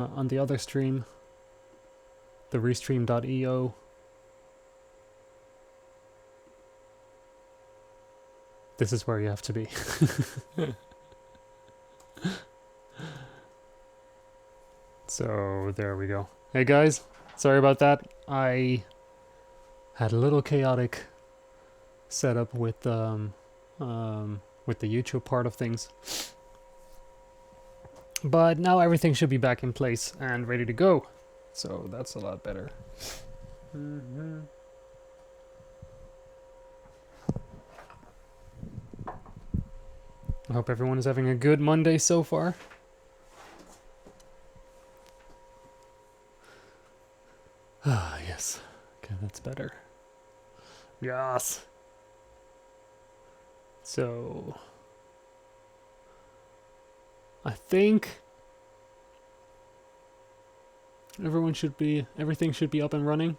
on the other stream, the restream.io. This is where you have to be. So there we go. Hey guys, sorry about that. I had a little chaotic setup with the YouTube part of things, but now everything should be back in place and ready to go. So that's a lot better. I hope everyone is having a good Monday so far. Ah, yes. Okay, that's better. Yes. So I think everything should be up and running.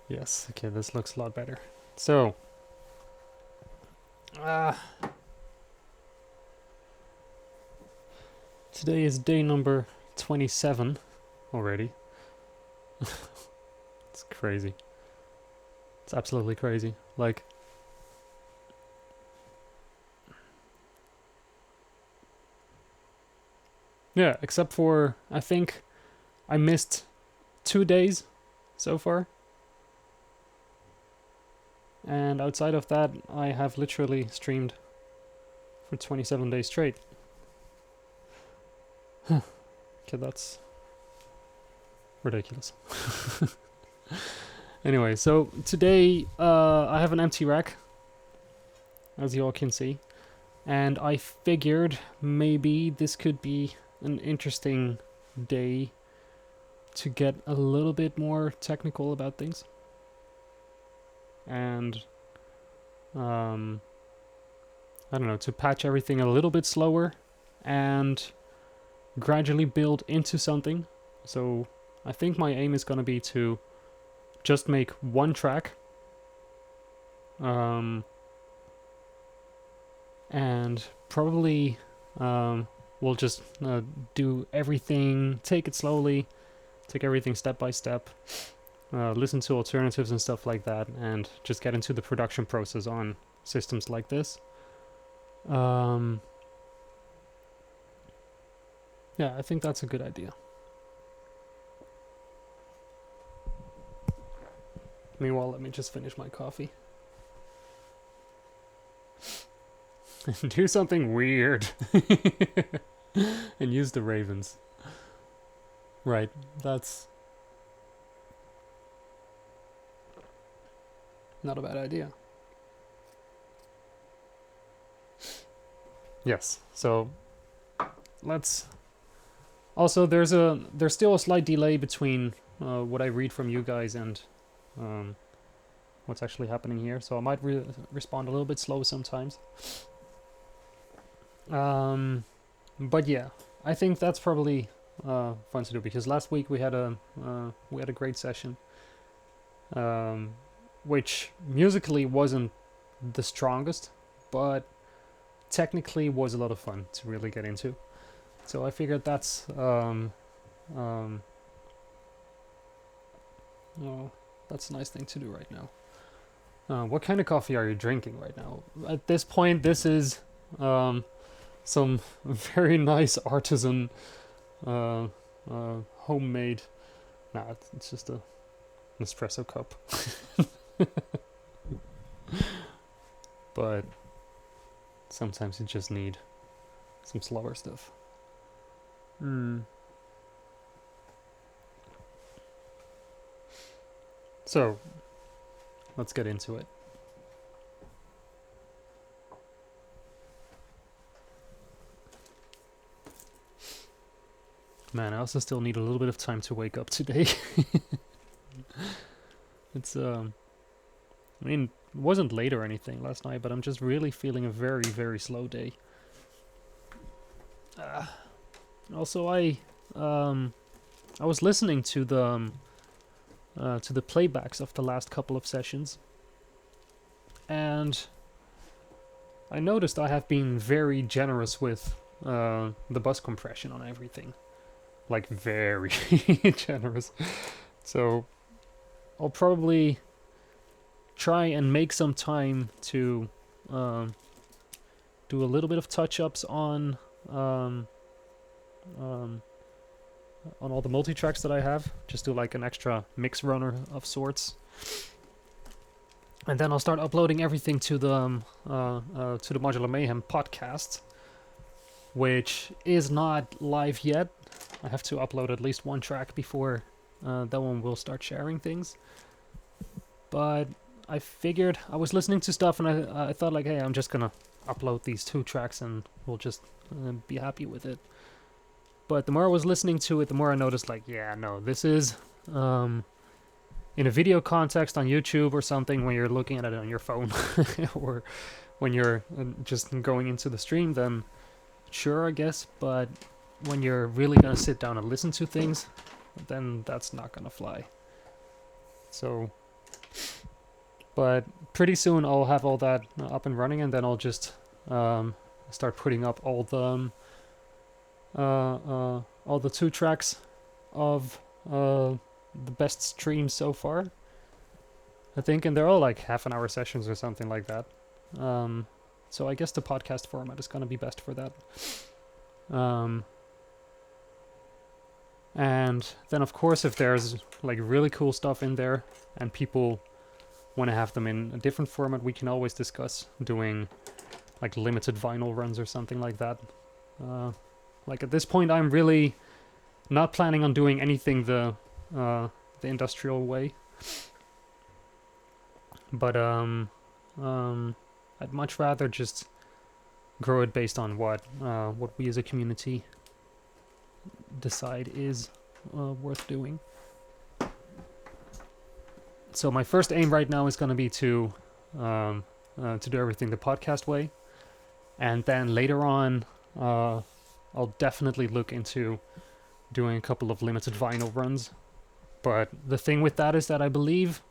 Yes, okay, this looks a lot better. So today is day number 27 already. It's crazy. It's absolutely crazy. Like, yeah, except for, I think I missed 2 days so far. And outside of that, I have literally streamed for 27 days straight. Okay, that's ridiculous. Anyway, so today I have an empty rack, as you all can see. And I figured maybe this could be an interesting day to get a little bit more technical about things. And I don't know, to patch everything a little bit slower and gradually build into something. So I think my aim is going to be to just make one track, and probably we'll just do everything, take it slowly, take everything step by step, listen to alternatives and stuff like that, and just get into the production process on systems like this. Yeah, I think that's a good idea. Meanwhile, let me just finish my coffee. And do something weird. And use the ravens. Right, that's not a bad idea. Yes, so let's... Also, there's still a slight delay between what I read from you guys and what's actually happening here, so I might respond a little bit slow sometimes. But yeah, I think that's probably fun to do, because last week we had a great session, which musically wasn't the strongest, but technically was a lot of fun to really get into. So I figured that's well, that's a nice thing to do right now. What kind of coffee are you drinking right now? At this point, this is some very nice artisan, homemade. Nah, it's just an espresso cup. But sometimes you just need some slower stuff. So, let's get into it. Man, I also still need a little bit of time to wake up today. It's, I mean, it wasn't late or anything last night, but I'm just really feeling a very, very slow day. Also, I was listening to the playbacks of the last couple of sessions, and I noticed I have been very generous with the bus compression on everything. Like, very generous. So, I'll probably try and make some time to do a little bit of touch-ups um, um, on all the multi-tracks that I have. Just do like an extra mix runner of sorts. And then I'll start uploading everything to the Modular Mayhem podcast, which is not live yet. I have to upload at least one track before that one will start sharing things. But I figured, I was listening to stuff and I thought like, hey, I'm just gonna upload these 2 tracks and we'll just be happy with it. But the more I was listening to it, the more I noticed like, yeah, no, this is in a video context on YouTube or something, when you're looking at it on your phone or when you're just going into the stream, then sure, I guess. But when you're really gonna sit down and listen to things, then that's not gonna fly. So, but pretty soon I'll have all that up and running, and then I'll just start putting up all the 2 tracks of the best streams so far, I think, and they're all like half-an-hour sessions or something like that. So I guess the podcast format is gonna be best for that. And then of course, if there's like really cool stuff in there and people want to have them in a different format, we can always discuss doing like limited vinyl runs or something like that. Like at this point, I'm really not planning on doing anything the industrial way. But I'd much rather just grow it based on what we as a community decide is worth doing. So my first aim right now is going to be to do everything the podcast way, and then later on I'll definitely look into doing a couple of limited vinyl runs. But the thing with that is that I believe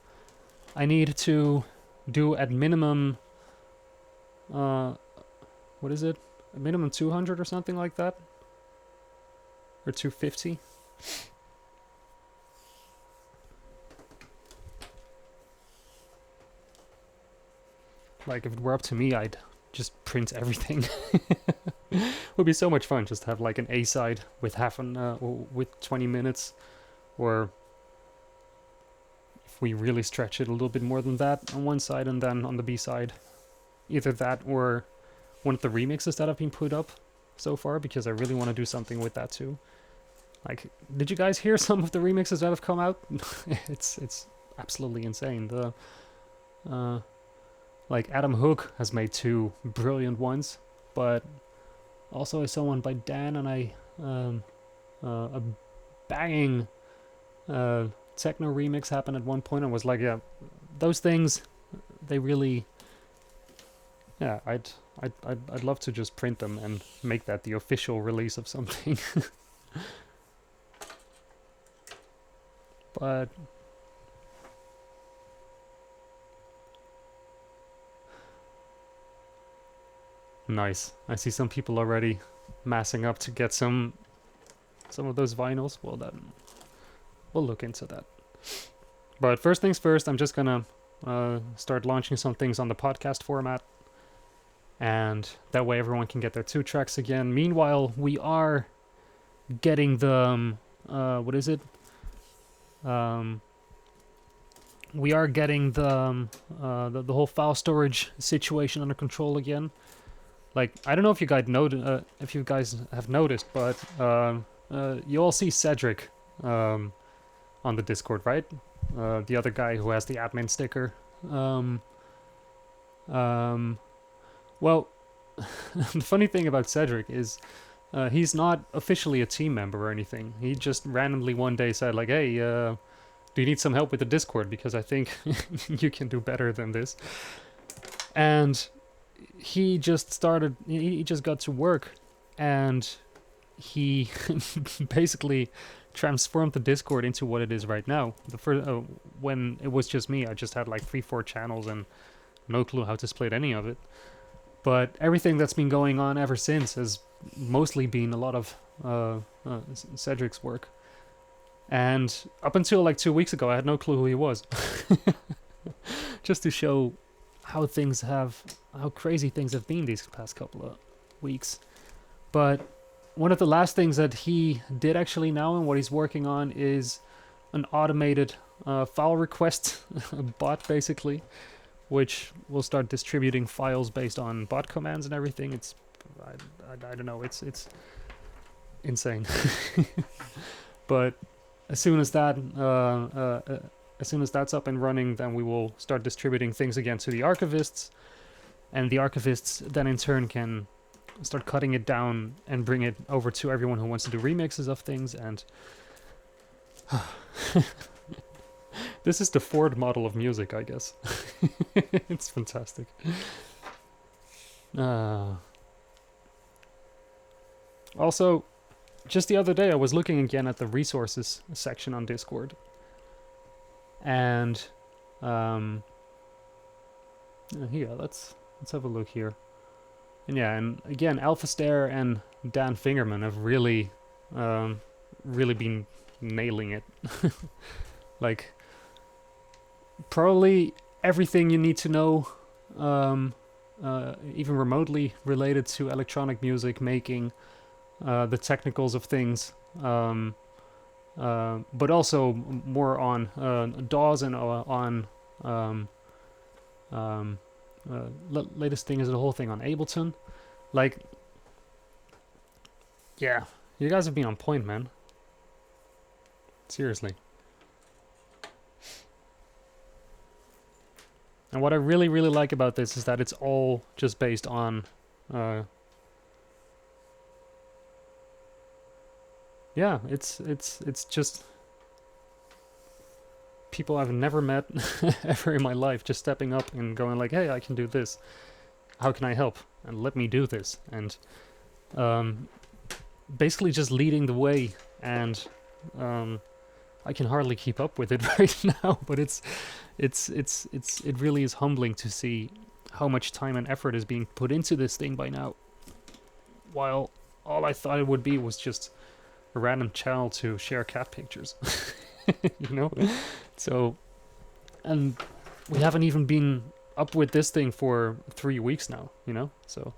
I need to do at minimum what is it? A minimum 200 or something like that? Or 250? Like, if it were up to me, I'd just print everything. It would be so much fun just to have like an A side with with 20 minutes, or if we really stretch it a little bit more than that on one side, and then on the B side, either that or one of the remixes that have been put up so far, because I really want to do something with that too. Like, did you guys hear some of the remixes that have come out? It's absolutely insane. The like Adam Hook has made 2 brilliant ones, but also I saw one by Dan, and a banging techno remix happened at one point, and was like, yeah, those things, they really, yeah, I'd love to just print them and make that the official release of something. But nice. I see some people already massing up to get some of those vinyls. Well, then we'll look into that. But first things first, I'm just gonna start launching some things on the podcast format, and that way everyone can get their 2 tracks again. Meanwhile, we are getting the what is it? We are getting the whole file storage situation under control again. Like, I don't know if you guys have noticed, but you all see Cedric on the Discord, right? The other guy who has the admin sticker. Well, the funny thing about Cedric is he's not officially a team member or anything. He just randomly one day said like, hey, do you need some help with the Discord? Because I think you can do better than this. And he just started, he just got to work, and he basically transformed the Discord into what it is right now. The first, when it was just me, I just had like 3-4 channels and no clue how to split any of it. But everything that's been going on ever since has mostly been a lot of Cedric's work. And up until like 2 weeks ago, I had no clue who he was. Just to show how crazy things have been these past couple of weeks. But one of the last things that he did actually now and what he's working on is an automated file request bot, basically, which will start distributing files based on bot commands and everything. It's, I don't know, it's insane. But as soon as that as soon as that's up and running, then we will start distributing things again to the archivists, and the archivists then in turn can start cutting it down and bring it over to everyone who wants to do remixes of things. And this is the Ford model of music, I guess. It's fantastic. Also, just the other day I was looking again at the resources section on Discord, and here, let's have a look here. And yeah, and again, Alphastair and Dan Fingerman have really been nailing it. Like, probably everything you need to know, even remotely related to electronic music making, the technicals of things, but also more on DAWs and on latest thing is the whole thing on Ableton. Like, yeah, you guys have been on point, man. Seriously. And what I really, really like about this is that it's all just based on yeah, it's just people I've never met ever in my life just stepping up and going like, hey, I can do this. How can I help? And let me do this. And basically just leading the way. And I can hardly keep up with it right now, but it really is humbling to see how much time and effort is being put into this thing by now. While all I thought it would be was just a random channel to share cat pictures. You know? So, and we haven't even been up with this thing for 3 weeks now, you know? So,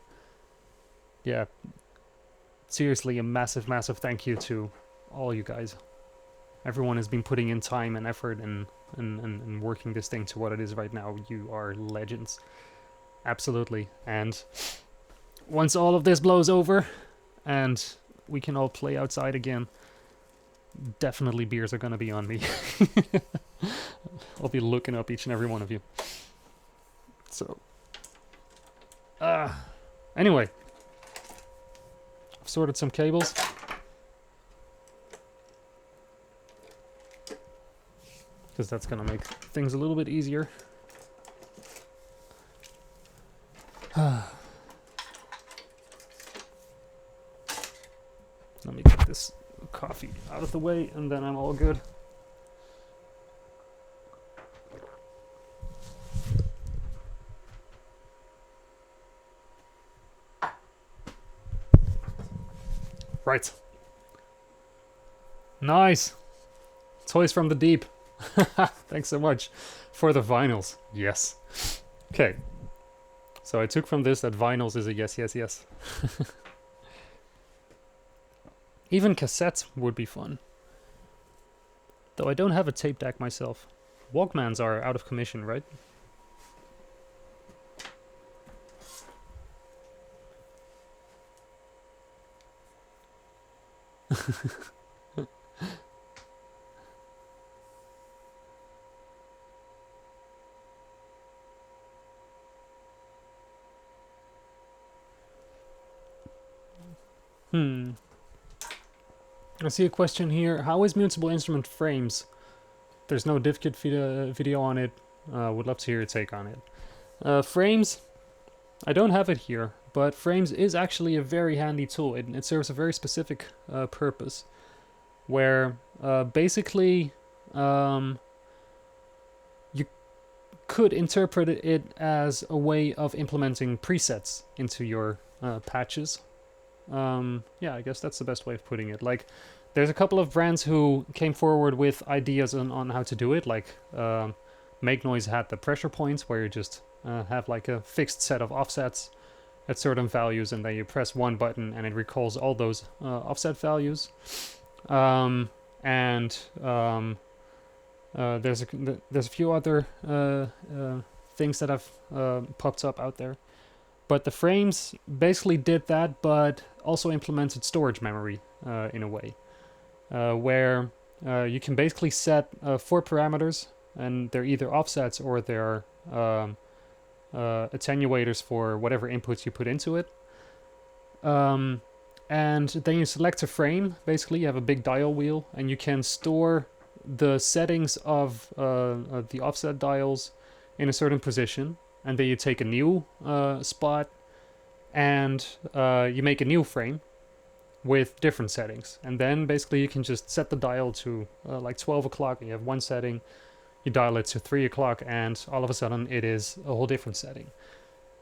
yeah. Seriously, a massive, massive thank you to all you guys. Everyone has been putting in time and effort and working this thing to what it is right now. You are legends. Absolutely. And once all of this blows over and we can all play outside again, definitely beers are gonna be on me. I'll be looking up each and every one of you. So, anyway, I've sorted some cables. Because that's gonna make things a little bit easier. Let me get this coffee out of the way, and then I'm all good. Right. Nice. Toys from the deep. Thanks so much for the vinyls. Yes. Okay. So I took from this that vinyls is a yes, yes, yes. Even cassettes would be fun. Though I don't have a tape deck myself. Walkmans are out of commission, right? I see a question here. How is Mutable Instrument Frames? There's no diffkit video on it. Would love to hear your take on it. Frames, I don't have it here, but Frames is actually a very handy tool. It serves a very specific purpose, where basically you could interpret it as a way of implementing presets into your patches. Yeah, I guess that's the best way of putting it. Like, there's a couple of brands who came forward with ideas on how to do it. Like, Make Noise had the pressure points, where you just have like a fixed set of offsets at certain values, and then you press one button and it recalls all those offset values. There's a few other things that have popped up out there. But the frames basically did that, but also implemented storage memory in a way, where you can basically set 4 parameters, and they're either offsets or they're attenuators for whatever inputs you put into it. And then you select a frame. Basically, you have a big dial wheel, and you can store the settings of the offset dials in a certain position, and then you take a new spot and you make a new frame with different settings, and then basically you can just set the dial to like 12 o'clock, and you have one setting. You dial it to 3 o'clock, and all of a sudden it is a whole different setting.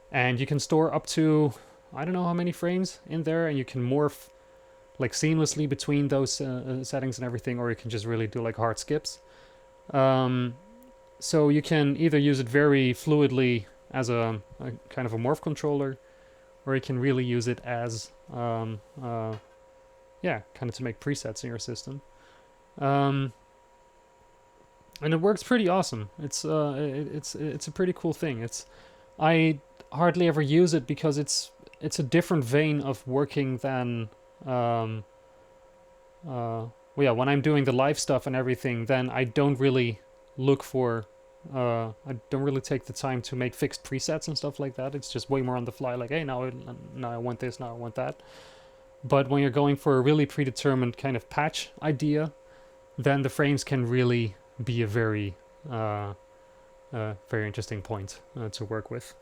And you can store up to, I don't know how many frames in there, and you can morph like seamlessly between those settings and everything, or you can just really do like hard skips. So you can either use it very fluidly as a kind of a morph controller, or you can really use it as yeah, kind of to make presets in your system. And it works pretty awesome. It's a pretty cool thing. I hardly ever use it because it's a different vein of working than well, yeah, when I'm doing the live stuff and everything, then I don't really look for I don't really take the time to make fixed presets and stuff like that. It's just way more on the fly, like, hey, now I want this, now I want that. But when you're going for a really predetermined kind of patch idea, then the frames can really be a very very interesting point to work with.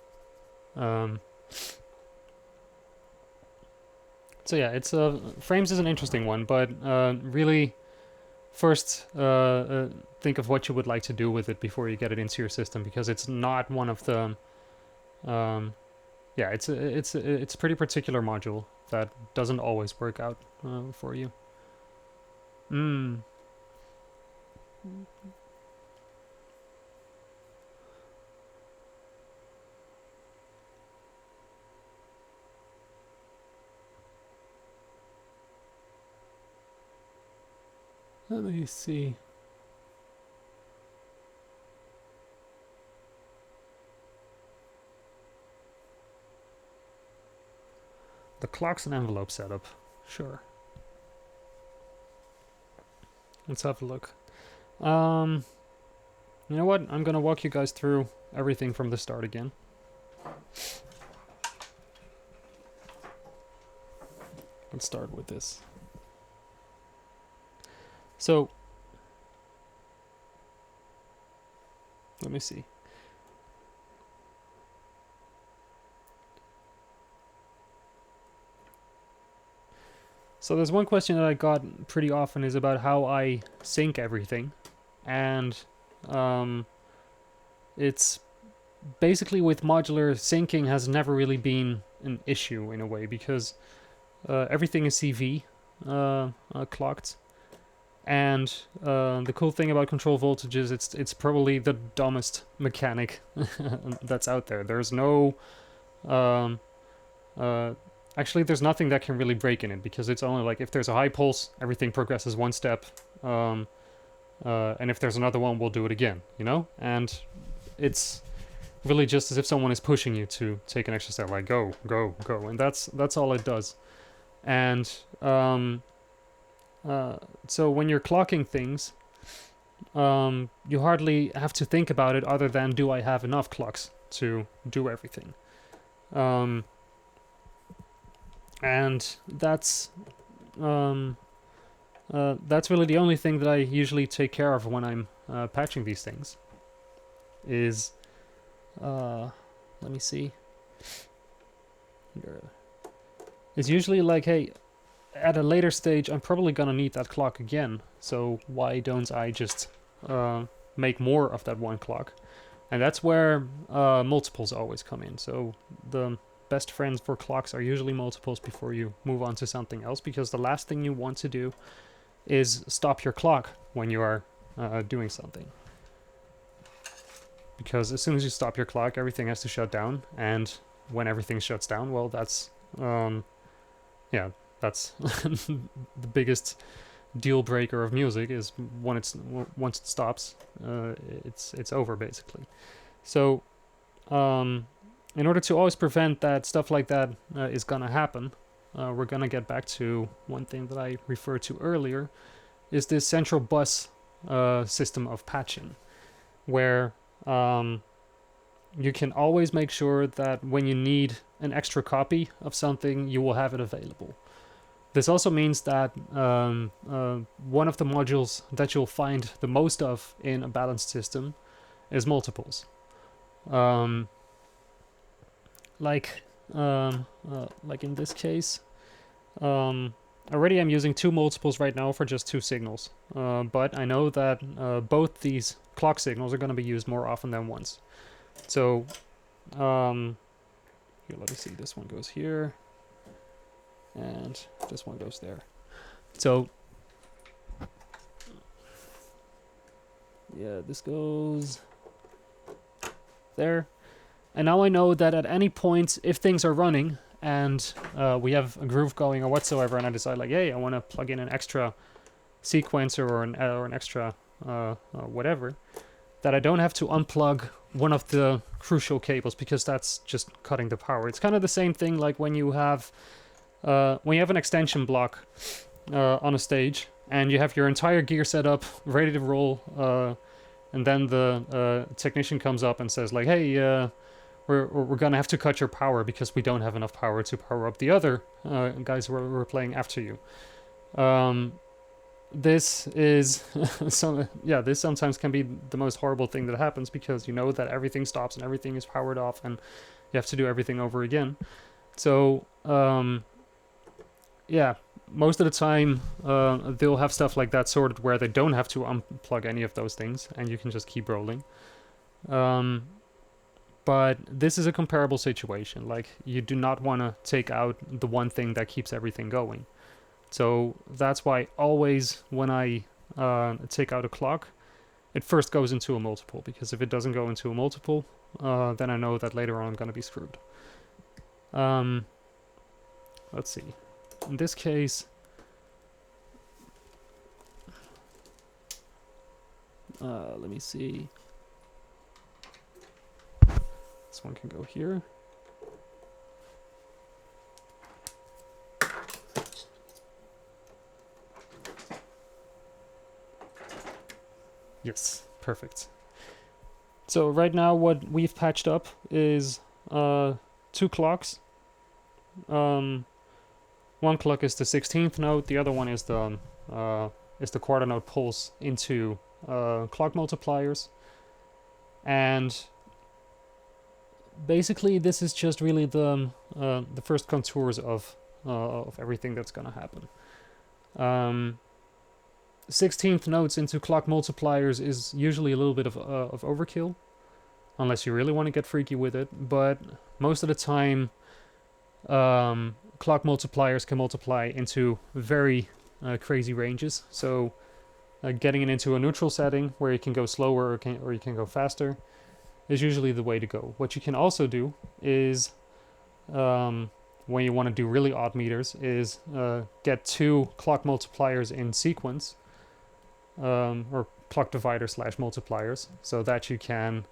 So yeah, it's frames is an interesting one, but really first think of what you would like to do with it before you get it into your system, because it's not one of the yeah, it's a pretty particular module that doesn't always work out for you. Let me see. The clocks and envelope setup. Sure. Let's have a look. You know what? I'm gonna walk you guys through everything from the start again. Let's start with this. So, let me see. So there's one question that I got pretty often is about how I sync everything. And it's basically with modular, syncing has never really been an issue in a way, because everything is CV clocked. And the cool thing about control voltage is it's probably the dumbest mechanic that's out there. There's no actually, there's nothing that can really break in it, because it's only like if there's a high pulse, everything progresses one step, and if there's another one, we'll do it again, you know? And it's really just as if someone is pushing you to take an extra step, like go, go, go, and that's all it does. And so when you're clocking things, you hardly have to think about it other than, do I have enough clocks to do everything? And that's really the only thing that I usually take care of when I'm patching these things. Is let me see. It's usually like, hey, at a later stage, I'm probably gonna need that clock again. So why don't I just make more of that one clock? And that's where multiples always come in. So the best friends for clocks are usually multiples before you move on to something else, because the last thing you want to do is stop your clock when you are doing something. Because as soon as you stop your clock, everything has to shut down, and when everything shuts down, well, that's yeah, that's the biggest deal breaker of music, is when once it stops, it's over basically. So in order to always prevent that stuff like that is gonna happen, we're gonna get back to one thing that I referred to earlier, is this central bus system of patching, where you can always make sure that when you need an extra copy of something, you will have it available. This also means that one of the modules that you'll find the most of in a balanced system is multiples. Like in this case, already I'm using 2 multiples right now for just 2 signals, but I know that both these clock signals are going to be used more often than once. So here, let me see, this one goes here, and this one goes there. So yeah, this goes there. And now I know that at any point, if things are running and we have a groove going or whatsoever, and I decide like, hey, I want to plug in an extra sequencer or an extra whatever, that I don't have to unplug one of the crucial cables, because that's just cutting the power. It's kind of the same thing like when you have an extension block on a stage and you have your entire gear set up, ready to roll, and then the technician comes up and says like, hey, we're gonna have to cut your power because we don't have enough power to power up the other guys who are playing after you. This is this sometimes can be the most horrible thing that happens, because you know that everything stops and everything is powered off and you have to do everything over again. So yeah, most of the time they'll have stuff like that sorted where they don't have to unplug any of those things and you can just keep rolling. But this is a comparable situation. Like, you do not want to take out the one thing that keeps everything going. So that's why always when I take out a clock, it first goes into a multiple, because if it doesn't go into a multiple, then I know that later on I'm going to be screwed. Let's see. In this case, let me see. This one can go here. Yes, perfect. So right now what we've patched up is 2 clocks. One clock is the 16th note, the other one is the quarter note pulse into clock multipliers. And basically this is just really the first contours of everything that's gonna happen. 16th notes into clock multipliers is usually a little bit of overkill, unless you really want to get freaky with it, but most of the time clock multipliers can multiply into very crazy ranges. So getting it into a neutral setting where you can go slower or you can go faster is usually the way to go. What you can also do is, when you want to do really odd meters, is get 2 clock multipliers in sequence, or clock divider / multipliers, so that you can...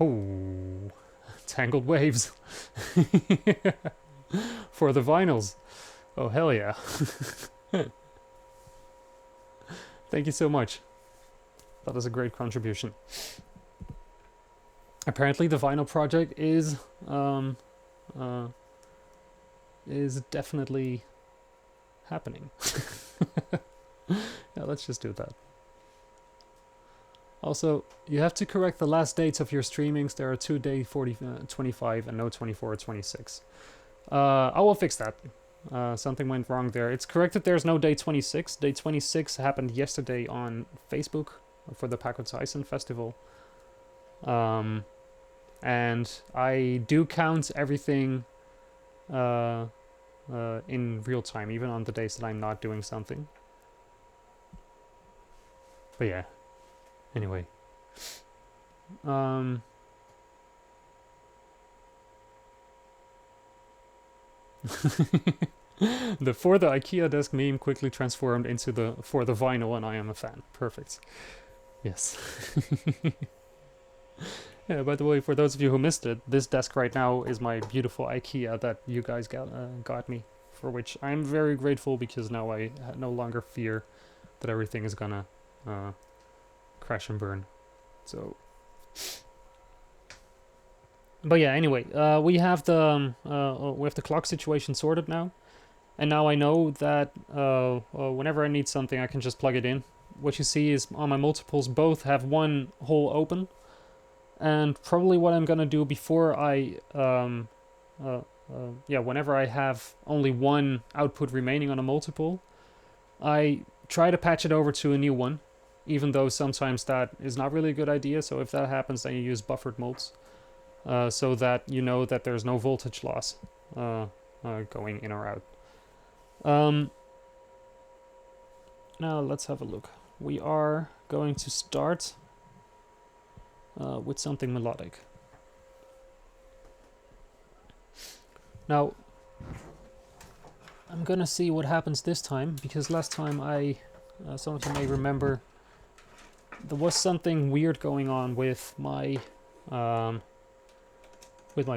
Oh, tangled waves for the vinyls. Oh, hell yeah. Thank you so much. That is a great contribution. Apparently the vinyl project is definitely happening. Yeah, let's just do that. Also, you have to correct the last dates of your streamings. There are 2 day 25 and no 24 or 26. I will fix that. Something went wrong there. It's corrected. There's no day 26. Day 26 happened yesterday on Facebook for the Paco Tyson Festival. And I do count everything in real time, even on the days that I'm not doing something. But yeah, anyway. The for the IKEA desk meme quickly transformed into the for the vinyl, and I am a fan. Perfect. Yes. Yeah, by the way, for those of you who missed it, this desk right now is my beautiful IKEA that you guys got me, for which I'm very grateful, because now I no longer fear that everything is gonna crash and burn. So, but yeah, anyway, we have the clock situation sorted now, and now I know that whenever I need something, I can just plug it in. What you see is on my multiples, both have one hole open. And probably what I'm gonna do before I, whenever I have only one output remaining on a multiple, I try to patch it over to a new one, even though sometimes that is not really a good idea. So if that happens, then you use buffered molds, so that you know that there's no voltage loss going in or out. Now let's have a look. We are going to start with something melodic. Now, I'm gonna see what happens this time, because last time some of you may remember, there was something weird going on with my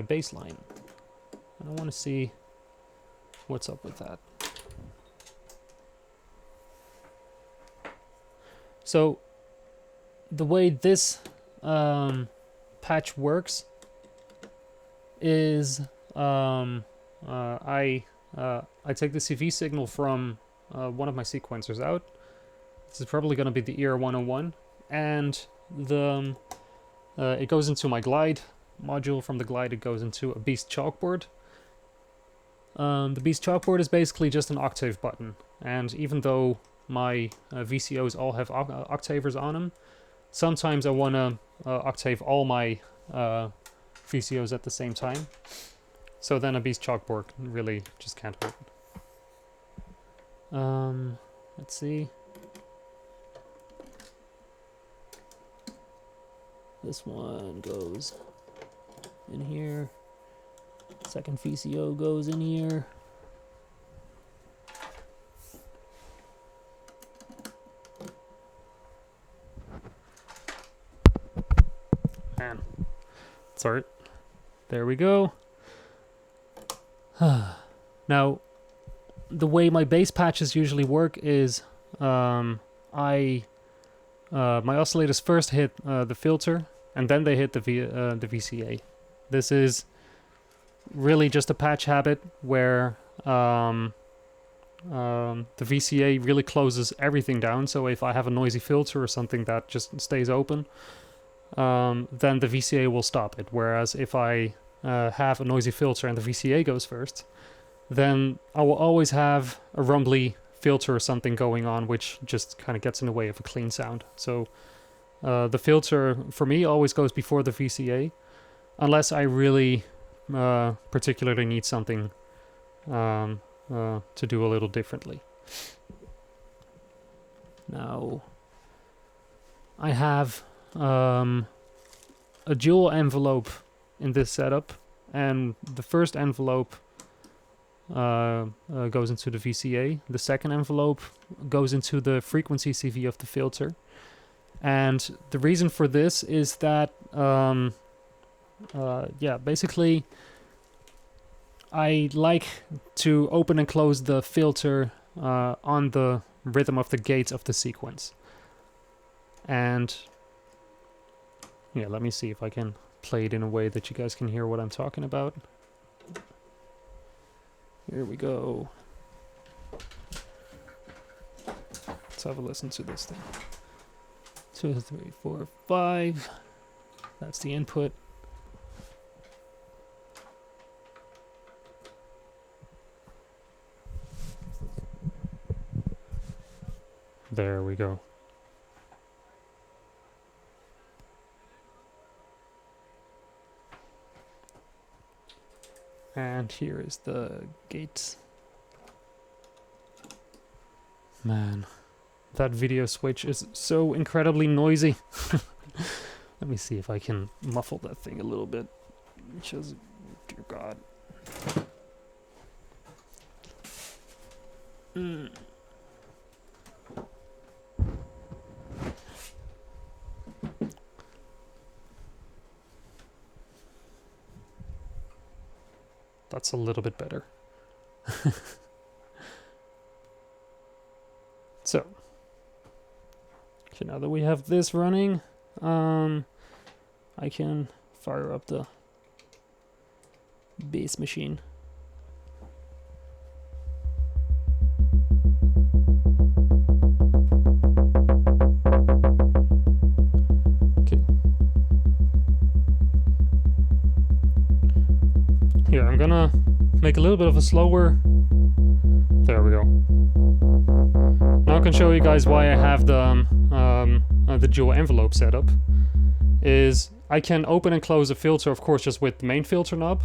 bass line. And I want to see what's up with that. So, the way this patch works is I take the CV signal from one of my sequencers out. This is probably going to be the ER101, and it goes into my glide module. From the glide, it goes into a Beast chalkboard. The Beast chalkboard is basically just an octave button, and even though my VCOs all have octavers on them, sometimes I want to octave all my VCOs at the same time. So then a Beast chalkboard really just can't hurt. Let's see. This one goes in here. Second VCO goes in here. Man. Sorry. There we go. Now, the way my bass patches usually work is my oscillators first hit the filter, and then they hit the VCA. This is really just a patch habit where the VCA really closes everything down. So if I have a noisy filter or something that just stays open, then the VCA will stop it. Whereas if I have a noisy filter and the VCA goes first, then I will always have a rumbly filter or something going on, which just kind of gets in the way of a clean sound. So the filter for me always goes before the VCA, unless I really particularly need something to do a little differently. Now, I have a dual envelope in this setup, and the first envelope goes into the VCA. The second envelope goes into the frequency CV of the filter. And the reason for this is that, basically, I like to open and close the filter on the rhythm of the gates of the sequence. And yeah, let me see if I can play it in a way that you guys can hear what I'm talking about. Here we go. Let's have a listen to this thing. 2, 3, 4, 5. That's the input. There we go. And here is the gate. Man, that video switch is so incredibly noisy. Let me see if I can muffle that thing a little bit. Just, dear God. That's a little bit better. So now that we have this running, I can fire up the bass machine. Okay. Here, I'm gonna make a little bit of a slower. There we go. Now I can show you guys why I have the dual envelope setup. Is I can open and close a filter, of course, just with the main filter knob.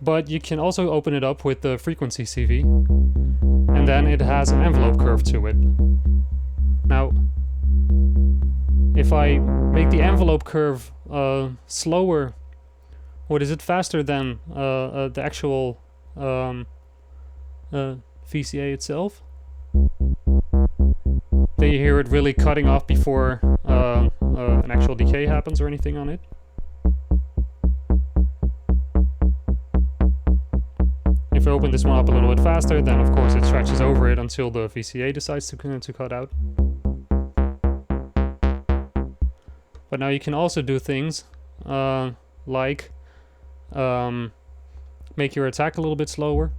But you can also open it up with the frequency CV, and then it has an envelope curve to it. Now, if I make the envelope curve slower, what is it, faster than the actual VCA itself, then you hear it really cutting off before an actual decay happens or anything on it. If I open this one up a little bit faster, then of course it stretches over it until the VCA decides to cut out. But now you can also do things like make your attack a little bit slower.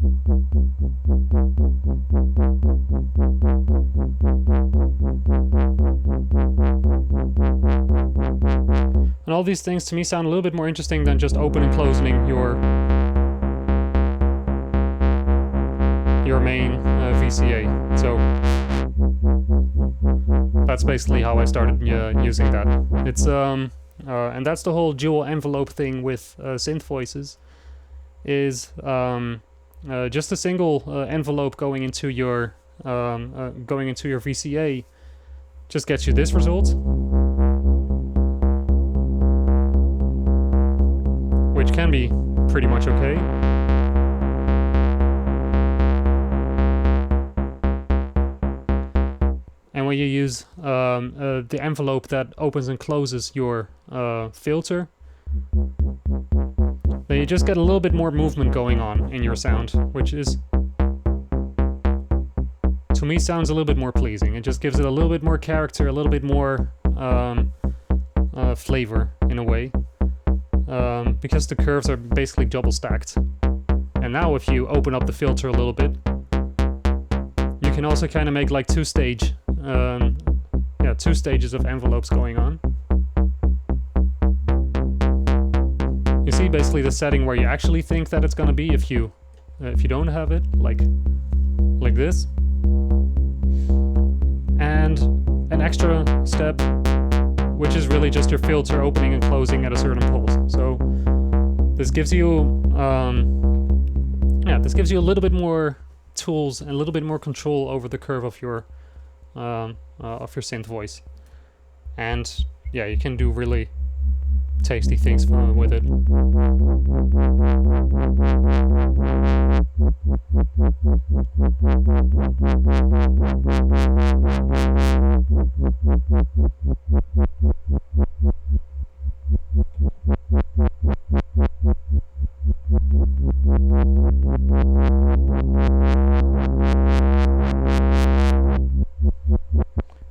And all these things to me sound a little bit more interesting than just opening and closing your main VCA. So that's basically how I started using that. It's and that's the whole dual envelope thing with synth voices. Is just a single envelope going into your VCA just gets you this result, which can be pretty much okay. And when you use the envelope that opens and closes your filter, then you just get a little bit more movement going on in your sound, which is, to me, sounds a little bit more pleasing. It just gives it a little bit more character, a little bit more flavor in a way, because the curves are basically double stacked. And now if you open up the filter a little bit, you can also kind of make like two stages of envelopes going on. You see basically the setting where you actually think that it's gonna be if you don't have it, like this, and an extra step, which is really just your filter opening and closing at a certain pulse. So this gives you this gives you a little bit more tools and a little bit more control over the curve of your synth voice, and yeah, you can do really tasty things with it.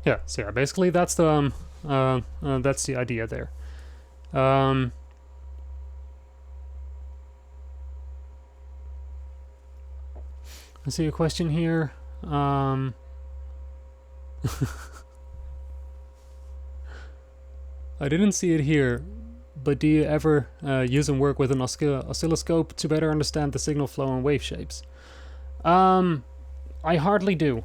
Yeah, so yeah, basically that's the idea there. I see a question here. I didn't see it here, but do you ever use and work with an oscilloscope to better understand the signal flow and wave shapes? I hardly do.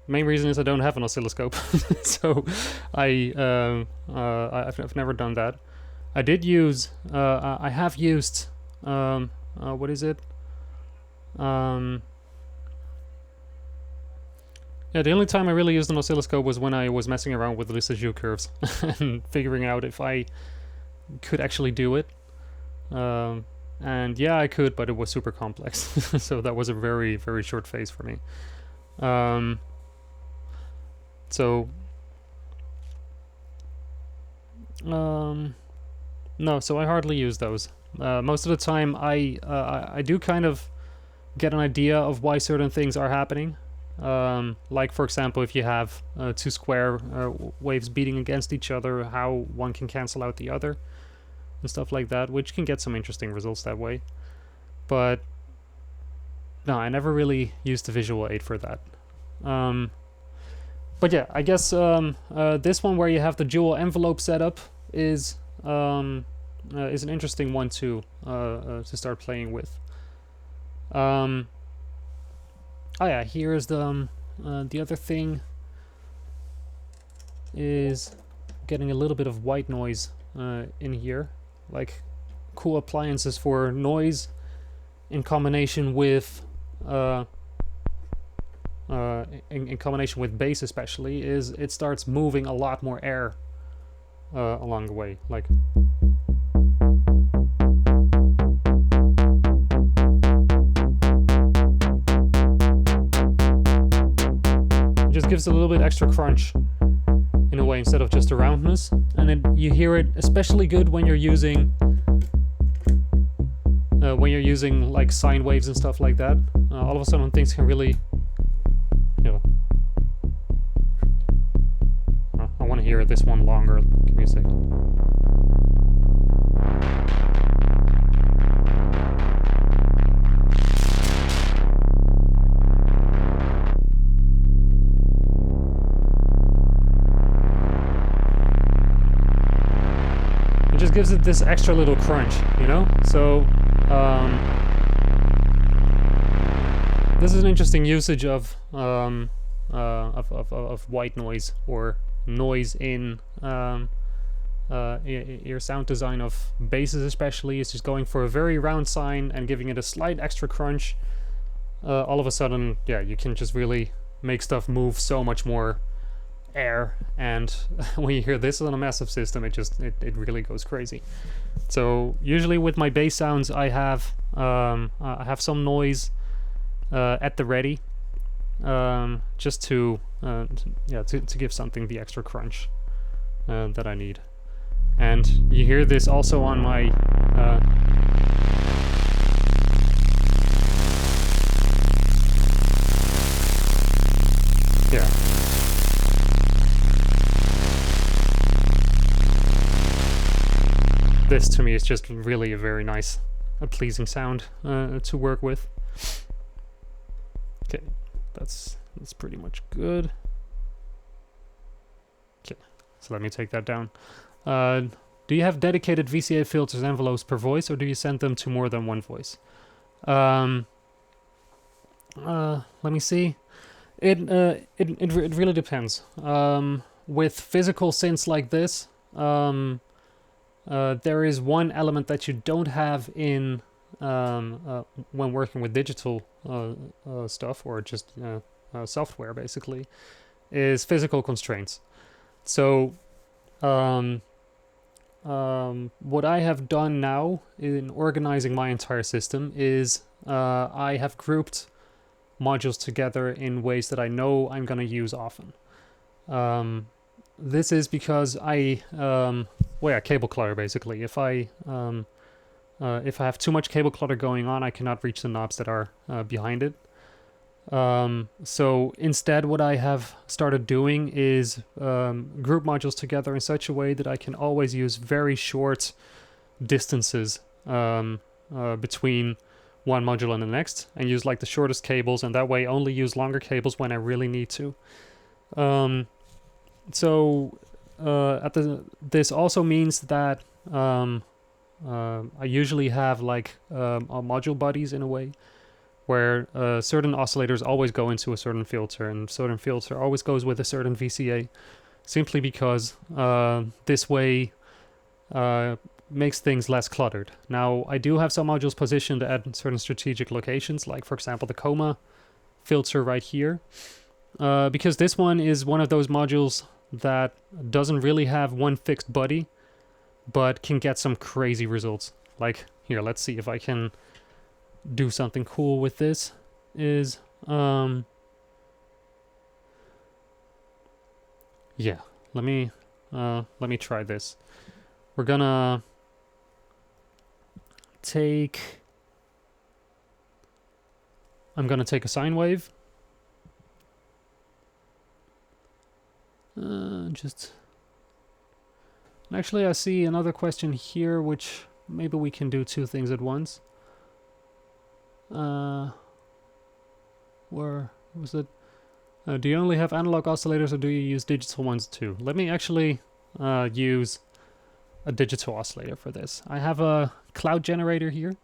main reason is I don't have an oscilloscope, so I've never done that. I did use I have used what is it? Yeah, the only time I really used an oscilloscope was when I was messing around with Lissajous curves and figuring out if I could actually do it. And yeah, I could, but it was super complex. So that was a very, very short phase for me. No, so I hardly use those. Most of the time, I do kind of get an idea of why certain things are happening. Like, for example, if you have two square waves beating against each other, how one can cancel out the other, and stuff like that, which can get some interesting results that way. But no, I never really used the visual aid for that. But yeah, I guess this one where you have the dual envelope setup is an interesting one to start playing with. Oh yeah, here's the other thing is getting a little bit of white noise in here, like cool appliances for noise in combination with in combination with bass especially, is it starts moving a lot more air along the way, like. It just gives a little bit extra crunch in a way instead of just a roundness, and you hear it especially good when you're using like sine waves and stuff like that. All of a sudden things can really, you know. I want to hear this one longer. Give me a second. It just gives it this extra little crunch, you know? So this is an interesting usage of white noise, or noise in your sound design of basses especially. Is just going for a very round sine and giving it a slight extra crunch. All of a sudden, yeah, you can just really make stuff move so much more air, and when you hear this on a massive system, it really goes crazy. So usually with my bass sounds, I have some noise at the ready, just to give something the extra crunch that I need. And you hear this also on my yeah. This to me is just really a very nice, pleasing sound to work with. Okay, that's pretty much good. Okay, so let me take that down. Do you have dedicated VCA filters envelopes per voice, or do you send them to more than one voice? Let me see. It really depends. With physical synths like this, there is one element that you don't have in when working with digital stuff, or just software basically, is physical constraints. So what I have done now in organizing my entire system is I have grouped modules together in ways that I know I'm going to use often. This is because cable clutter basically. If I have too much cable clutter going on, I cannot reach the knobs that are behind it. So instead, what I have started doing is group modules together in such a way that I can always use very short distances between one module and the next, and use like the shortest cables, and that way only use longer cables when I really need to. This also means that I usually have like module buddies in a way, where certain oscillators always go into a certain filter, and certain filter always goes with a certain VCA, simply because this way makes things less cluttered. Now, I do have some modules positioned at certain strategic locations, like for example the coma filter right here, because this one is one of those modules that doesn't really have one fixed body, but can get some crazy results. Like here, let's see if I can do something cool with this. Yeah, let me try this. We're gonna I'm gonna take a sine wave. Actually, I see another question here, which maybe we can do two things at once. Where was it? Do you only have analog oscillators, or do you use digital ones too? Let me actually use a digital oscillator for this. I have a cloud generator here,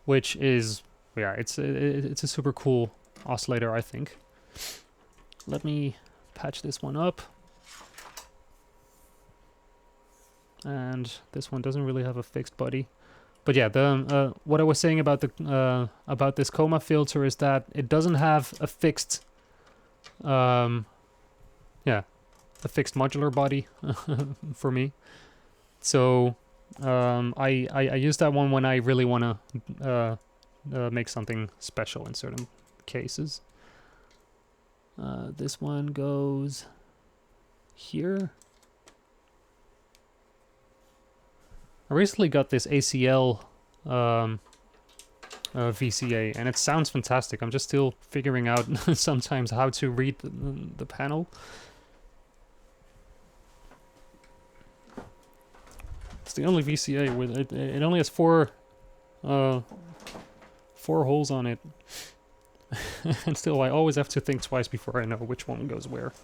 which is, yeah, it's a super cool oscillator, I think. Let me patch this one up. And this one doesn't really have a fixed body. But yeah, the what I was saying about the about this coma filter is that it doesn't have a fixed a fixed modular body for me. So I use that one when I really want to make something special in certain cases. This one goes here. I recently got this ACL VCA, and it sounds fantastic. I'm just still figuring out sometimes how to read the panel. It's the only VCA with it. It only has four holes on it, and still I always have to think twice before I know which one goes where.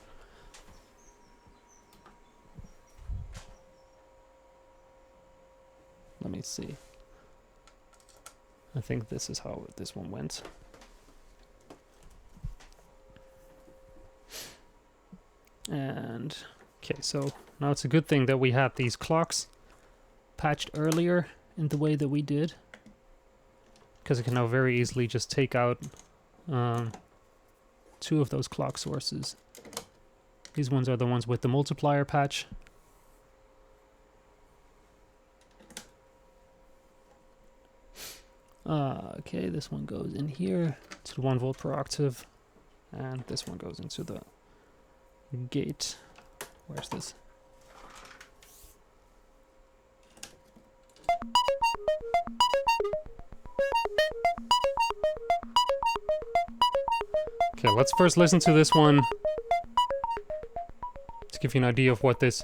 Let me see. I think this is how this one went. And okay, so now it's a good thing that we had these clocks patched earlier in the way that we did, because I can now very easily just take out two of those clock sources. These ones are the ones with the multiplier patch. Okay, this one goes in here to the 1 volt per octave, and this one goes into the gate. Where's this? Okay, let's first listen to this one to give you an idea of what this...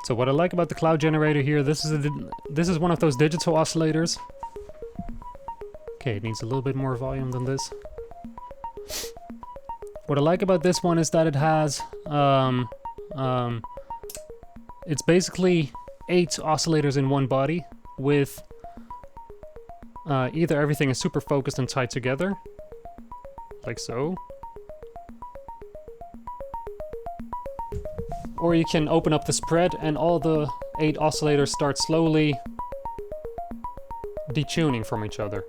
So what I like about the cloud generator here, this is one of those digital oscillators. Okay, it needs a little bit more volume than this. What I like about this one is that it has, it's basically 8 oscillators in one body with either everything is super focused and tied together, like so. Or you can open up the spread and all the 8 oscillators start slowly detuning from each other.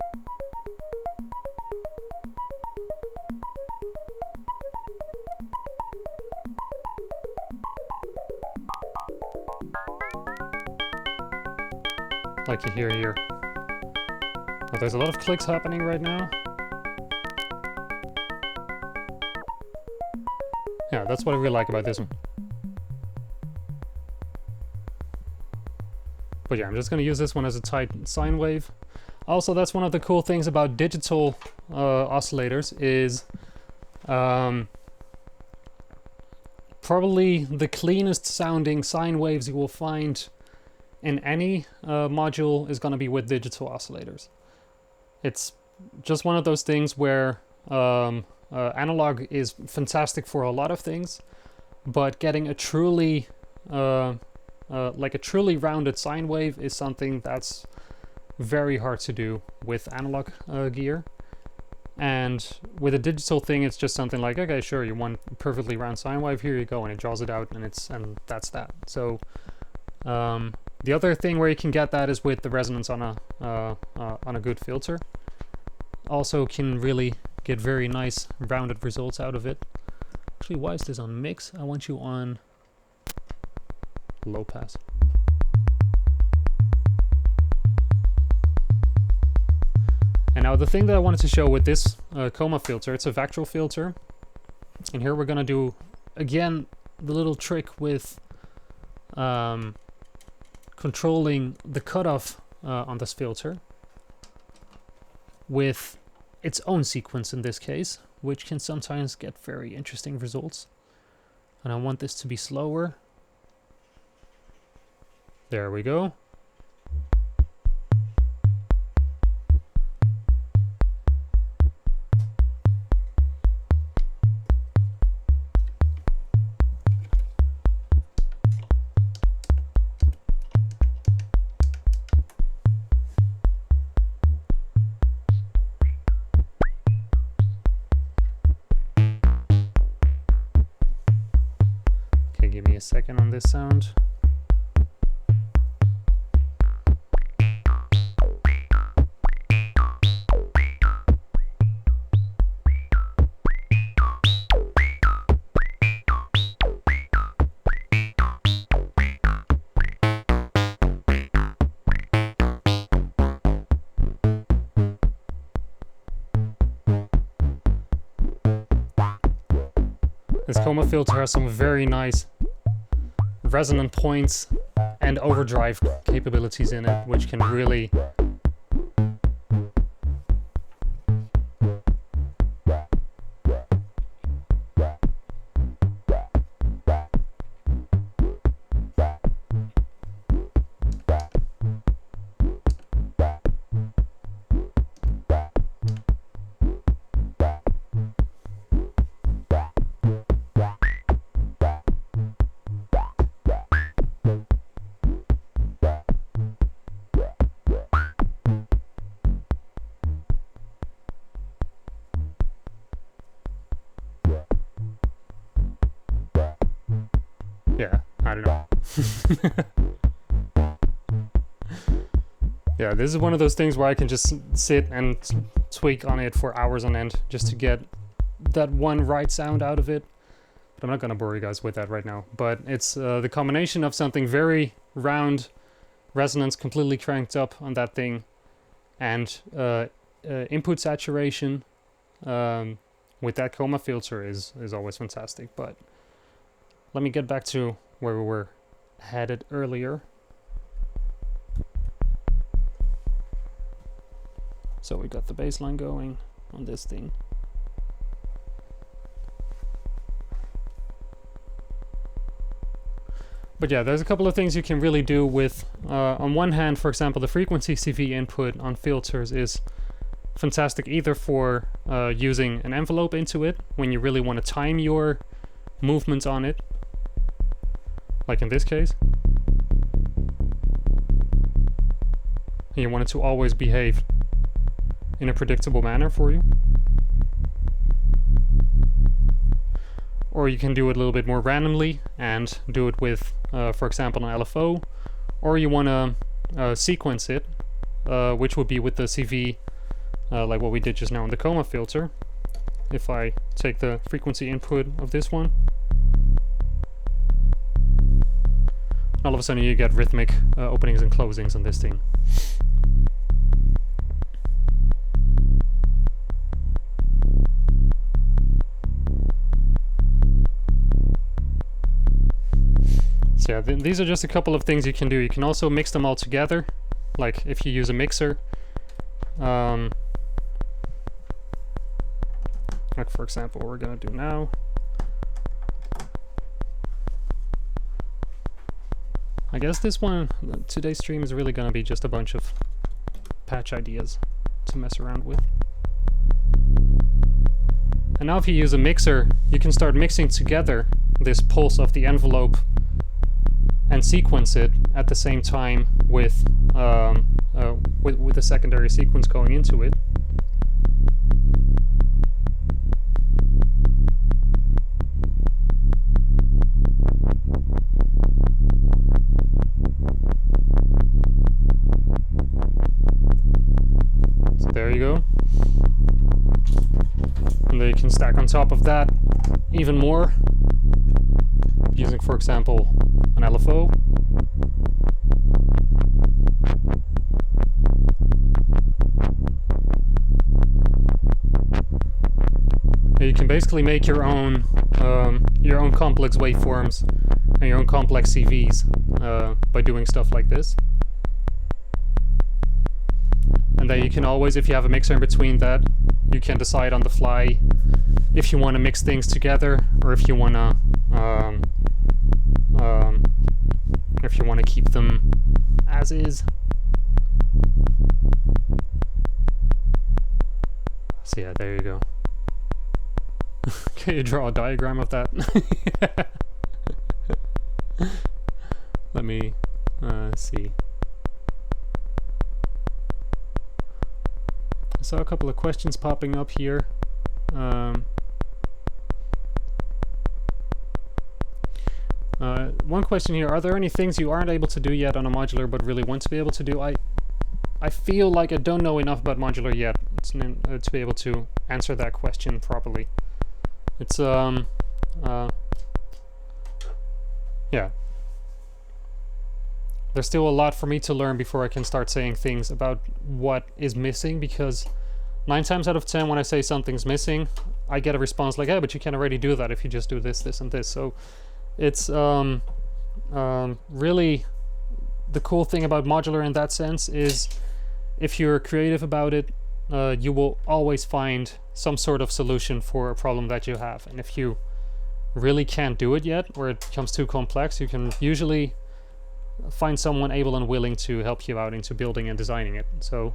Like you hear here. Oh, there's a lot of clicks happening right now. Yeah, that's what I really like about this one. But yeah, I'm just going to use this one as a tight sine wave. Also, that's one of the cool things about digital oscillators is probably the cleanest sounding sine waves you will find in any module is going to be with digital oscillators. It's just one of those things where analog is fantastic for a lot of things, but getting a truly like a truly rounded sine wave is something that's very hard to do with analog gear. And with a digital thing, it's just something like, okay, sure, you want a perfectly round sine wave, here you go, and it draws it out, and that's that. So the other thing where you can get that is with the resonance on a good filter. Also can really get very nice rounded results out of it. Actually, why is this on mix? I want you on low pass. And now the thing that I wanted to show with this coma filter, it's a vectoral filter. And here we're gonna do, again, the little trick with controlling the cutoff on this filter with its own sequence in this case, which can sometimes get very interesting results. And I want this to be slower. There we go. Give me a second on this sound. This coma filter has some very nice resonant points and overdrive capabilities in it, which can really yeah, I don't know. Yeah, this is one of those things where I can just sit and tweak on it for hours on end just to get that one right sound out of it. But I'm not gonna bore you guys with that right now. But it's the combination of something very round, resonance completely cranked up on that thing, and input saturation with that coma filter is always fantastic. But let me get back to where we were headed earlier. So we got the bass line going on this thing. But yeah, there's a couple of things you can really do with, on one hand, for example, the frequency CV input on filters is fantastic either for using an envelope into it when you really want to time your movements on it, like in this case. And you want it to always behave in a predictable manner for you. Or you can do it a little bit more randomly and do it with, for example, an LFO. Or you want to sequence it, which would be with the CV, like what we did just now in the coma filter. If I take the frequency input of this one, all of a sudden you get rhythmic openings and closings on this thing. So yeah, these are just a couple of things you can do. You can also mix them all together, like if you use a mixer. Like for example, what we're gonna do now. I guess this one, today's stream is really gonna be just a bunch of patch ideas to mess around with. And now if you use a mixer, you can start mixing together this pulse of the envelope and sequence it at the same time with the secondary sequence going into it. So there you go. And then you can stack on top of that even more, using, for example, an LFO. You can basically make your own complex waveforms and your own complex CVs by doing stuff like this. And then you can always, if you have a mixer in between that, you can decide on the fly if you want to mix things together or if you want to keep them as is. So yeah, there you go. Can you draw a diagram of that? Let me see. I saw a couple of questions popping up here. One question here: are there any things you aren't able to do yet on a modular but really want to be able to do? I feel like I don't know enough about modular yet to be able to answer that question properly. It's yeah. There's still a lot for me to learn before I can start saying things about what is missing, because 9 times out of 10 when I say something's missing, I get a response like, hey, but you can already do that if you just do this, this, and this. So it's really the cool thing about modular in that sense is if you're creative about it, you will always find some sort of solution for a problem that you have. And if you really can't do it yet, or it becomes too complex, you can usually find someone able and willing to help you out into building and designing it. So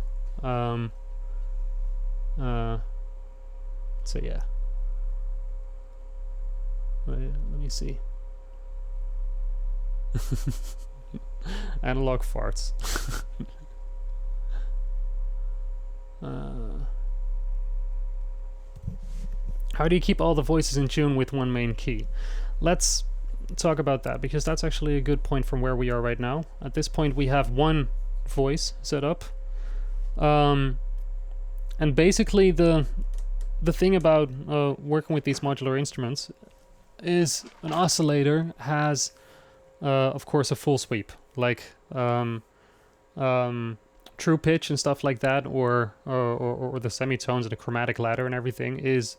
yeah. Let me see. Analog farts. How do you keep all the voices in tune with one main key? Let's talk about that, because that's actually a good point from where we are right now. At this point we have one voice set up, and basically the thing about working with these modular instruments is an oscillator has of course a full sweep, like true pitch and stuff like that, or the semitones and the chromatic ladder and everything is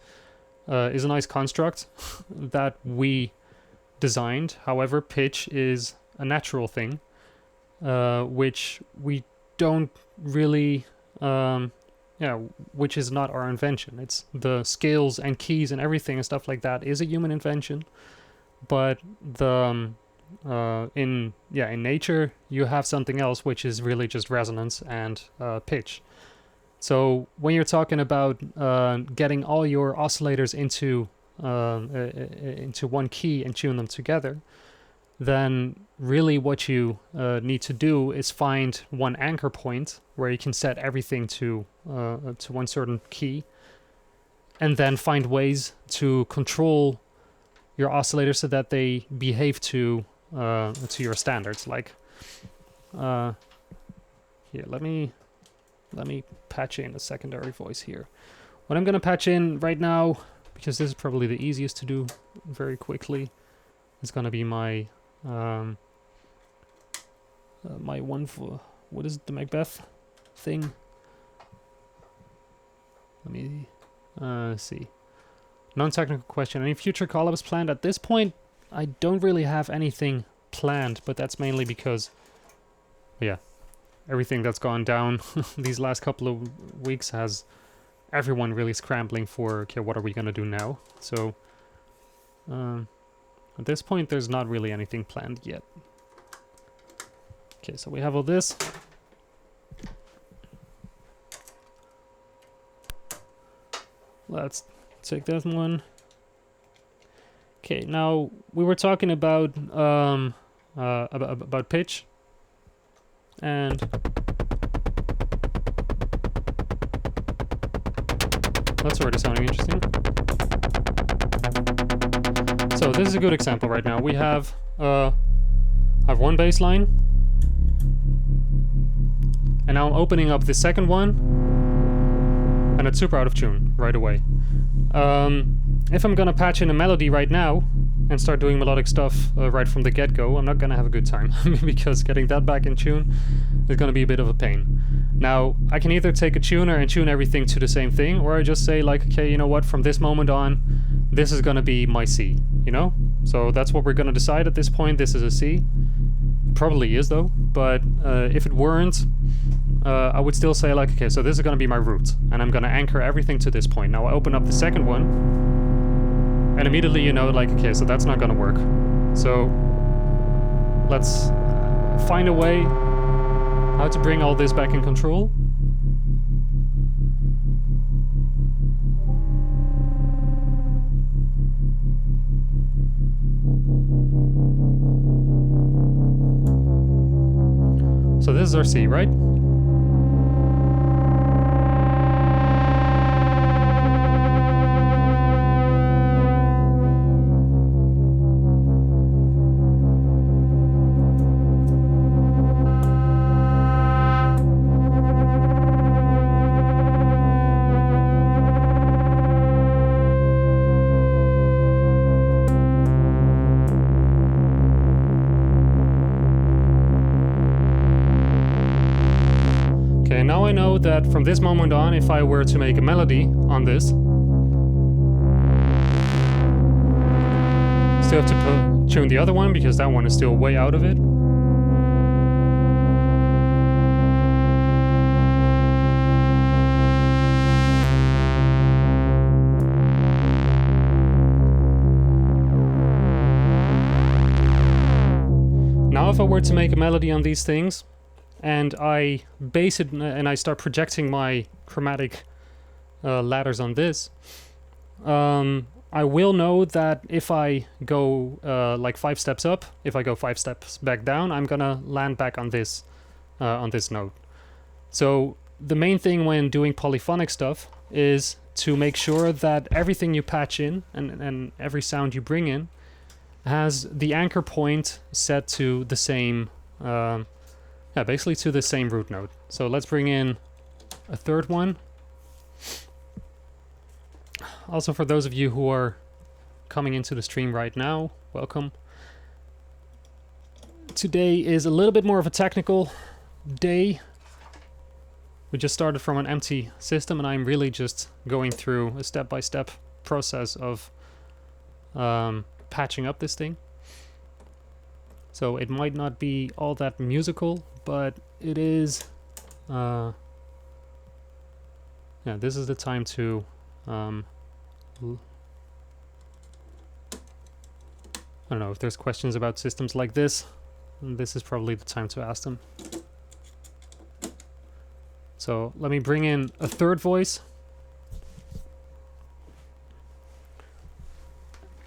a nice construct that we designed. However, pitch is a natural thing, which we don't really, which is not our invention. It's the scales and keys and everything and stuff like that is a human invention, but the in nature you have something else which is really just resonance and pitch. So when you're talking about getting all your oscillators into one key and tune them together, then really what you need to do is find one anchor point where you can set everything to one certain key, and then find ways to control your oscillators so that they behave to your standards. Like here, let me patch in a secondary voice here. What I'm gonna patch in right now, because this is probably the easiest to do very quickly, is gonna be my my one for what is it, the Macbeth thing. Let me see. Non-technical question: any future collabs planned? At this point, I don't really have anything planned, but that's mainly because, yeah, everything that's gone down these last couple of weeks has everyone really scrambling for, okay, what are we gonna do now? So at this point there's not really anything planned yet. Okay, so we have all this. Let's take that one. Okay, now we were talking about about pitch. And that's already sounding interesting. So this is a good example right now. We have one bass line, and now I'm opening up the second one, and it's super out of tune right away. If I'm gonna patch in a melody right now and start doing melodic stuff right from the get-go, I'm not gonna have a good time because getting that back in tune is gonna be a bit of a pain. Now, I can either take a tuner and tune everything to the same thing, or I just say like, okay, you know what, from this moment on, this is gonna be my C, you know? So that's what we're gonna decide at this point. This is a C. It probably is though, but if it weren't, I would still say like, okay, so this is gonna be my root, and I'm gonna anchor everything to this point. Now I open up the second one, and immediately you know, like, okay, so that's not gonna work. So let's find a way how to bring all this back in control. So this is our C, right? Now I know that from this moment on, if I were to make a melody on this, still have to tune the other one because that one is still way out of it. Now if I were to make a melody on these things, and I base it and I start projecting my chromatic ladders on this, I will know that if I go like 5 steps up, if I go 5 steps back down, I'm gonna land back on this note. So the main thing when doing polyphonic stuff is to make sure that everything you patch in and every sound you bring in has the anchor point set to the same yeah, basically to the same root note. So let's bring in a third one. Also, for those of you who are coming into the stream right now, welcome. Today is a little bit more of a technical day. We just started from an empty system, and I'm really just going through a step-by-step process of patching up this thing. So it might not be all that musical, but it is, yeah, this is the time to, I don't know, if there's questions about systems like this is probably the time to ask them. So let me bring in a third voice.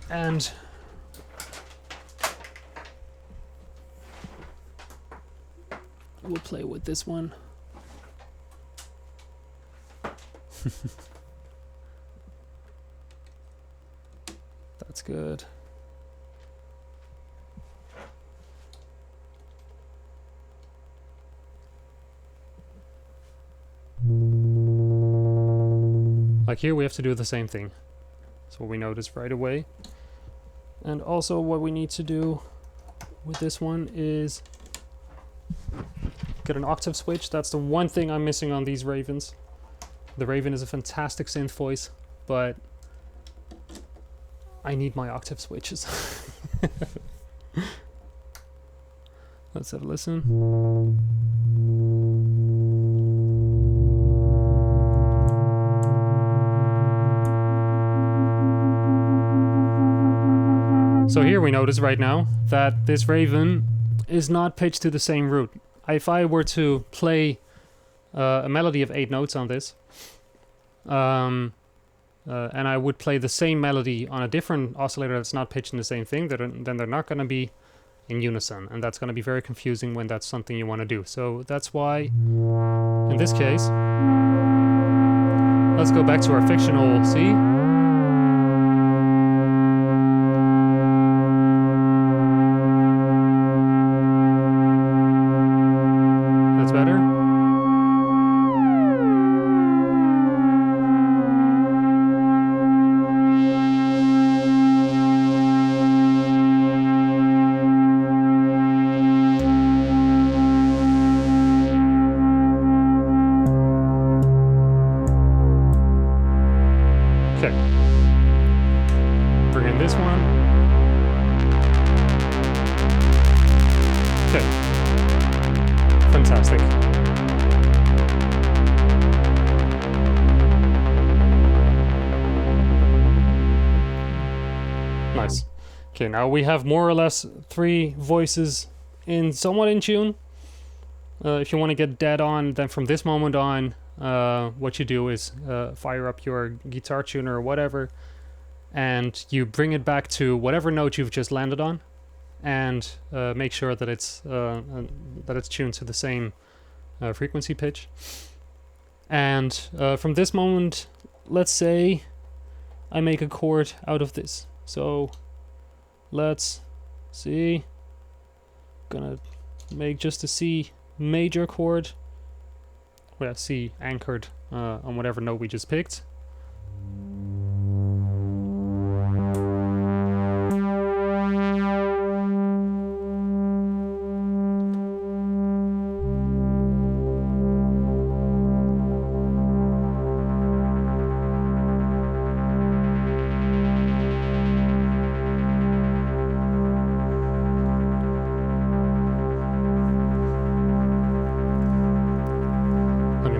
And we'll play with this one. That's good. Like here we have to do the same thing. So we notice right away. And also what we need to do with this one is get an octave switch. That's the one thing I'm missing on these Ravens. The Raven is a fantastic synth voice, but I need my octave switches. Let's have a listen. So here we notice right now that this Raven is not pitched to the same root. If I were to play a melody of 8 notes on this, and I would play the same melody on a different oscillator that's not pitched in the same thing, then they're not going to be in unison, and that's going to be very confusing when that's something you want to do. So that's why, in this case, let's go back to our fictional C. That's better. Okay. Bring in this one. Okay. Fantastic. Nice. Okay, now we have more or less 3 voices somewhat in tune. If you want to get dead on, then from this moment on, what you do is fire up your guitar tuner or whatever, and you bring it back to whatever note you've just landed on, and make sure that it's tuned to the same frequency pitch. And from this moment, let's say I make a chord out of this. So let's see. Gonna make just a C major chord. Well, C anchored on whatever note we just picked.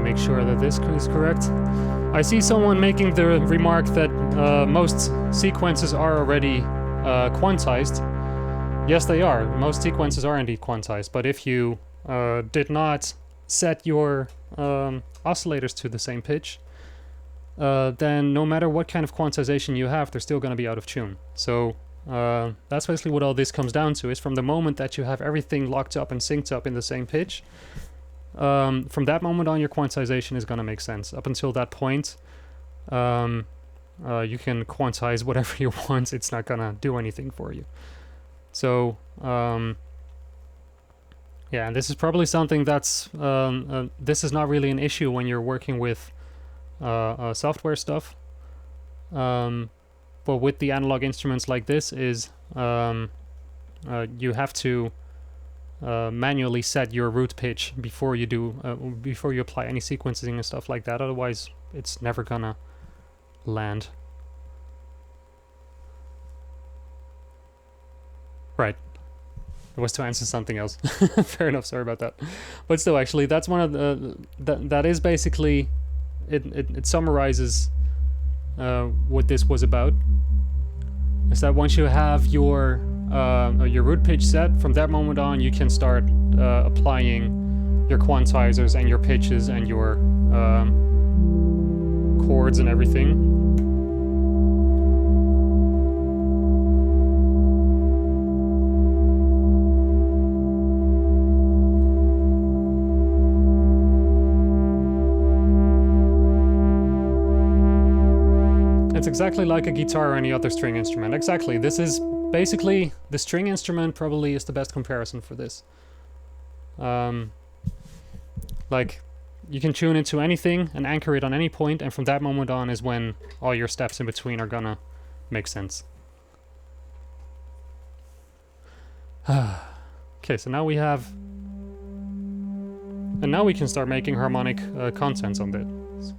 Make sure that this is correct. I see someone making the remark that most sequences are already quantized. Yes, they are. Most sequences are indeed quantized, but if you did not set your oscillators to the same pitch, then no matter what kind of quantization you have, they're still going to be out of tune. So that's basically what all this comes down to, is from the moment that you have everything locked up and synced up in the same pitch, from that moment on, your quantization is going to make sense. Up until that point, you can quantize whatever you want. It's not going to do anything for you. So, yeah, and this is probably something that's... this is not really an issue when you're working with software stuff. But with the analog instruments like this is you have to manually set your root pitch before you do before you apply any sequencing and stuff like that. Otherwise, it's never gonna land. Right. It was to answer something else. Fair enough. Sorry about that. But still, actually, that's one of the that is basically it summarizes what this was about. Is that once you have your root pitch set, from that moment on you can start applying your quantizers and your pitches and your chords and everything. It's exactly like a guitar or any other string instrument. Exactly. This is basically, the string instrument probably is the best comparison for this. Like, you can tune into anything and anchor it on any point, and from that moment on is when all your steps in between are gonna make sense. Okay, so now we have... And now we can start making harmonic contents on this.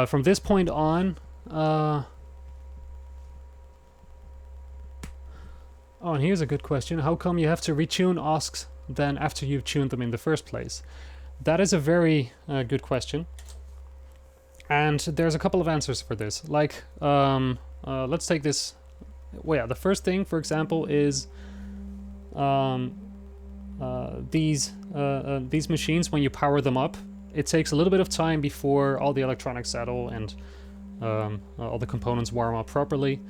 From this point on... Oh, and here's a good question. How come you have to retune OSCs then after you've tuned them in the first place? That is a very good question. And there's a couple of answers for this. Like, let's take this... Well, yeah, the first thing, for example, is these machines, when you power them up, it takes a little bit of time before all the electronics settle and all the components warm up properly.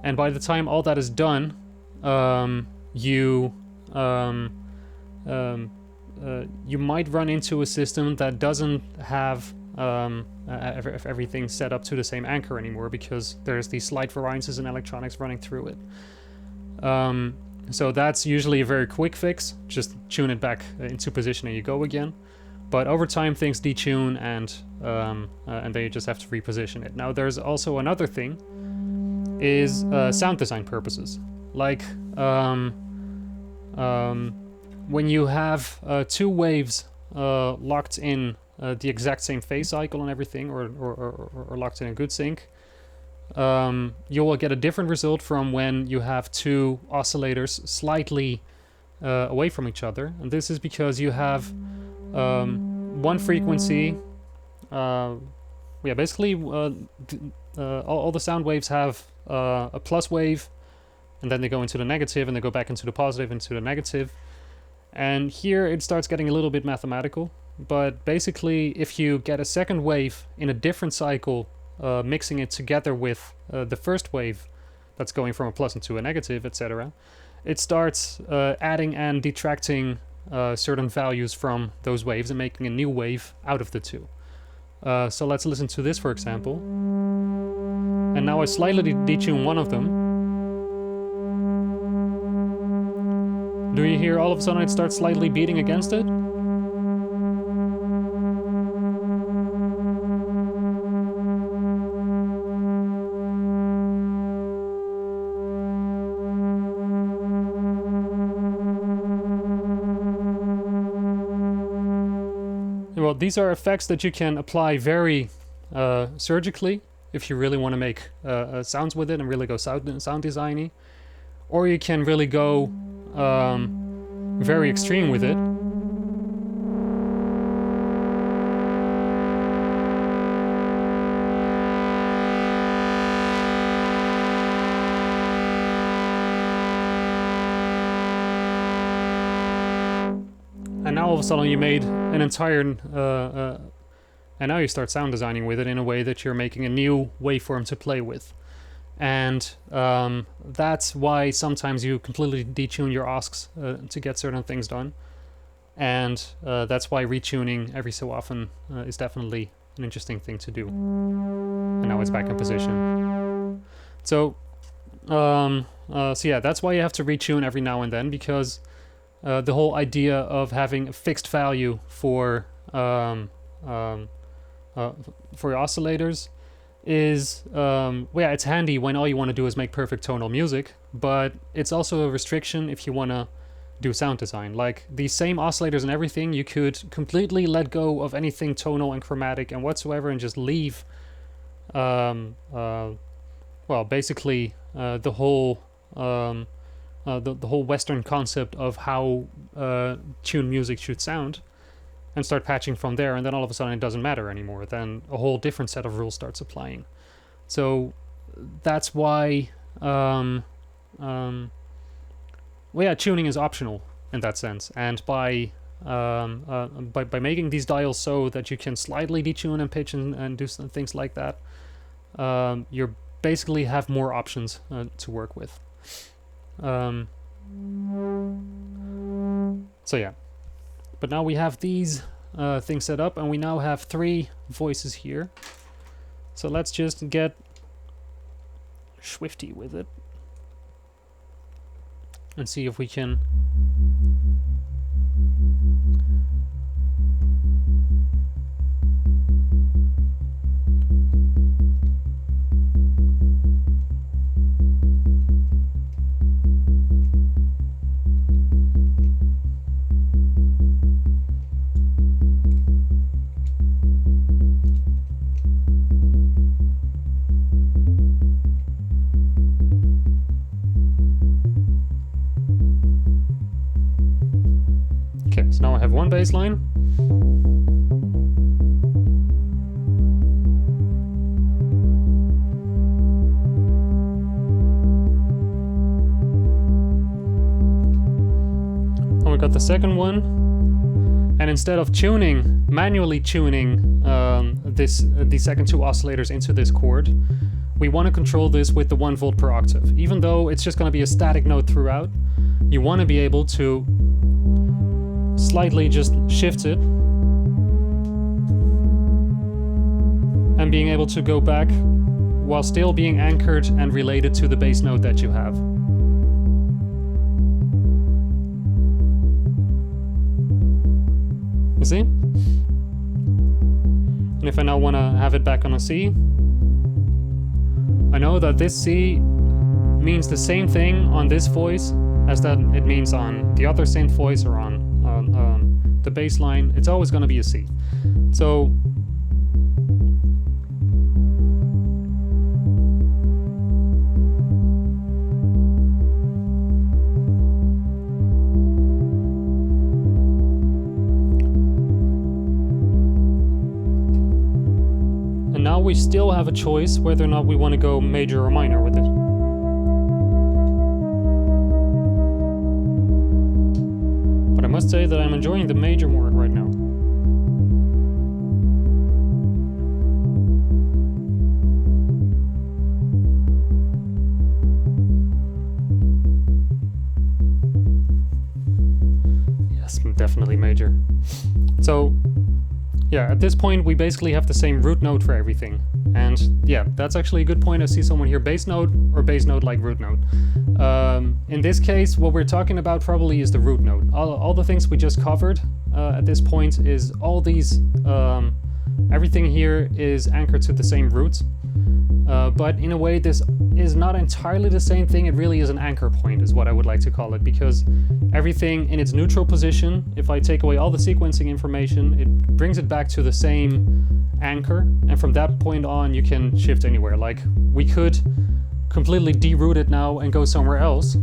And by the time all that is done, you you might run into a system that doesn't have everything set up to the same anchor anymore, because there's these slight variances in electronics running through it. So that's usually a very quick fix. Just tune it back into position and you go again. But over time things detune, and then you just have to reposition it. Now there's also another thing, is sound design purposes. Like when you have two waves locked in the exact same phase cycle and everything, or locked in a good sync, you will get a different result from when you have two oscillators slightly away from each other. And this is because you have one frequency. Basically all the sound waves have a plus wave, and then they go into the negative, and they go back into the positive, into the negative. And here it starts getting a little bit mathematical, but basically if you get a second wave in a different cycle, mixing it together with the first wave that's going from a plus into a negative, etc., it starts adding and detracting certain values from those waves and making a new wave out of the two. So let's listen to this, for example. And now I slightly detune one of them. Do you hear all of a sudden it starts slightly beating against it? Well, these are effects that you can apply very surgically if you really want to make sounds with it and really go sound designy, or you can really go very extreme with it. And now all of a sudden you made an entire, and now you start sound designing with it in a way that you're making a new waveform to play with. And that's why sometimes you completely detune your oscs to get certain things done. And that's why retuning every so often is definitely an interesting thing to do. And now it's back in position. So yeah, that's why you have to retune every now and then, because the whole idea of having a fixed value for your oscillators is, yeah, it's handy when all you want to do is make perfect tonal music, but it's also a restriction if you want to do sound design. Like, these same oscillators and everything, you could completely let go of anything tonal and chromatic and whatsoever and just leave, well, basically the whole Western concept of how tuned music should sound, and start patching from there, and then all of a sudden it doesn't matter anymore. Then a whole different set of rules starts applying. So that's why, well, yeah, tuning is optional in that sense. And by making these dials so that you can slightly detune and pitch and do some things like that, you basically have more options to work with. So yeah. But now we have these things set up, and we now have 3 voices here. So let's just get swifty with it and see if we can one bass line. And we got the second one. And instead of manually tuning these second 2 oscillators into this chord, we want to control this with the 1 volt per octave. Even though it's just going to be a static note throughout, you want to be able to slightly just shift it and being able to go back while still being anchored and related to the bass note that you have. You see? And if I now want to have it back on a C, I know that this C means the same thing on this voice as that it means on the other synth voice or on the bass line. It's always going to be a C. So and now we still have a choice whether or not we want to go major or minor with it. But I must say that I'm enjoying the major more right now. Yes, definitely major. So yeah, at this point we basically have the same root note for everything. And yeah, that's actually a good point. I see someone here, bass note or bass note like root note. In this case, what we're talking about probably is the root note. All the things we just covered at this point is all these, everything here is anchored to the same roots. But in a way, this is not entirely the same thing. It really is an anchor point is what I would like to call it, because everything in its neutral position, if I take away all the sequencing information, it brings it back to the same anchor, and from that point on you can shift anywhere. Like, we could completely deroot it now and go somewhere else.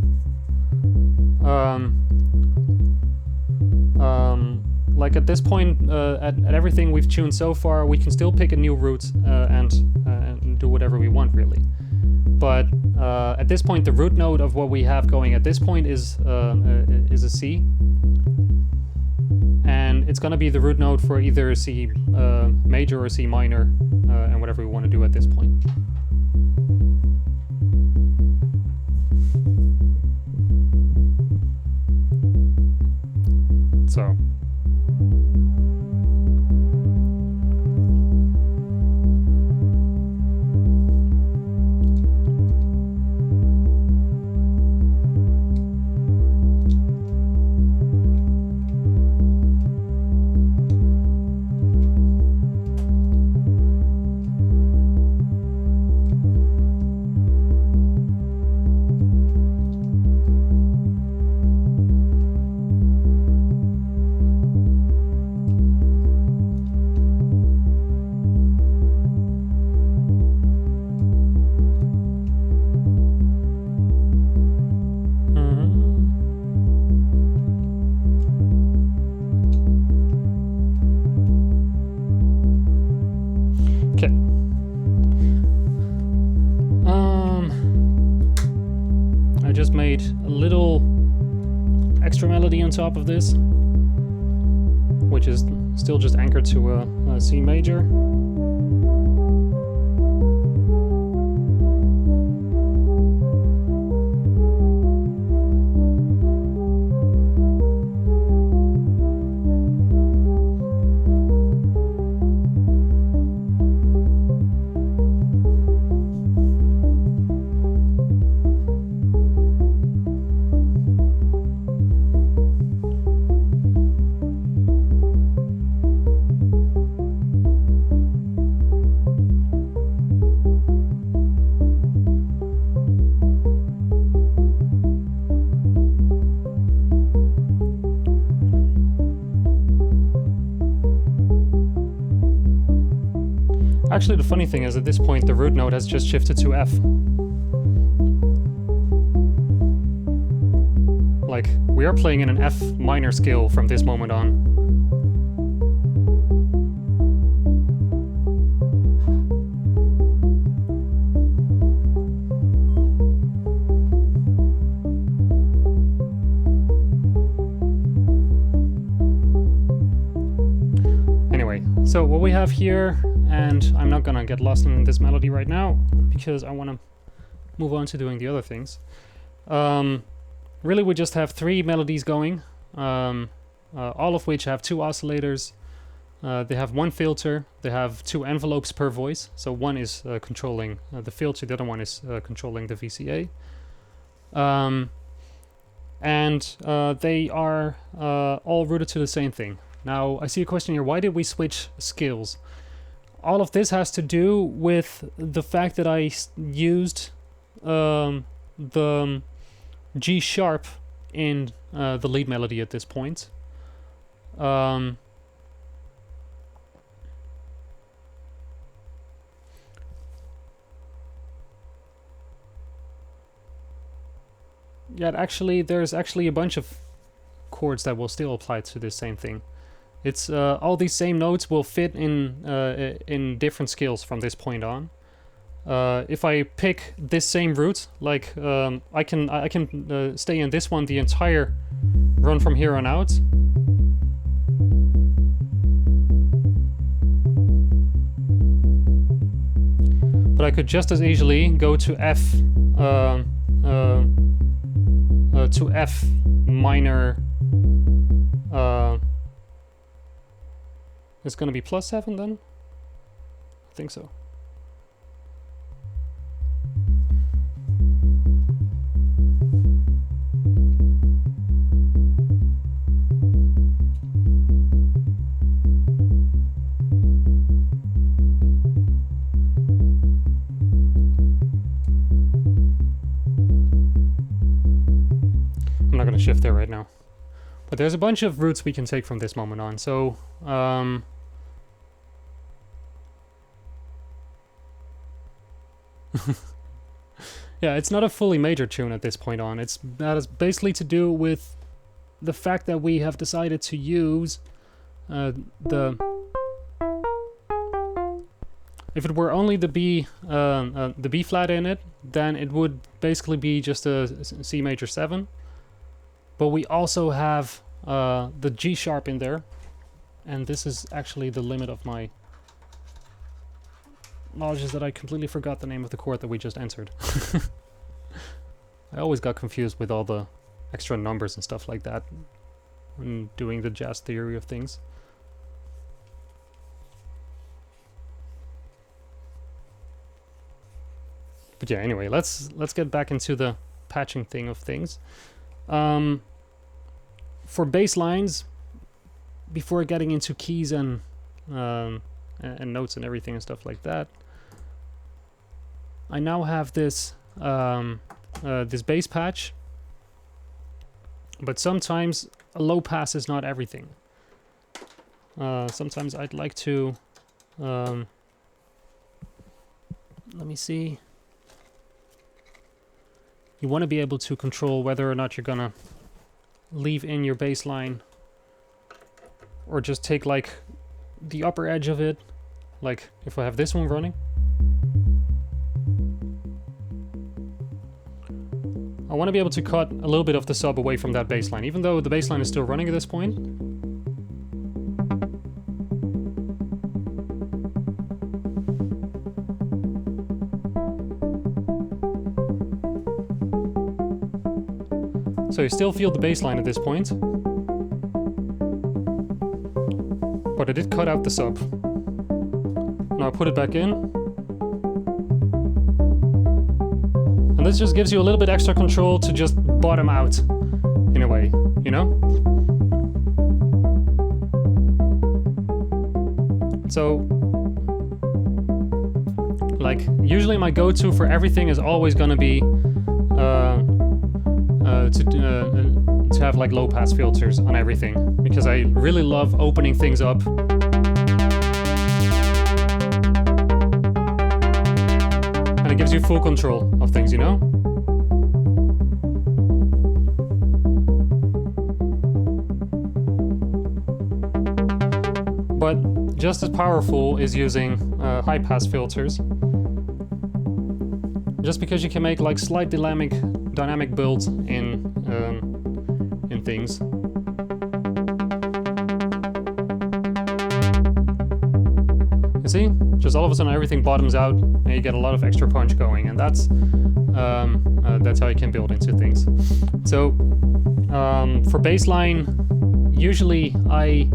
Like at this point, at everything we've tuned so far, we can still pick a new route and do whatever we want, really. But at this point, the root note of what we have going at this point is a C, and it's going to be the root note for either a C major or C minor, and whatever we want to do at this point. So. Made a little extra melody on top of this, which is still just anchored to a C major. Actually, the funny thing is, at this point, the root note has just shifted to F. Like, we are playing in an F minor scale from this moment on. Anyway, so what we have here, and I'm not gonna get lost in this melody right now, because I want to move on to doing the other things. Really, we just have 3 melodies going, all of which have 2 oscillators. They have 1 filter. They have 2 envelopes per voice. So one is controlling the filter, the other one is controlling the VCA. And they are all rooted to the same thing. Now, I see a question here. Why did we switch scales? All of this has to do with the fact that I used the G sharp in the lead melody at this point. Yeah, actually, there's actually a bunch of chords that will still apply to this same thing. It's all these same notes will fit in different scales from this point on. If I pick this same root, like I can stay in this one the entire run from here on out. But I could just as easily go to F. To F minor. It's gonna be +7 then? I think so. I'm not going to shift there right now. But there's a bunch of routes we can take from this moment on. So, yeah, it's not a fully major tune at this point on. That is basically to do with the fact that we have decided to use the... If it were only the B flat in it, then it would basically be just a C major 7. But we also have the G sharp in there, and this is actually the limit of my knowledge, is that I completely forgot the name of the chord that we just entered. I always got confused with all the extra numbers and stuff like that when doing the jazz theory of things. But yeah, anyway, let's get back into the patching thing of things. For bass lines, before getting into keys and notes and everything and stuff like that, I now have this this bass patch. But sometimes a low pass is not everything. Sometimes I'd like to let me see. You want to be able to control whether or not you're gonna leave in your bass line or just take like the upper edge of it. Like if I have this one running, I want to be able to cut a little bit of the sub away from that bass line, even though the bass line is still running at this point. So you still feel the bass line at this point, but I did cut out the sub. Now I put it back in, and this just gives you a little bit extra control to just bottom out, in a way, you know? So, like, usually my go-to for everything is always gonna be to have like low pass filters on everything, because I really love opening things up. And it gives you full control of things, you know? But just as powerful is using high pass filters. Just because you can make like slight dynamic builds in things. You see? Just all of a sudden everything bottoms out and you get a lot of extra punch going, and that's how you can build into things. So for baseline, usually I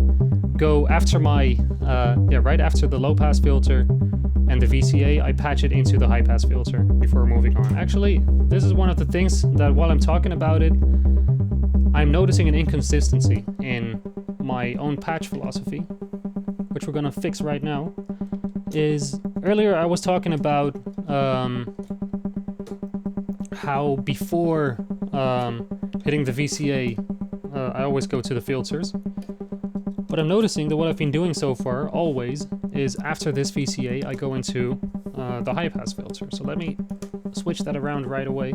go after my right after the low pass filter and the VCA, I patch it into the high pass filter before moving on. Actually, this is one of the things that while I'm talking about it, I'm noticing an inconsistency in my own patch philosophy, which we're gonna fix right now. Is earlier I was talking about how before hitting the VCA, I always go to the filters. But I'm noticing that what I've been doing so far, always, is after this VCA, I go into the high pass filter. So let me switch that around right away.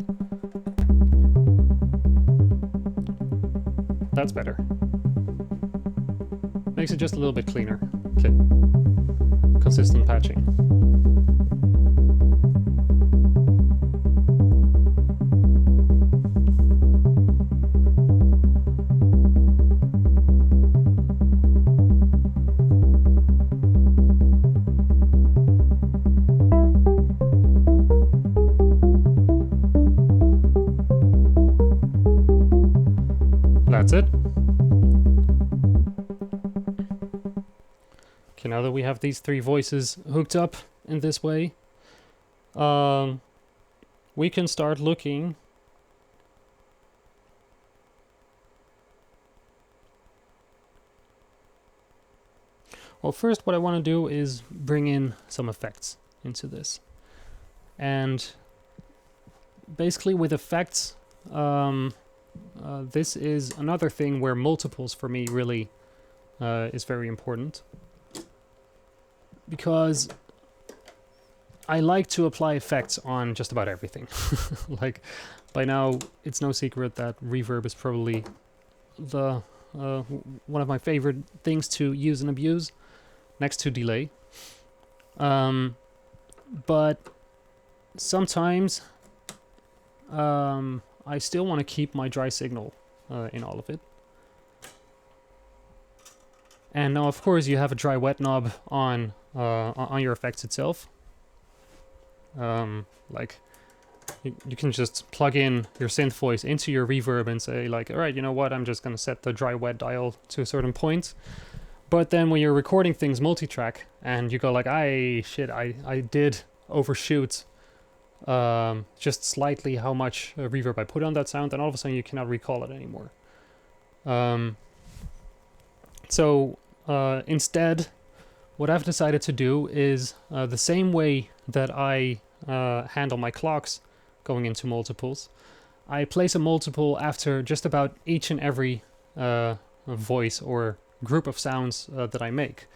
That's better. Makes it just a little bit cleaner. Okay. Consistent patching. That's it. Okay, now that we have these three voices hooked up in this way, we can start looking . Well, first what I want to do is bring in some effects into this. And basically with effects, this is another thing where multiples for me really is very important. Because I like to apply effects on just about everything. Like, by now, it's no secret that reverb is probably the one of my favorite things to use and abuse, next to delay. But sometimes I still want to keep my dry signal in all of it. And now, of course, you have a dry wet knob on your effects itself. Like, you can just plug in your synth voice into your reverb and say, like, all right, you know what, I'm just going to set the dry wet dial to a certain point. But then when you're recording things multi-track and you go like, I did overshoot just slightly how much reverb I put on that sound, and all of a sudden you cannot recall it anymore. So instead, what I've decided to do is the same way that I handle my clocks going into multiples. I place a multiple after just about each and every voice or group of sounds that I make,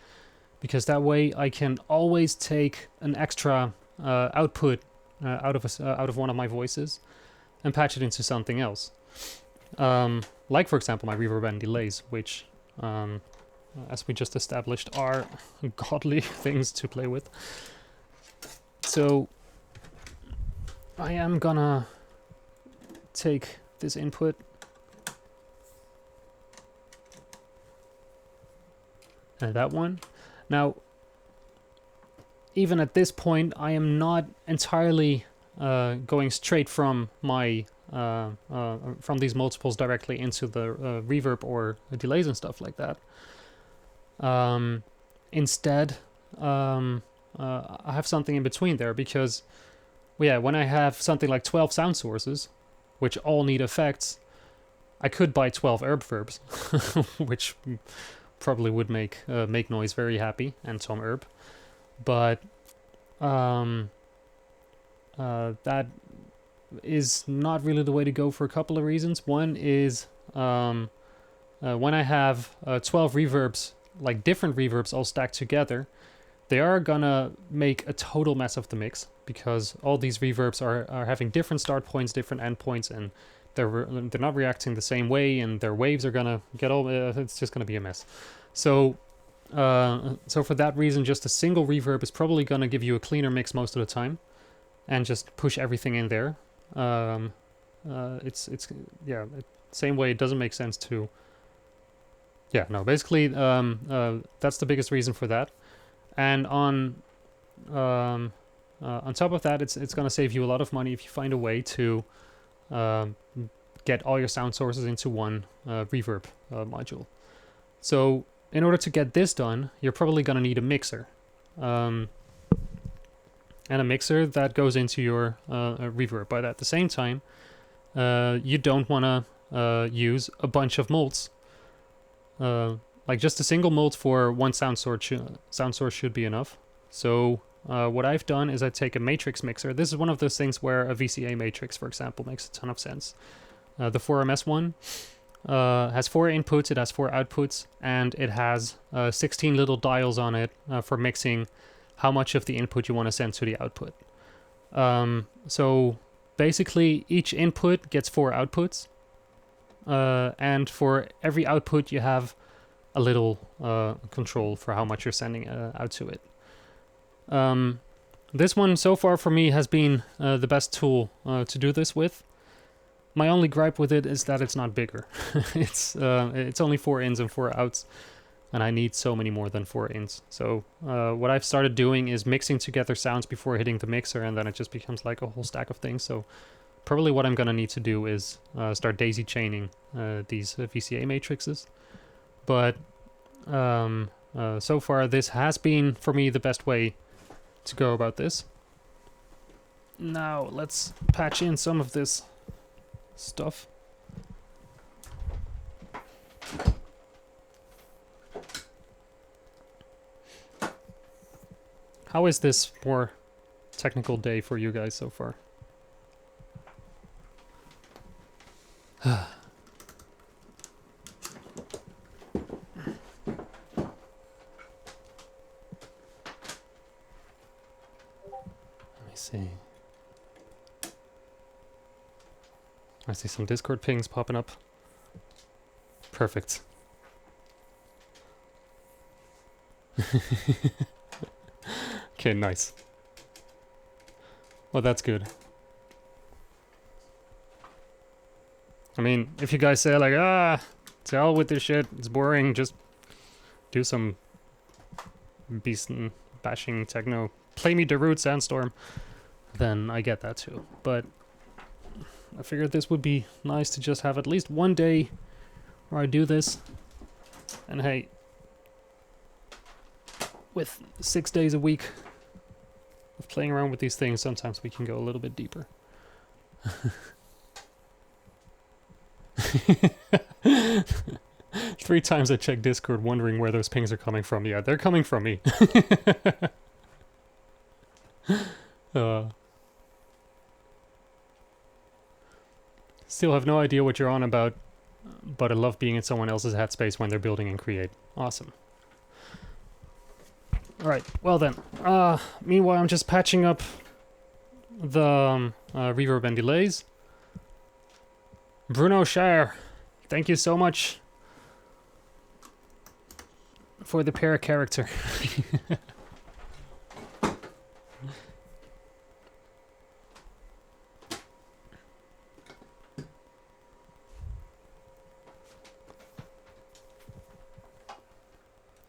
because that way I can always take an extra output out of one of my voices and patch it into something else. Like, for example, my reverb and delays, which, as we just established, are godly things to play with. So I am gonna take this input and that one. Now, even at this point, I am not entirely going straight from my from these multiples directly into the reverb or delays and stuff like that. Instead, I have something in between there, because, well, yeah, when I have something like 12 sound sources, which all need effects, I could buy 12 herb verbs, which probably would make noise very happy, and some herb. But that is not really the way to go for a couple of reasons. One is when I have 12 reverbs, like different reverbs all stacked together, they are gonna make a total mess of the mix, because all these reverbs are having different start points, different end points, and they're not reacting the same way, and their waves are gonna get all it's just gonna be a mess. So so for that reason, just a single reverb is probably gonna give you a cleaner mix most of the time, and just push everything in there. It's yeah, same way it doesn't make sense to. Yeah, no, basically that's the biggest reason for that. And on top of that, it's going to save you a lot of money if you find a way to get all your sound sources into one reverb module. So in order to get this done, you're probably going to need a mixer. And a mixer that goes into your reverb. But at the same time, you don't want to use a bunch of molds. Like just a single mold for one sound source should be enough. So what I've done is I take a matrix mixer. This is one of those things where a VCA matrix, for example, makes a ton of sense. The 4MS one has 4 inputs, it has 4 outputs, and it has 16 little dials on it for mixing how much of the input you want to send to the output. So basically each input gets 4 outputs, and for every output you have a little control for how much you're sending out to it. This one so far for me has been the best tool to do this with. My only gripe with it is that it's not bigger. It's only 4 ins and 4 outs, and I need so many more than 4 ins. So what I've started doing is mixing together sounds before hitting the mixer, and then it just becomes like a whole stack of things. So probably what I'm gonna need to do is start daisy chaining these VCA matrices. But so far this has been for me the best way to go about this. Now let's patch in some of this stuff. How is this more technical day for you guys so far? Let me see. I see some Discord pings popping up. Perfect. Okay, nice. Well, that's good. I mean, if you guys say like, to hell with this shit, it's boring, just do some beast and bashing techno, play me Darude Sandstorm, then I get that too. But I figured this would be nice to just have at least one day where I do this. And hey, with 6 days a week of playing around with these things, sometimes we can go a little bit deeper. 3 times I checked Discord wondering where those pings are coming from. Yeah, they're coming from me. Still have no idea what you're on about, but I love being in someone else's headspace when they're building and create. Awesome. Alright, well then. Meanwhile, I'm just patching up the reverb and delays. Bruno Shire, thank you so much for the pair character.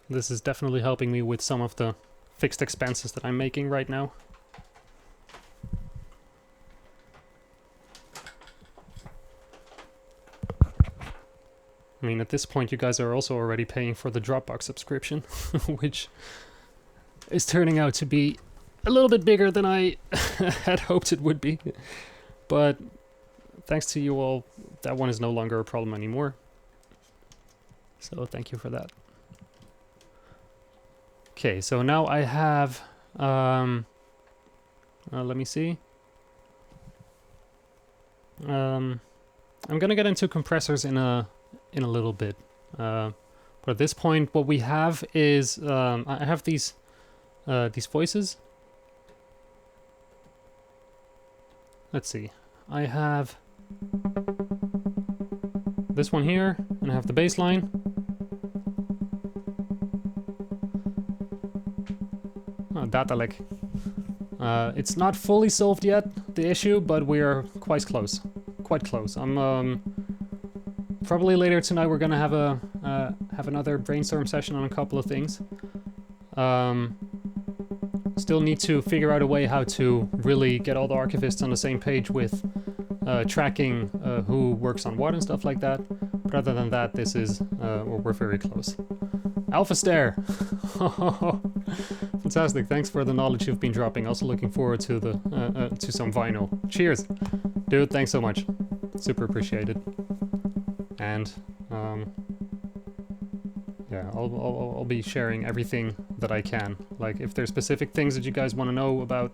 This is definitely helping me with some of the fixed expenses that I'm making right now. I mean, at this point you guys are also already paying for the Dropbox subscription, which is turning out to be a little bit bigger than I had hoped it would be. But thanks to you all, that one is no longer a problem anymore. So thank you for that. Okay, so now I have, let me see. I'm gonna get into compressors in a little bit. But at this point, what we have is, I have these voices. Let's see. I have this one here, and I have the bass line. Data leak. It's not fully solved yet, the issue, but we are quite close. Quite close. I'm probably later tonight we're gonna have another brainstorm session on a couple of things. Still need to figure out a way how to really get all the archivists on the same page with tracking who works on what and stuff like that. But other than that, this is, we're very close. Alpha Stare! Fantastic, thanks for the knowledge you've been dropping. Also looking forward to the to some vinyl. Cheers! Dude, thanks so much. Super appreciated. And, yeah, I'll be sharing everything that I can. Like, if there's specific things that you guys want to know about,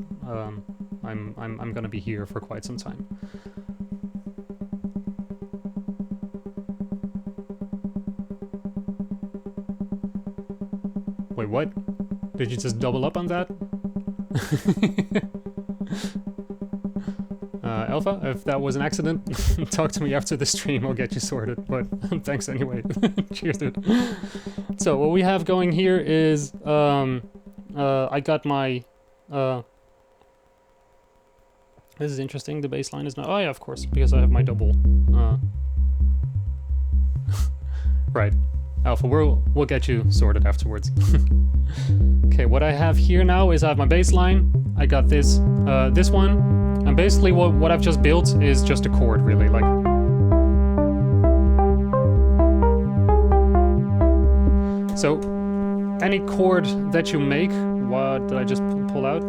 I'm gonna be here for quite some time. Wait, what? Did you just double up on that? Alpha, if that was an accident, talk to me after the stream, I'll get you sorted, but thanks anyway. Cheers, dude. So, what we have going here is, I got my, this is interesting, the baseline is not, oh yeah, of course, because I have my double, right. Alpha, we'll get you sorted afterwards. Okay, what I have here now is I have my baseline, I got this, this one, and basically what I've just built is just a chord, really, like... So, any chord that you make, what did I just pull out?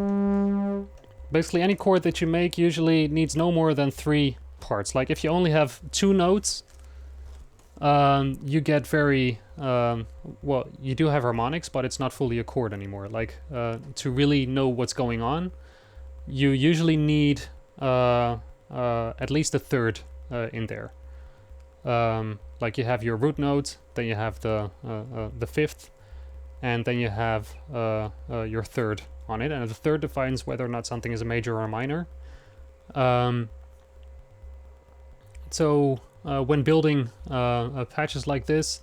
Basically, any chord that you make usually needs no more than 3 parts. Like, if you only have 2 notes, you get very, well, you do have harmonics, but it's not fully a chord anymore. Like, to really know what's going on, you usually need at least a third in there. Like, you have your root note, then you have the 5th, and then you have your third on it, and the third defines whether or not something is a major or a minor. So when building patches like this,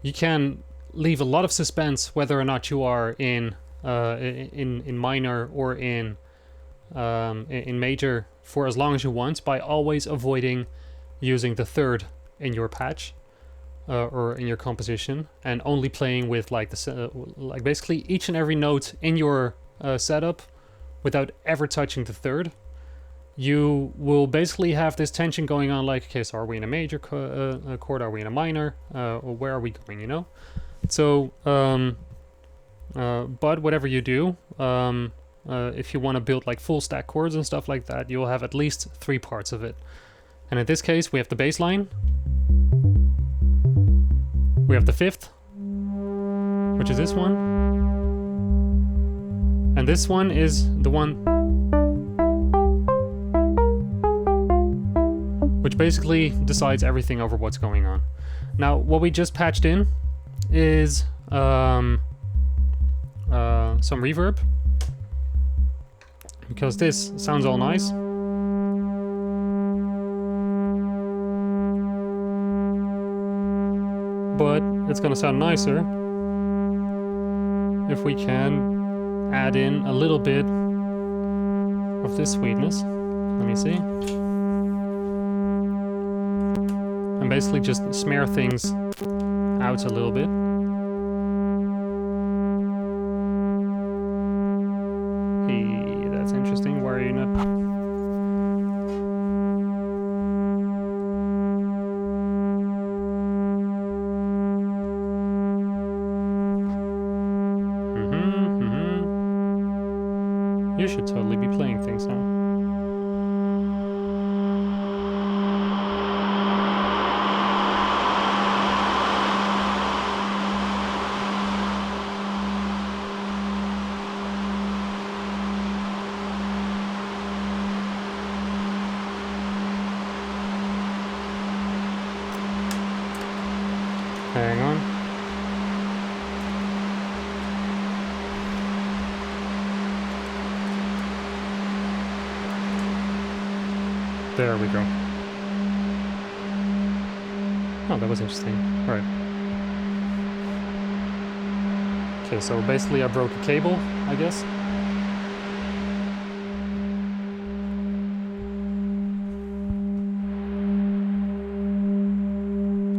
you can leave a lot of suspense whether or not you are in minor or in major for as long as you want, by always avoiding using the third in your patch or in your composition, and only playing with like like basically each and every note in your setup without ever touching the third. You will basically have this tension going on, like, okay, so are we in a major chord, are we in a minor, or where are we going, you know? So, but whatever you do, if you want to build like full stack chords and stuff like that, you'll have at least 3 parts of it. And in this case, we have the bass line, we have the 5th, which is this one, and this one is the one which basically decides everything over what's going on. Now, what we just patched in is some reverb, because this sounds all nice. But it's gonna sound nicer if we can add in a little bit of this sweetness. Let me see. And basically just smear things out a little bit. Hey, that's interesting. Why are you not... You should totally be playing things now. Hang on. There we go. Oh, that was interesting. Right. Okay, so basically I broke a cable, I guess.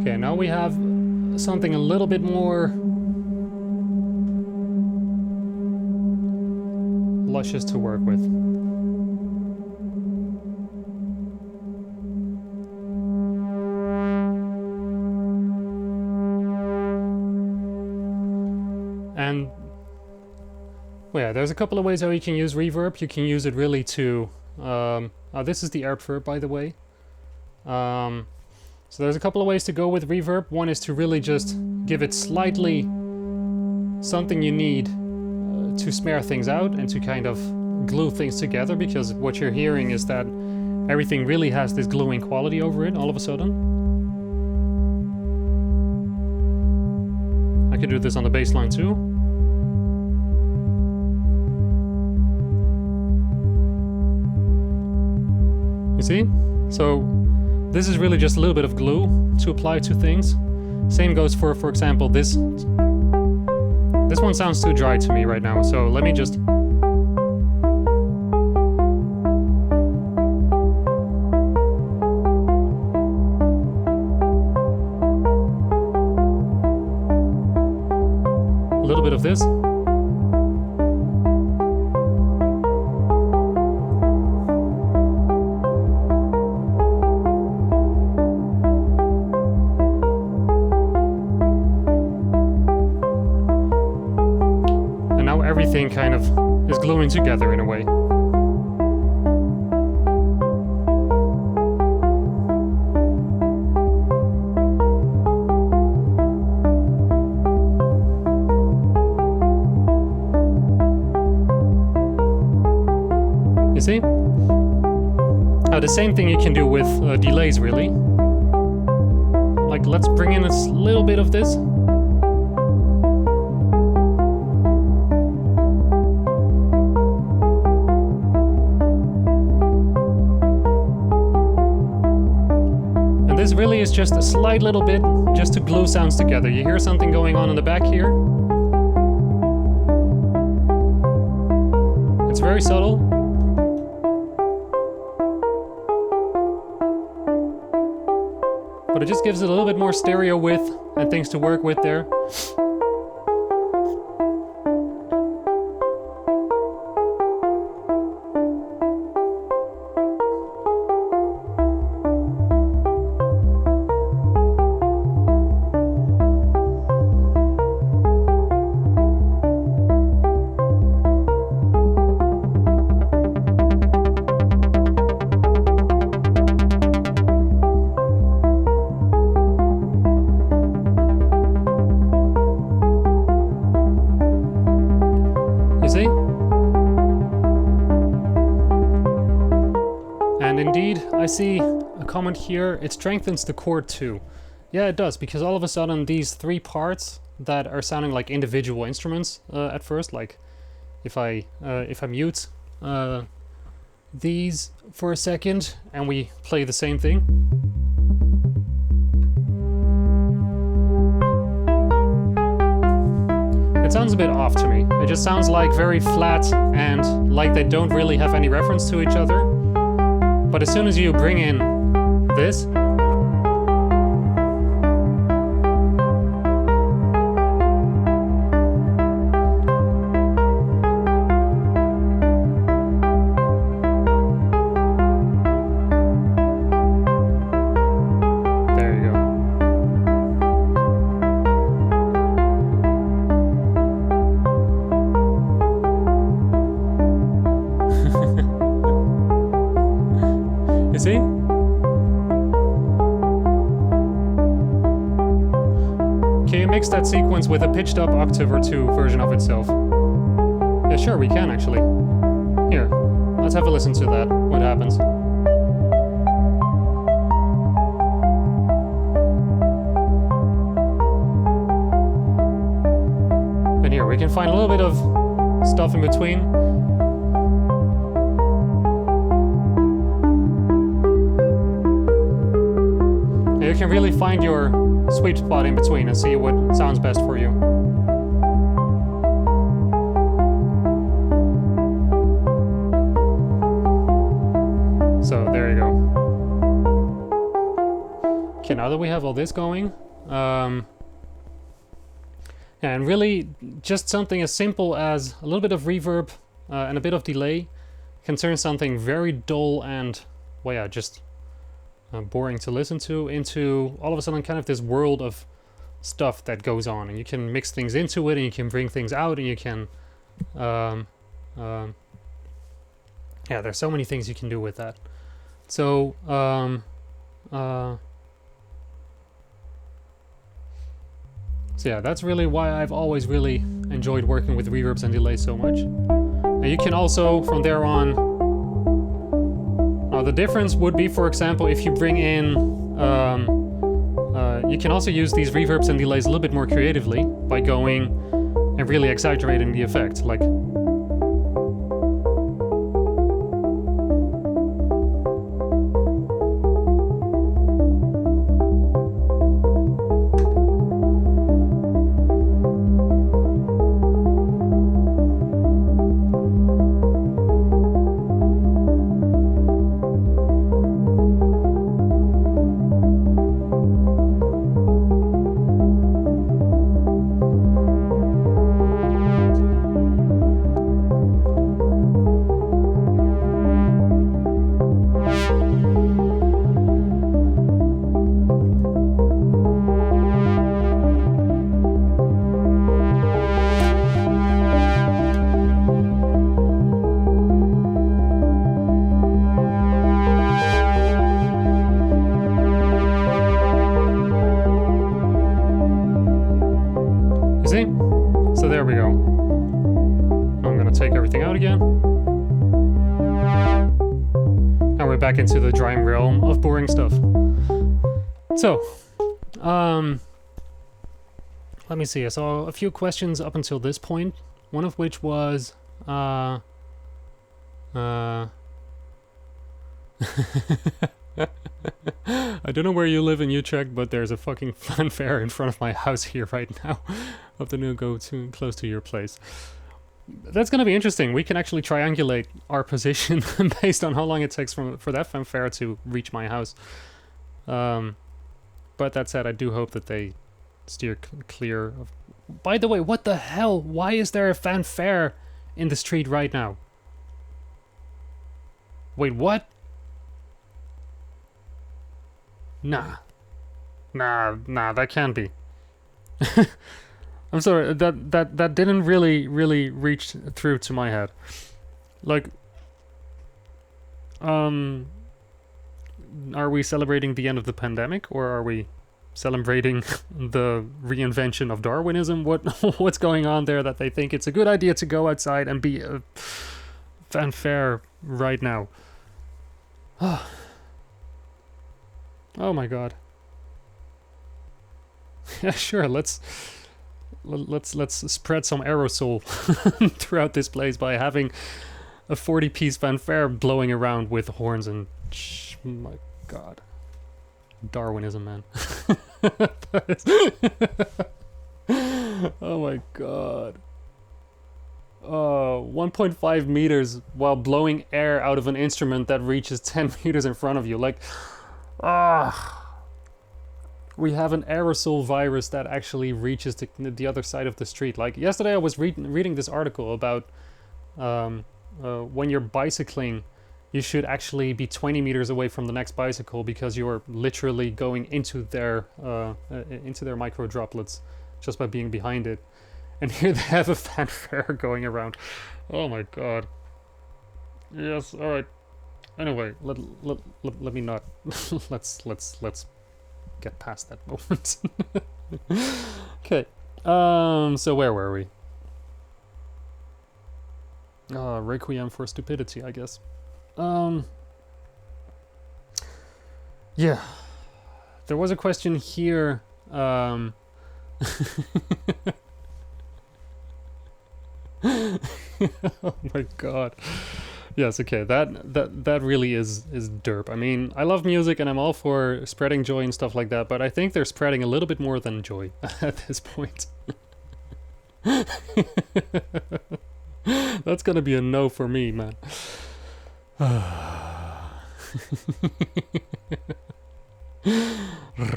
Okay, now we have something a little bit more flushes to work with. And well, yeah, there's a couple of ways how you can use reverb. You can use it really to this is the adverb, by the way. So there's a couple of ways to go with reverb. One is to really just give it slightly something you need to smear things out and to kind of glue things together, because what you're hearing is that everything really has this gluing quality over it all of a sudden. I could do this on the bass line too. You see? So this is really just a little bit of glue to apply to things. Same goes for example, this. This one sounds too dry to me right now, so let me just... A little bit of this. Everything kind of is gluing together in a way. You see? The same thing you can do with delays, really. Like, let's bring in a little bit of this. This really is just a slight little bit just to glue sounds together. You hear something going on in the back here. It's very subtle. But it just gives it a little bit more stereo width and things to work with there. I see a comment here, it strengthens the chord too. Yeah, it does, because all of a sudden these three parts that are sounding like individual instruments at first, like if I mute these for a second and we play the same thing. It sounds a bit off to me. It just sounds like very flat and like they don't really have any reference to each other. But as soon as you bring in this, there you go. You see? Can you mix that sequence with a pitched up octave or two version of itself? Yeah, sure, we can actually. Here, let's have a listen to that, what happens. And here, we can find a little bit of stuff in between. You can really find your sweet spot in between and see what sounds best for you. So there you go. Okay, now that we have all this going, and really just something as simple as a little bit of reverb and a bit of delay can turn something very dull and, well, yeah, just boring to listen to into all of a sudden kind of this world of stuff that goes on, and you can mix things into it, and you can bring things out, and you can yeah, there's so many things you can do with that. So so yeah, that's really why I've always really enjoyed working with reverbs and delays so much. And you can also, from there on, the difference would be, for example, if you bring in, you can also use these reverbs and delays a little bit more creatively by going and really exaggerating the effect. Like, so there we go. I'm gonna take everything out again. And we're back into the drying realm of boring stuff. So, let me see. I saw a few questions up until this point. One of which was, I don't know where you live in Utrecht, but there's a fucking fanfare in front of my house here right now. Hope to no go too close to your place. That's gonna be interesting. We can actually triangulate our position based on how long it takes for that fanfare to reach my house. But that said, I do hope that they steer clear of... By the way, what the hell? Why is there a fanfare in the street right now? Wait, what? Nah, that can't be. I'm sorry, that didn't really reach through to my head. Like, are we celebrating the end of the pandemic, or are we celebrating the reinvention of Darwinism? What's going on there that they think it's a good idea to go outside and be a fanfare right now? Oh my god. Yeah, sure, let's spread some aerosol throughout this place by having a 40-piece fanfare blowing around with horns and... my god. Darwinism, man. Oh my god. 1.5 meters while blowing air out of an instrument that reaches 10 meters in front of you. Like, we have an aerosol virus that actually reaches the other side of the street. Like, yesterday I was reading this article about when you're bicycling, you should actually be 20 meters away from the next bicycle because you're literally going into their micro droplets just by being behind it. And here they have a fanfare going around. Oh my god. Yes, alright. Anyway, let me not... let's get past that moment. Okay. So where were we? Requiem for Stupidity, I guess. Yeah. There was a question here. Oh my god. Yes, okay, that really is derp. I mean, I love music and I'm all for spreading joy and stuff like that, but I think they're spreading a little bit more than joy at this point. That's gonna be a no for me, man.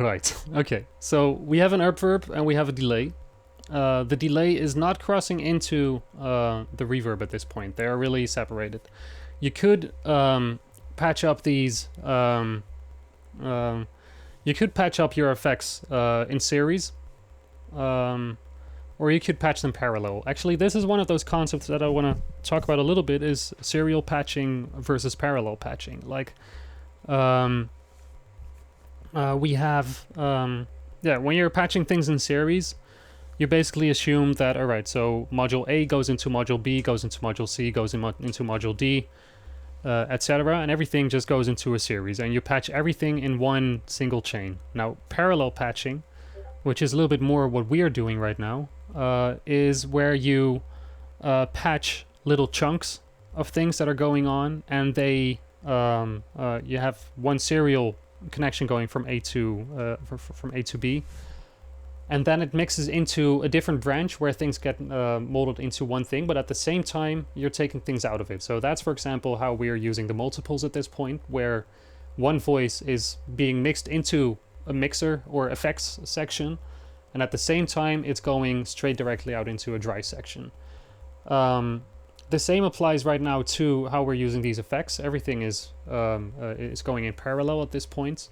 Right, okay, so we have an adverb and we have a delay. the delay is not crossing into the reverb at this point. They are really separated. You could patch up these. You could patch up your effects in series, or you could patch them parallel. Actually, this is one of those concepts that I want to talk about a little bit: is serial patching versus parallel patching. Like, we have, when you're patching things in series, you basically assume that, all right, so module A goes into module B, goes into module C, goes into module D, etc., and everything just goes into a series, and you patch everything in one single chain. Now, parallel patching, which is a little bit more what we are doing right now, is where you patch little chunks of things that are going on, and they you have one serial connection going from A to B, and then it mixes into a different branch where things get molded into one thing, but at the same time you're taking things out of it. So that's, for example, how we are using the multiples at this point, where one voice is being mixed into a mixer or effects section, and at the same time it's going straight directly out into a dry section. The same applies right now to how we're using these effects. Everything is going in parallel at this point.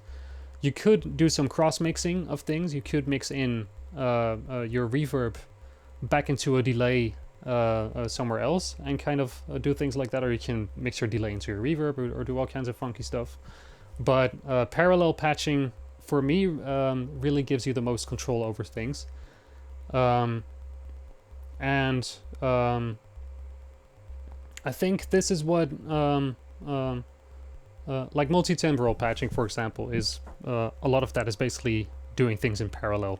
You could do some cross-mixing of things. You could mix in your reverb back into a delay somewhere else and kind of do things like that, or you can mix your delay into your reverb or do all kinds of funky stuff. But parallel patching, for me, really gives you the most control over things. I think this is what... like multi-timbral patching, for example, is a lot of that is basically doing things in parallel.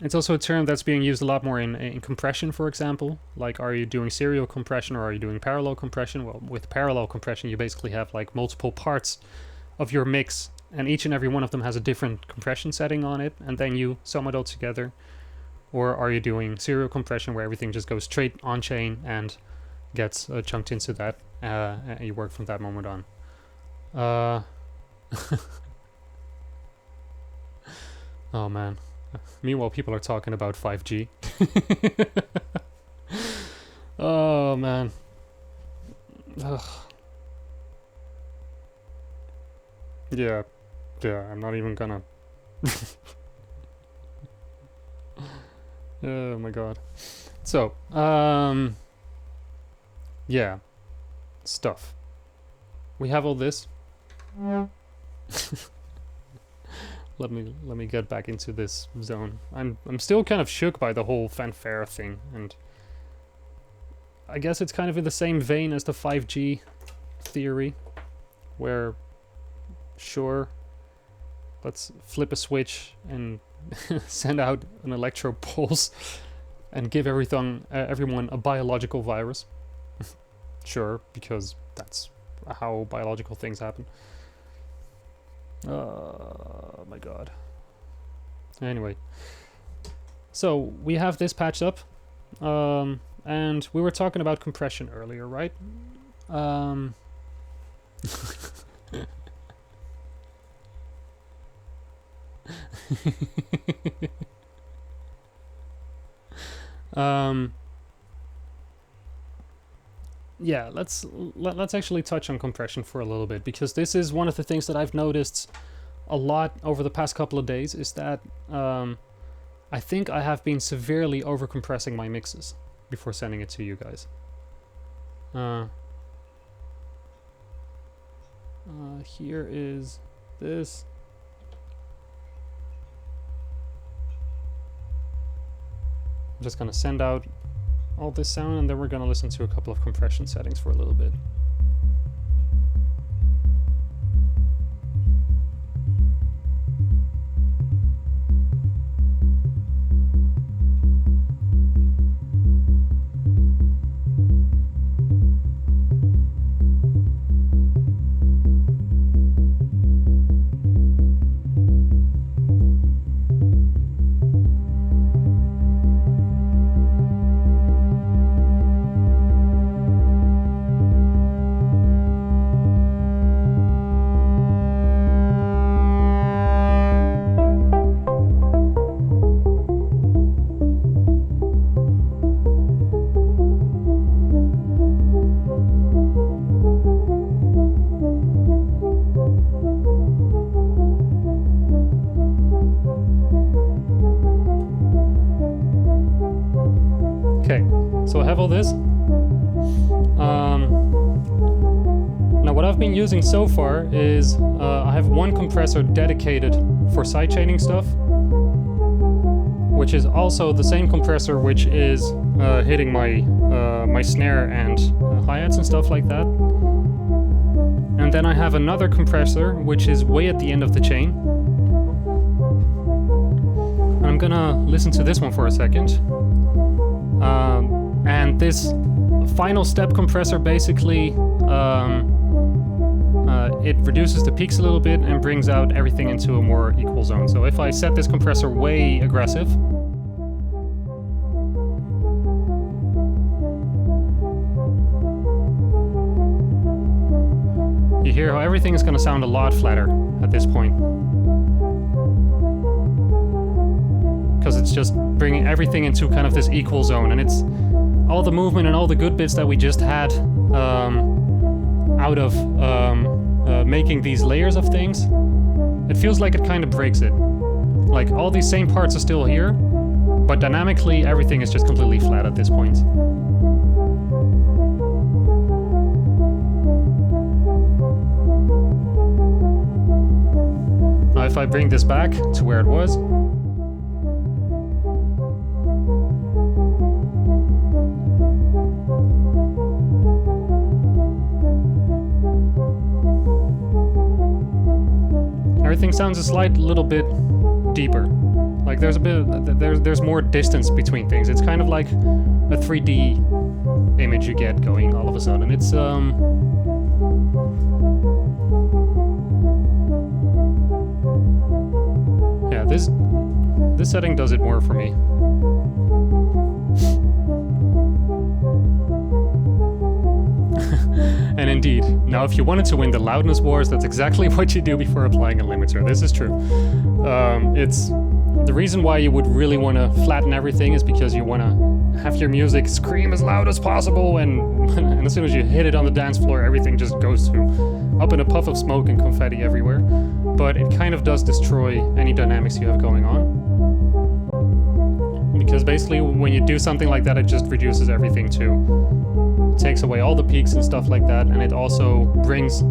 It's also a term that's being used a lot more in compression, for example. Like, are you doing serial compression or are you doing parallel compression? Well, with parallel compression, you basically have like multiple parts of your mix, and each and every one of them has a different compression setting on it, and then you sum it all together. Or are you doing serial compression, where everything just goes straight on chain and gets chunked into that, and you work from that moment on. Oh man. Meanwhile, people are talking about 5G. Oh man. Ugh. Yeah, I'm not even gonna... Oh my god. So, yeah, stuff. We have all this. Let me get back into this zone. I'm still kind of shook by the whole fanfare thing, and I guess it's kind of in the same vein as the 5G theory, where sure, let's flip a switch and send out an electro pulse and give everyone a biological virus. Sure, because that's how biological things happen. Oh my god. Anyway, so we have this patched up, and we were talking about compression earlier, right? Yeah, let's actually touch on compression for a little bit, because this is one of the things that I've noticed a lot over the past couple of days, is that I think I have been severely overcompressing my mixes before sending it to you guys. Here is this. I'm just gonna send out all this sound, and then we're gonna listen to a couple of compression settings for a little bit. have all this. Now what I've been using so far is I have one compressor dedicated for sidechaining stuff, which is also the same compressor which is hitting my my snare and hi-hats and stuff like that. And then I have another compressor which is way at the end of the chain. I'm gonna listen to this one for a second. And this final step compressor basically it reduces the peaks a little bit and brings out everything into a more equal zone. So if I set this compressor way aggressive, you hear how everything is going to sound a lot flatter at this point. Because it's just bringing everything into kind of this equal zone, and it's all the movement and all the good bits that we just had out of making these layers of things. It feels like it kind of breaks it. Like all these same parts are still here, but dynamically everything is just completely flat at this point. Now if I bring this back to where it was, everything sounds a slight little bit deeper. Like there's a bit, there's more distance between things. It's kind of like a 3D image you get going all of a sudden. It's yeah, this setting does it more for me. And indeed, now if you wanted to win the loudness wars, that's exactly what you do before applying a limiter. This is true. It's the reason why you would really want to flatten everything is because you want to have your music scream as loud as possible, and as soon as you hit it on the dance floor, everything just goes to up in a puff of smoke and confetti everywhere. But it kind of does destroy any dynamics you have going on. Because basically when you do something like that, it just reduces everything too. It takes away all the peaks and stuff like that, and it also brings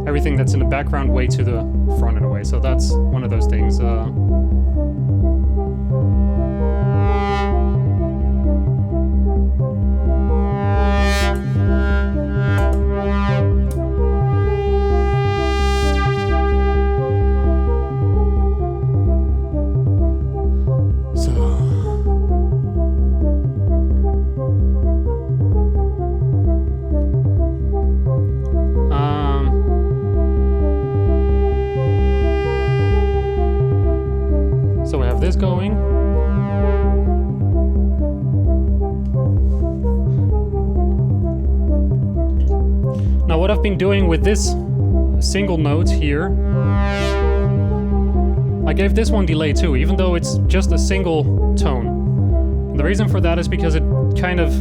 everything that's in the background way to the front in a way. So that's one of those things. So we have this going. Now what I've been doing with this single note here, I gave this one delay too, even though it's just a single tone. And the reason for that is because it kind of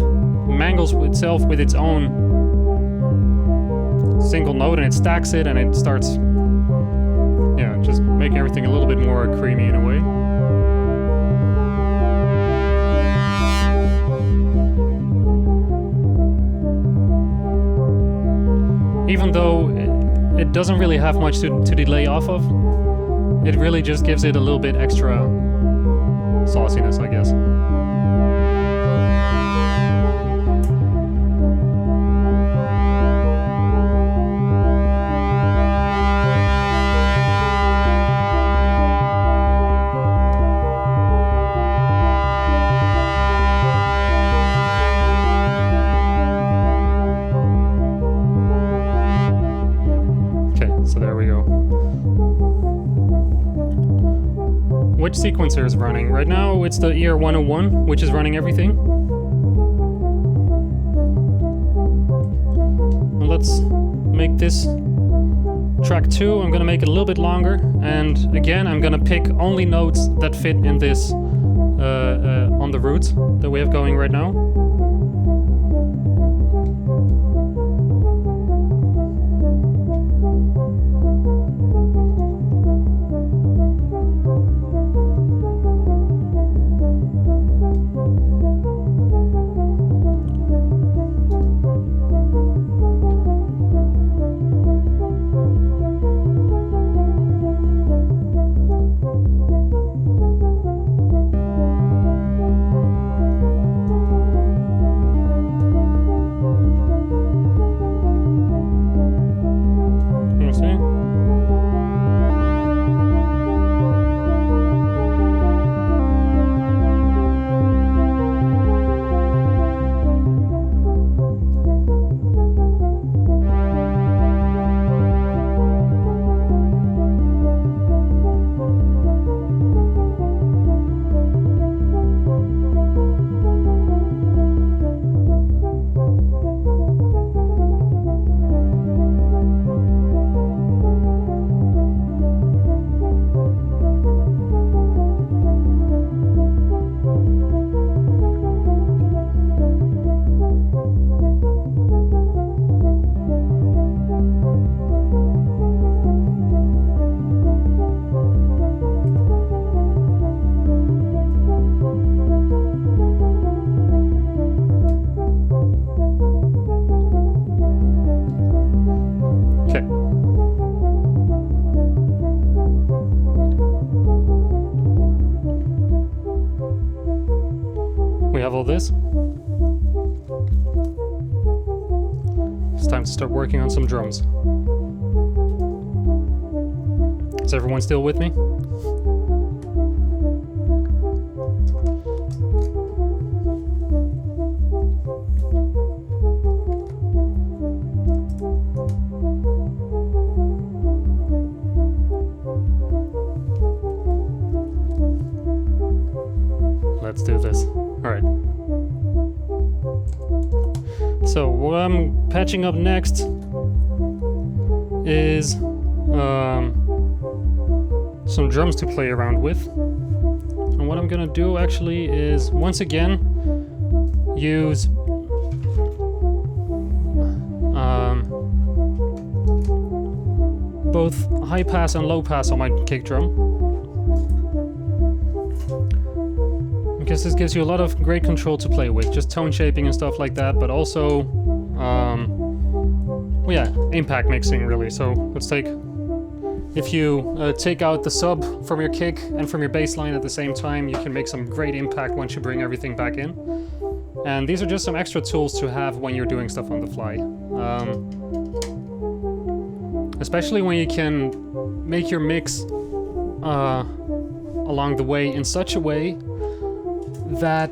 mangles itself with its own single note, and it stacks it, and it starts, yeah, just making everything a little bit more creamy in a way. Even though it doesn't really have much to delay off of, it really just gives it a little bit extra sauciness, I guess. So there we go. Which sequencer is running? Right now it's the ER101, which is running everything. Well, let's make this track 2. I'm gonna make it a little bit longer, and again I'm gonna pick only notes that fit in this on the root that we have going right now. this. It's time to start working on some drums. Is everyone still with me? Let's do this. Alright. So, what I'm patching up next is some drums to play around with. And what I'm gonna do actually is, once again, use both high pass and low pass on my kick drum. Because this gives you a lot of great control to play with, just tone shaping and stuff like that, but also, well, yeah, impact mixing really. So let's take, if you take out the sub from your kick and from your bass line at the same time, you can make some great impact once you bring everything back in. And these are just some extra tools to have when you're doing stuff on the fly. Especially when you can make your mix along the way in such a way that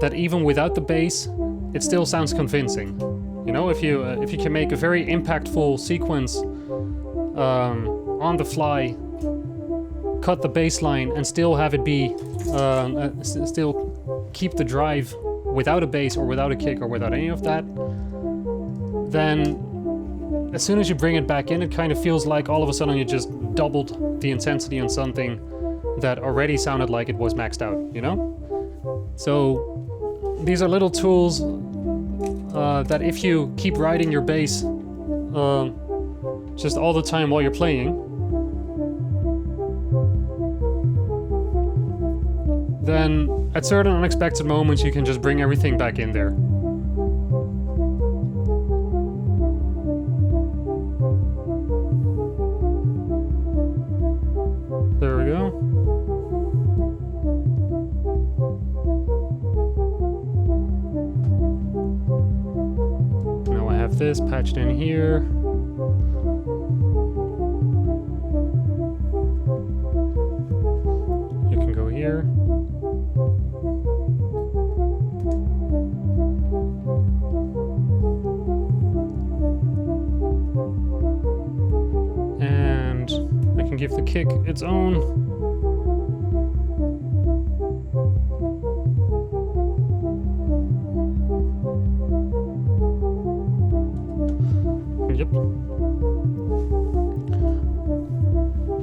that even without the bass, it still sounds convincing. You know, if you can make a very impactful sequence on the fly, cut the bass line, and still have it be still keep the drive without a bass or without a kick or without any of that, then as soon as you bring it back in, it kind of feels like all of a sudden you just doubled the intensity on something that already sounded like it was maxed out, you know? So these are little tools that if you keep riding your bass just all the time while you're playing, then at certain unexpected moments you can just bring everything back in there. There we go. Now I have this patched in here. You can go here. And I can give the kick its own. Yep.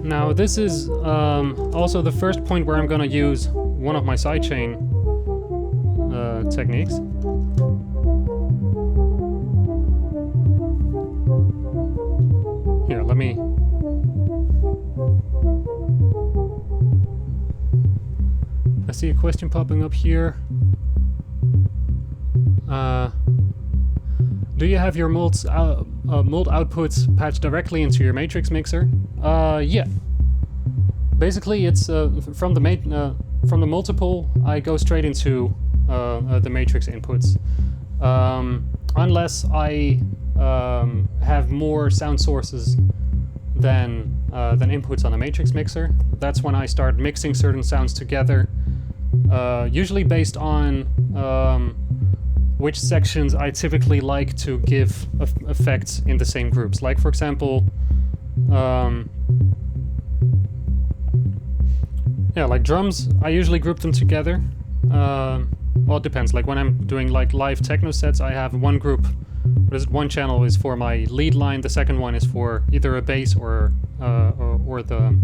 Now this is also the first point where I'm gonna use one of my sidechain techniques. Here, let me... I see a question popping up here. Do you have your mult outputs patched directly into your matrix mixer? Yeah. Basically, it's from the multiple, I go straight into the matrix inputs, unless I have more sound sources than inputs on a matrix mixer. That's when I start mixing certain sounds together, usually based on which sections I typically like to give effects in the same groups. Like, for example, yeah, like drums, I usually group them together. Well, it depends. Like when I'm doing like live techno sets, I have one group. One channel is for my lead line. The second one is for either a bass or the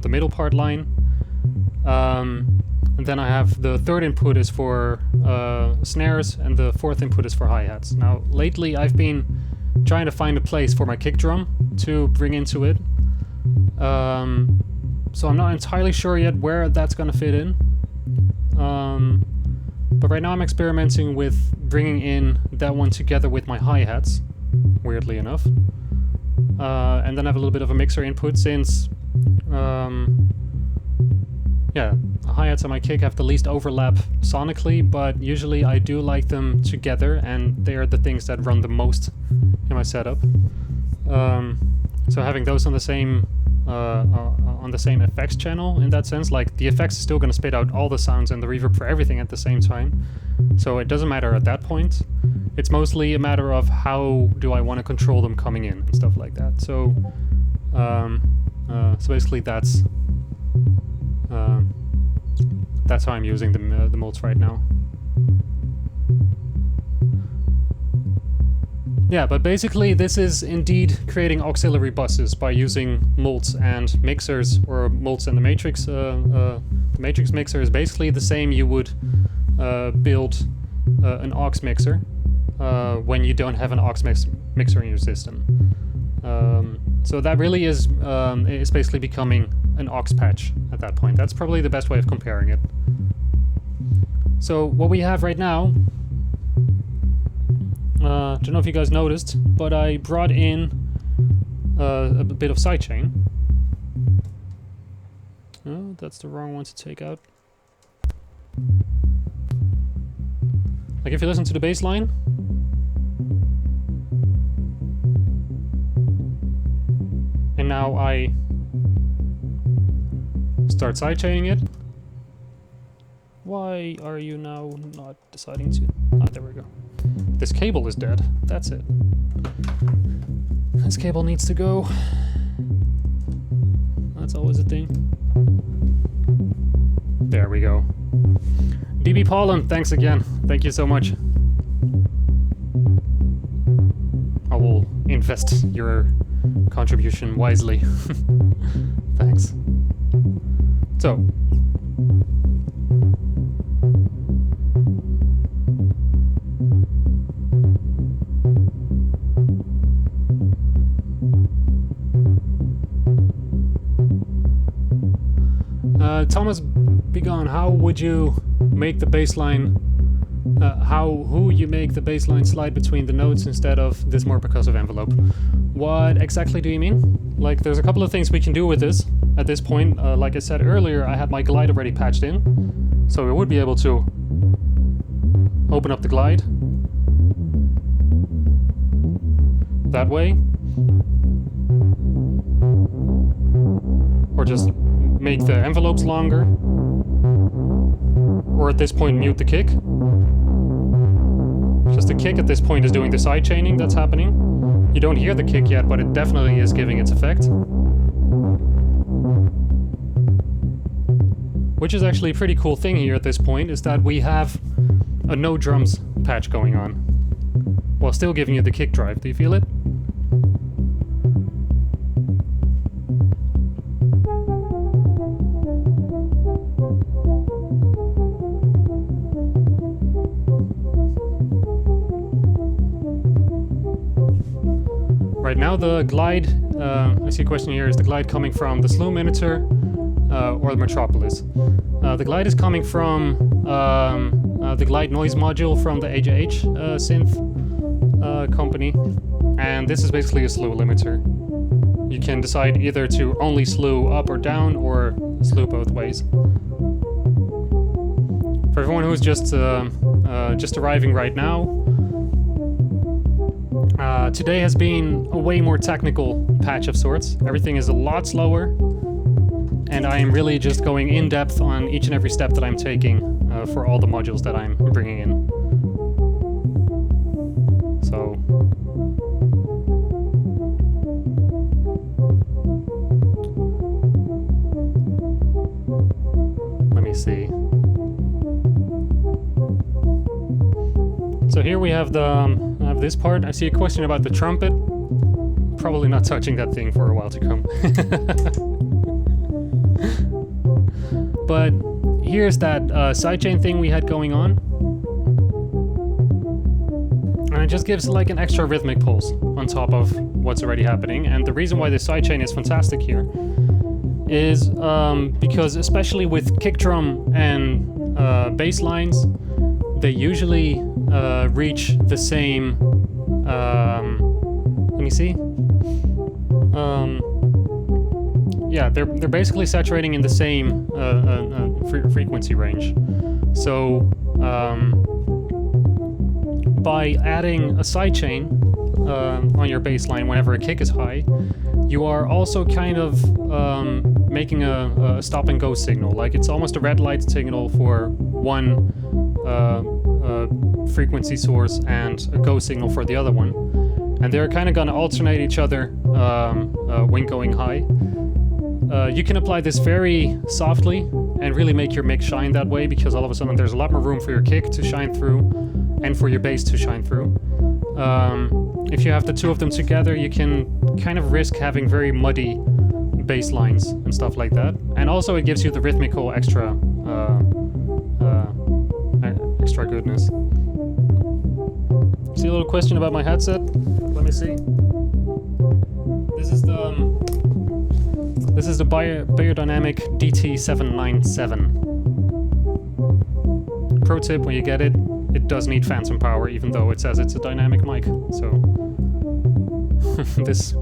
middle part line. And then I have the third input is for snares, and the fourth input is for hi-hats. Now, lately I've been trying to find a place for my kick drum to bring into it. So I'm not entirely sure yet where that's gonna fit in. But right now I'm experimenting with bringing in that one together with my hi-hats, weirdly enough. And then I have a little bit of a mixer input since yeah, hi-hats and my kick have the least overlap sonically, but usually I do like them together, and they are the things that run the most in my setup. So having those on the same effects channel, in that sense, like the effects is still going to spit out all the sounds and the reverb for everything at the same time. So it doesn't matter at that point. It's mostly a matter of how do I want to control them coming in and stuff like that. So, so basically that's how I'm using the molds right now. Yeah, but basically this is indeed creating auxiliary buses by using molds and mixers, or molds and the matrix. The matrix mixer is basically the same you would build an aux mixer when you don't have an aux mixer in your system. So that really is basically becoming an aux patch at that point. That's probably the best way of comparing it. So what we have right now, don't know if you guys noticed, but I brought in a bit of sidechain. Oh, that's the wrong one to take out. Like if you listen to the bass line, and now I start sidechaining it. Why are you now not deciding to... Ah, there we go. This cable is dead. That's it. This cable needs to go. That's always a thing. There we go. DB Pollen, thanks again. Thank you so much. I will invest your contribution wisely. Thanks. So. Thomas Begone, how would you make the bassline, who you make the bassline slide between the notes instead of this more percussive envelope? What exactly do you mean? Like, there's a couple of things we can do with this at this point. Like I said earlier, I had my glide already patched in, so we would be able to open up the glide that way, or just make the envelopes longer, or at this point mute the kick. Just the kick at this point is doing the side chaining that's happening. You don't hear the kick yet, but it definitely is giving its effect. Which is actually a pretty cool thing here at this point, is that we have a no drums patch going on, while still giving you the kick drive. Do you feel it? Right now the glide, I see a question here, is the glide coming from the Slow Minotaur or the Metropolis? The glide is coming from the glide noise module from the AJH synth company, and this is basically a slew limiter. You can decide either to only slew up or down, or slew both ways. For everyone who's just arriving right now, today has been a way more technical patch of sorts. Everything is a lot slower, and I am really just going in depth on each and every step that I'm taking for all the modules that I'm bringing in. So, let me see. So here we have this part. I see a question about the trumpet. Probably not touching that thing for a while to come. But here's that sidechain thing we had going on. And it just gives like an extra rhythmic pulse on top of what's already happening. And the reason why this sidechain is fantastic here is because, especially with kick drum and bass lines, they usually reach the same, let me see. Yeah, they're basically saturating in the same frequency range. So by adding a sidechain on your baseline whenever a kick is high, you are also kind of making a stop and go signal. Like it's almost a red light signal for one frequency source and a go signal for the other one. And they're kind of going to alternate each other when going high. You can apply this very softly and really make your mix shine that way, because all of a sudden there's a lot more room for your kick to shine through and for your bass to shine through. If you have the two of them together, you can kind of risk having very muddy bass lines and stuff like that. And also it gives you the rhythmical extra goodness. See a little question about my headset? Let me see. This is the Biodynamic DT797. Pro tip, when you get it, it does need phantom power, even though it says it's a dynamic mic. So this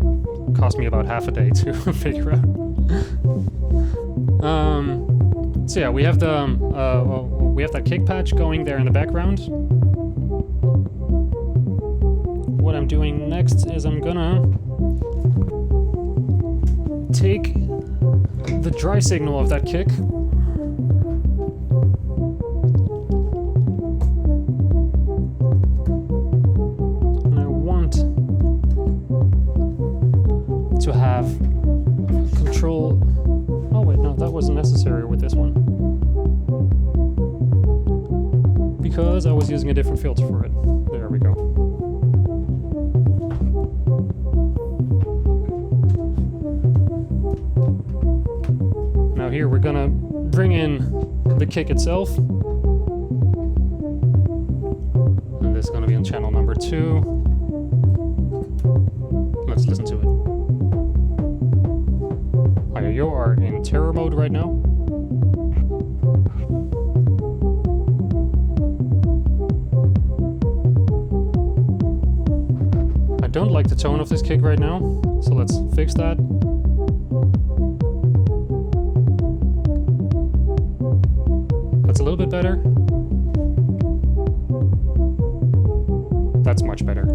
cost me about half a day to figure out. So yeah, we have that kick patch going there in the background. What I'm doing next is I'm gonna take the dry signal of that kick and I want to have control. Oh wait, no, that wasn't necessary with this one, because I was using a different filter for it. There we go. Now here we're gonna bring in the kick itself. And this is gonna be on channel number 2. Let's listen to it. Oh, you are in terror mode right now. I don't like the tone of this kick right now, so let's fix that. That's a little bit better. That's much better.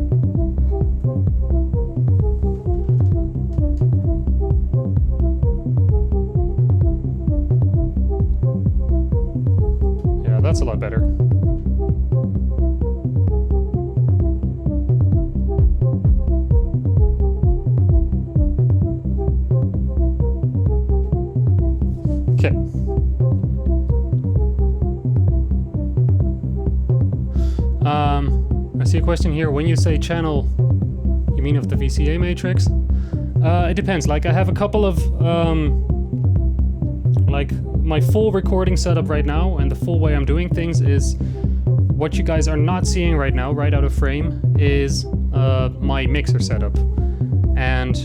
Yeah, that's a lot better. Okay. I see a question here. When you say channel, you mean of the VCA matrix? It depends. Like I have a couple of like my full recording setup right now, and the full way I'm doing things is what you guys are not seeing right now, right out of frame, is my mixer setup. And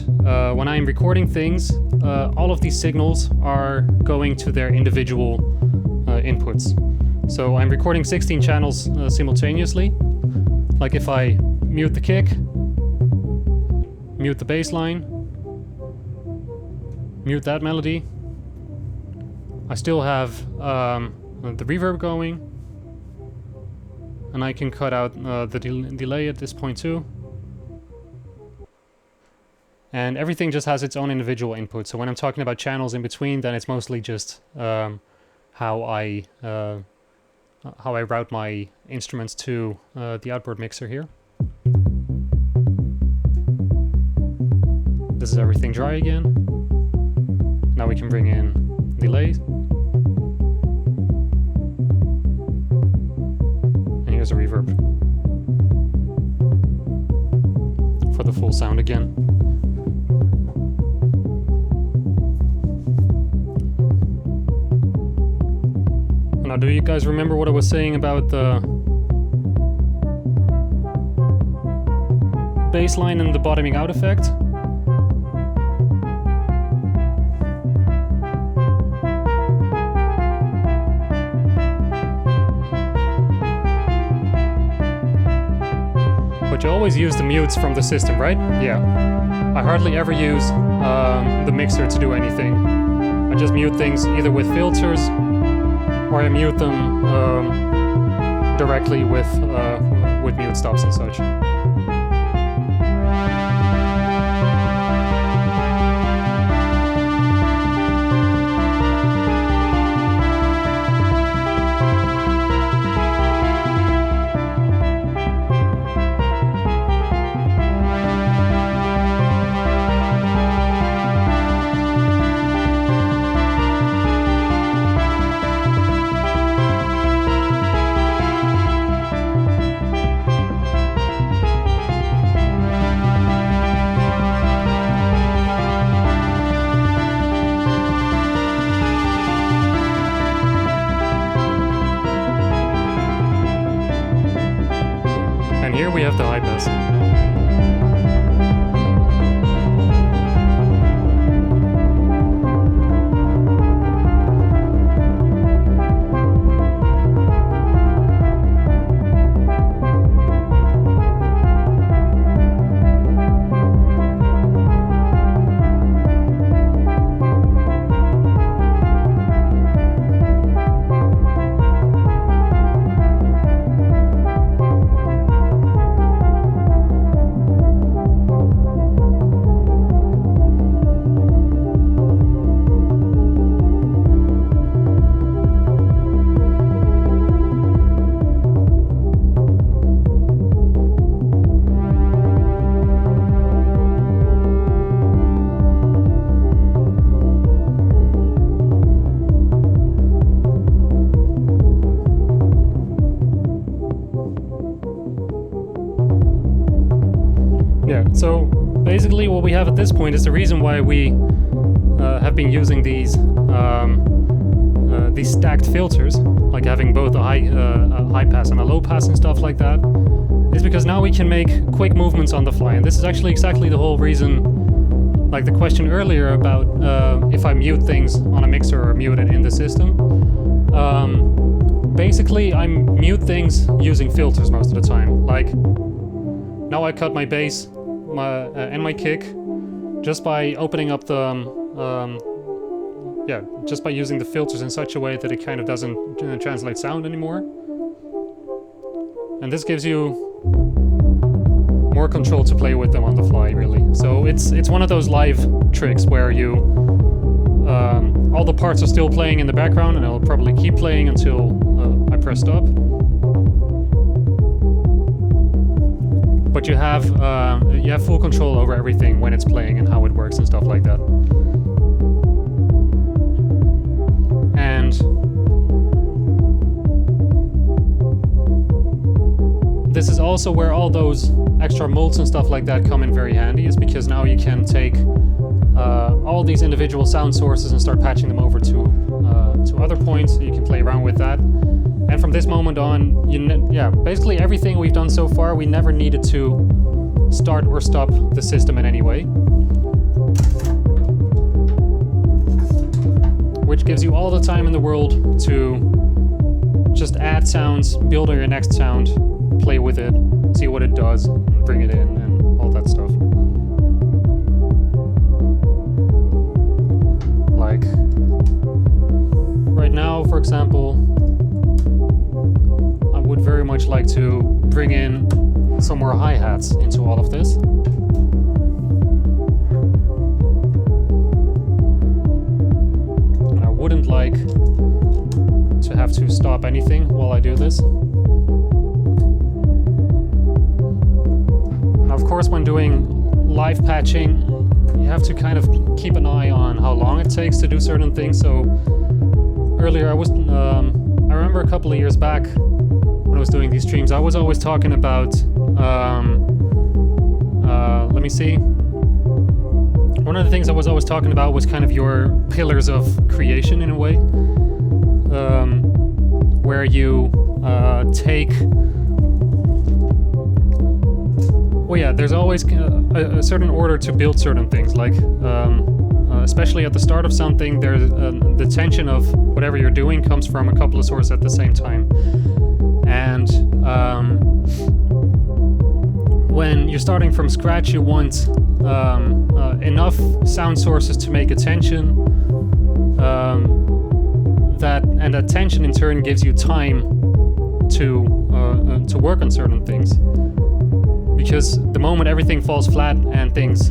when I'm recording things, all of these signals are going to their individual inputs. So I'm recording 16 channels simultaneously. Like if I mute the kick, mute the bass line, mute that melody, I still have the reverb going, and I can cut out the delay at this point too. And everything just has its own individual input. So when I'm talking about channels in between, then it's mostly just how I route my instruments to the outboard mixer here. This is everything dry again. Now we can bring in delays. And here's a reverb for the full sound again. Now, do you guys remember what I was saying about the bass line and the bottoming out effect? But you always use the mutes from the system, right? Yeah. I hardly ever use the mixer to do anything. I just mute things either with filters or I mute them directly with mute stops and such. Here we have the high pass. So basically what we have at this point is the reason why we have been using these stacked filters, like having both a high pass and a low pass and stuff like that, is because now we can make quick movements on the fly. And this is actually exactly the whole reason, like the question earlier about if I mute things on a mixer or mute it in the system. Basically, I mute things using filters most of the time. Like, now I cut my bass and my kick just by opening up the just by using the filters in such a way that it kind of doesn't translate sound anymore. And this gives you more control to play with them on the fly, really. So it's one of those live tricks where you all the parts are still playing in the background, and it'll probably keep playing until I press stop. But you have full control over everything when it's playing and how it works and stuff like that. And this is also where all those extra molds and stuff like that come in very handy, is because now you can take all these individual sound sources and start patching them over to other points, so you can play around with that. And from this moment on, basically everything we've done so far, we never needed to start or stop the system in any way. Which gives you all the time in the world to just add sounds, build on your next sound, play with it, see what it does, bring it in, and all that stuff. Like, right now, for example, I would very much like to bring in some more hi-hats into all of this. And I wouldn't like to have to stop anything while I do this. Now, of course, when doing live patching, you have to kind of keep an eye on how long it takes to do certain things. So earlier I remember a couple of years back when I was doing these streams, I was always talking about let me see. One of the things I was always talking about was kind of your pillars of creation in a way, where you take. Well, yeah, there's always a certain order to build certain things, like especially at the start of something, there's the tension of whatever you're doing comes from a couple of sources at the same time. And when you're starting from scratch, you want enough sound sources to make a tension that tension in turn gives you time to work on certain things. Because the moment everything falls flat and things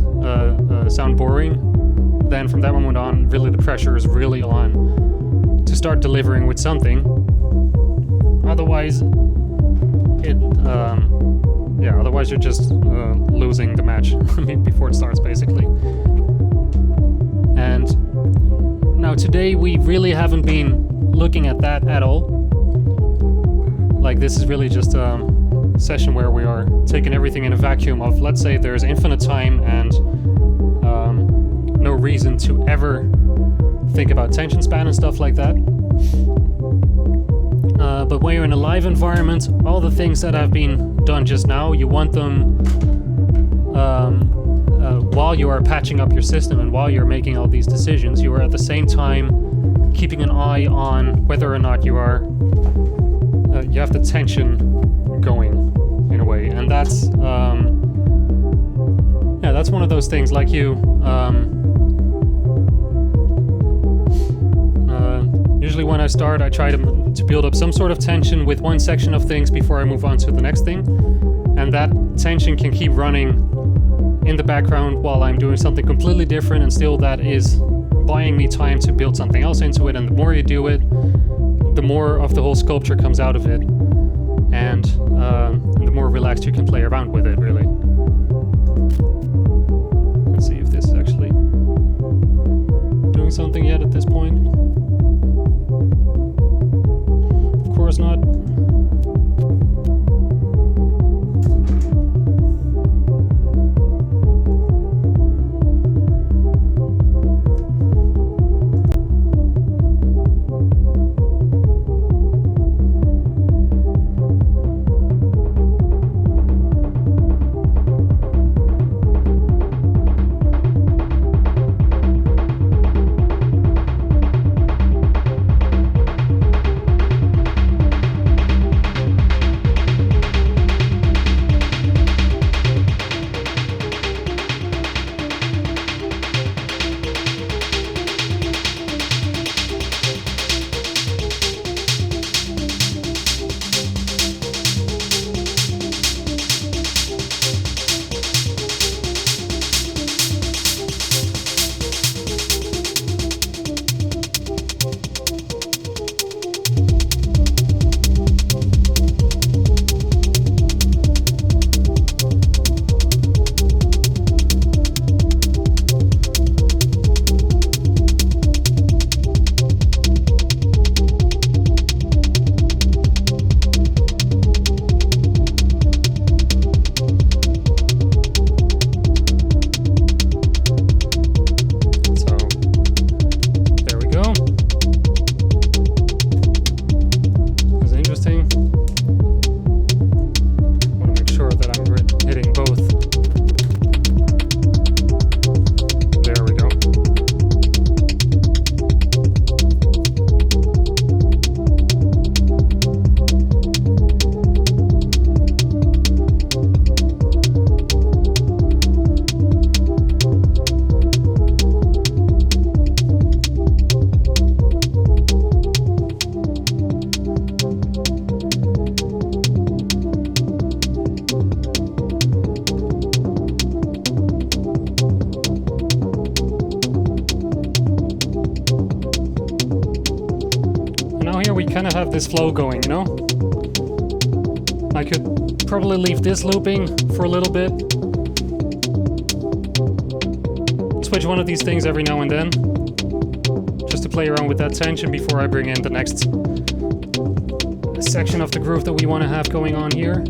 sound boring, then from that moment on, really the pressure is really on to start delivering with something. Otherwise, otherwise you're just losing the match before it starts, basically. And now today we really haven't been looking at that at all. Like, this is really just a session where we are taking everything in a vacuum of, let's say there's infinite time and no reason to ever think about tension span and stuff like that. But when you're in a live environment, all the things that have been done just now, you want them while you are patching up your system and while you're making all these decisions, you are at the same time keeping an eye on whether or not you are you have the tension going in a way. And that's that's one of those things. Like usually when I start, I try to build up some sort of tension with one section of things before I move on to the next thing. And that tension can keep running in the background while I'm doing something completely different, and still that is buying me time to build something else into it. And the more you do it, the more of the whole sculpture comes out of it. And the more relaxed you can play around with it, really. Let's see if this is actually doing something yet at this point. Of course not. Kind of have this flow going, you know? I could probably leave this looping for a little bit. Switch one of these things every now and then, just to play around with that tension before I bring in the next section of the groove that we want to have going on here.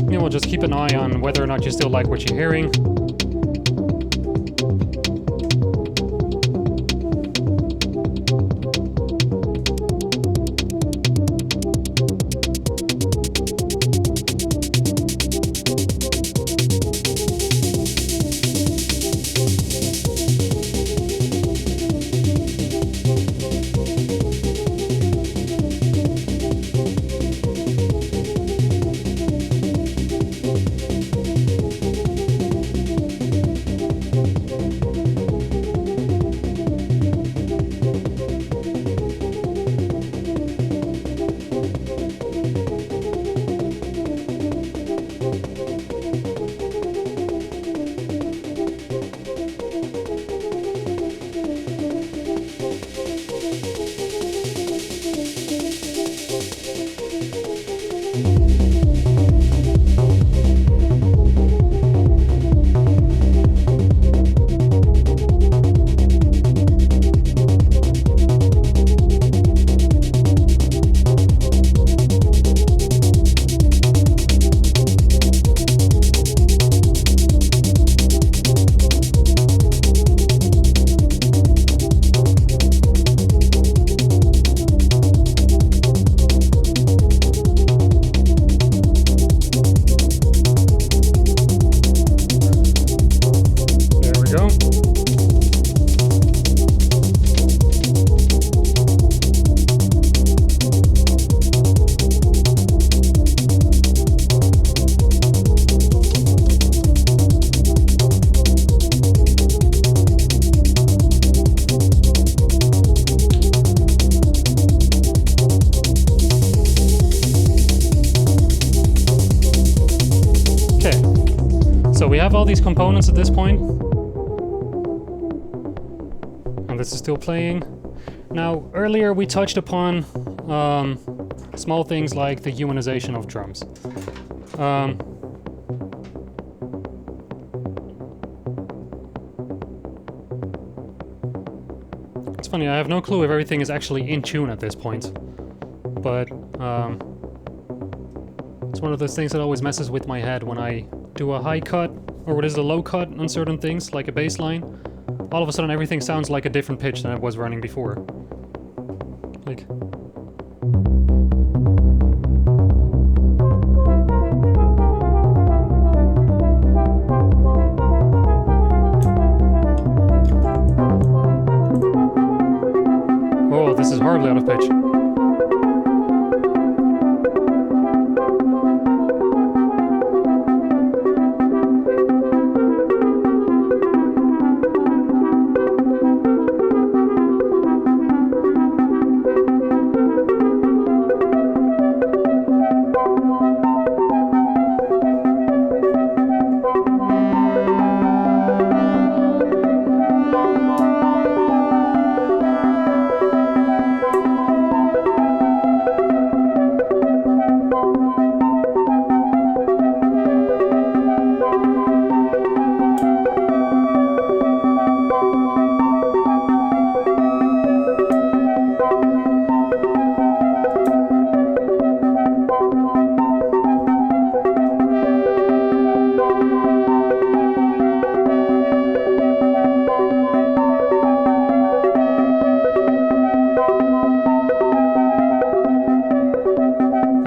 And we'll just keep an eye on whether or not you still like what you're hearing. All these components at this point, and this is still playing. Now, earlier we touched upon small things like the humanization of drums. It's funny, I have no clue if everything is actually in tune at this point, but it's one of those things that always messes with my head when I do a high cut or what is a low cut on certain things, like a bass line. All of a sudden everything sounds like a different pitch than it was running before. Like... Oh, this is horribly out of pitch.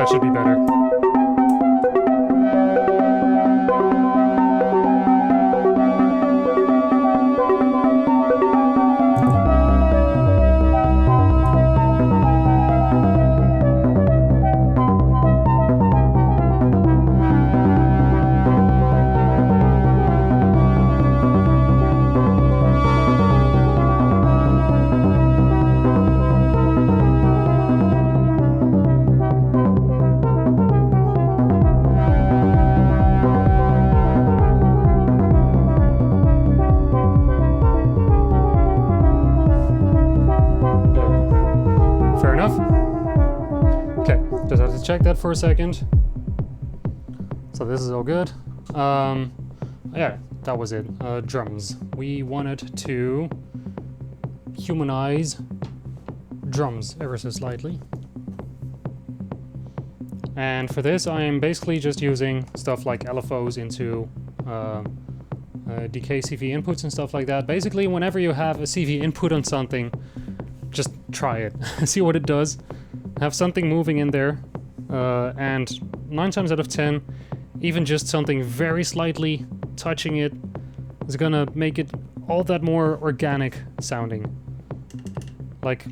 That should be better. Check that for a second. So this is all good. Yeah, that was it. Drums. We wanted to humanize drums ever so slightly. And for this, I am basically just using stuff like LFOs into decay CV inputs and stuff like that. Basically, whenever you have a CV input on something, just try it. See what it does. Have something moving in there. And 9 times out of 10, even just something very slightly touching it is gonna make it all that more organic sounding. Like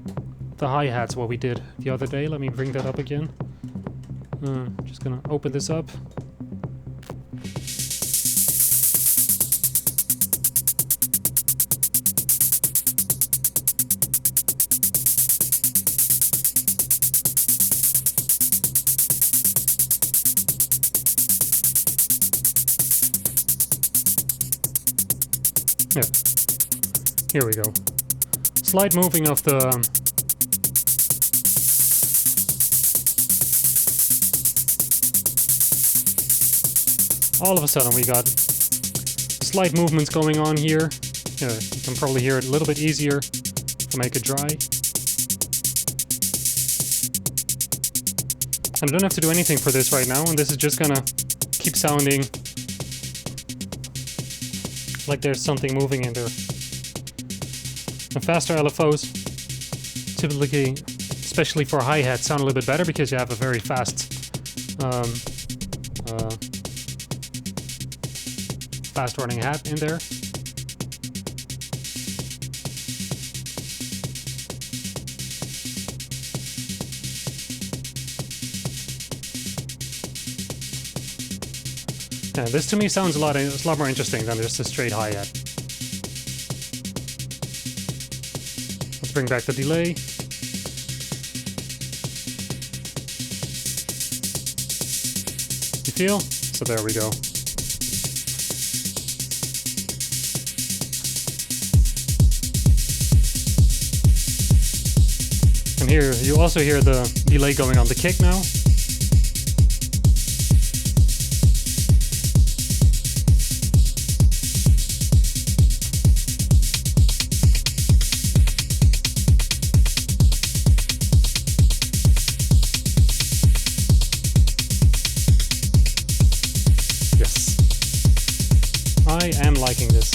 the hi-hats, what we did the other day. Let me bring that up again. Just gonna open this up. Yeah, here we go. Slight moving of all of a sudden we got slight movements going on here. You can probably hear it a little bit easier to make it dry. And I don't have to do anything for this right now, and this is just gonna keep sounding like there's something moving in there. And faster LFOs typically, especially for hi-hat, sound a little bit better because you have a very fast fast running hat in there. Yeah, this to me sounds a lot more interesting than just a straight hi-hat. Let's bring back the delay. You feel? So there we go. And here you also hear the delay going on the kick now. I am liking this.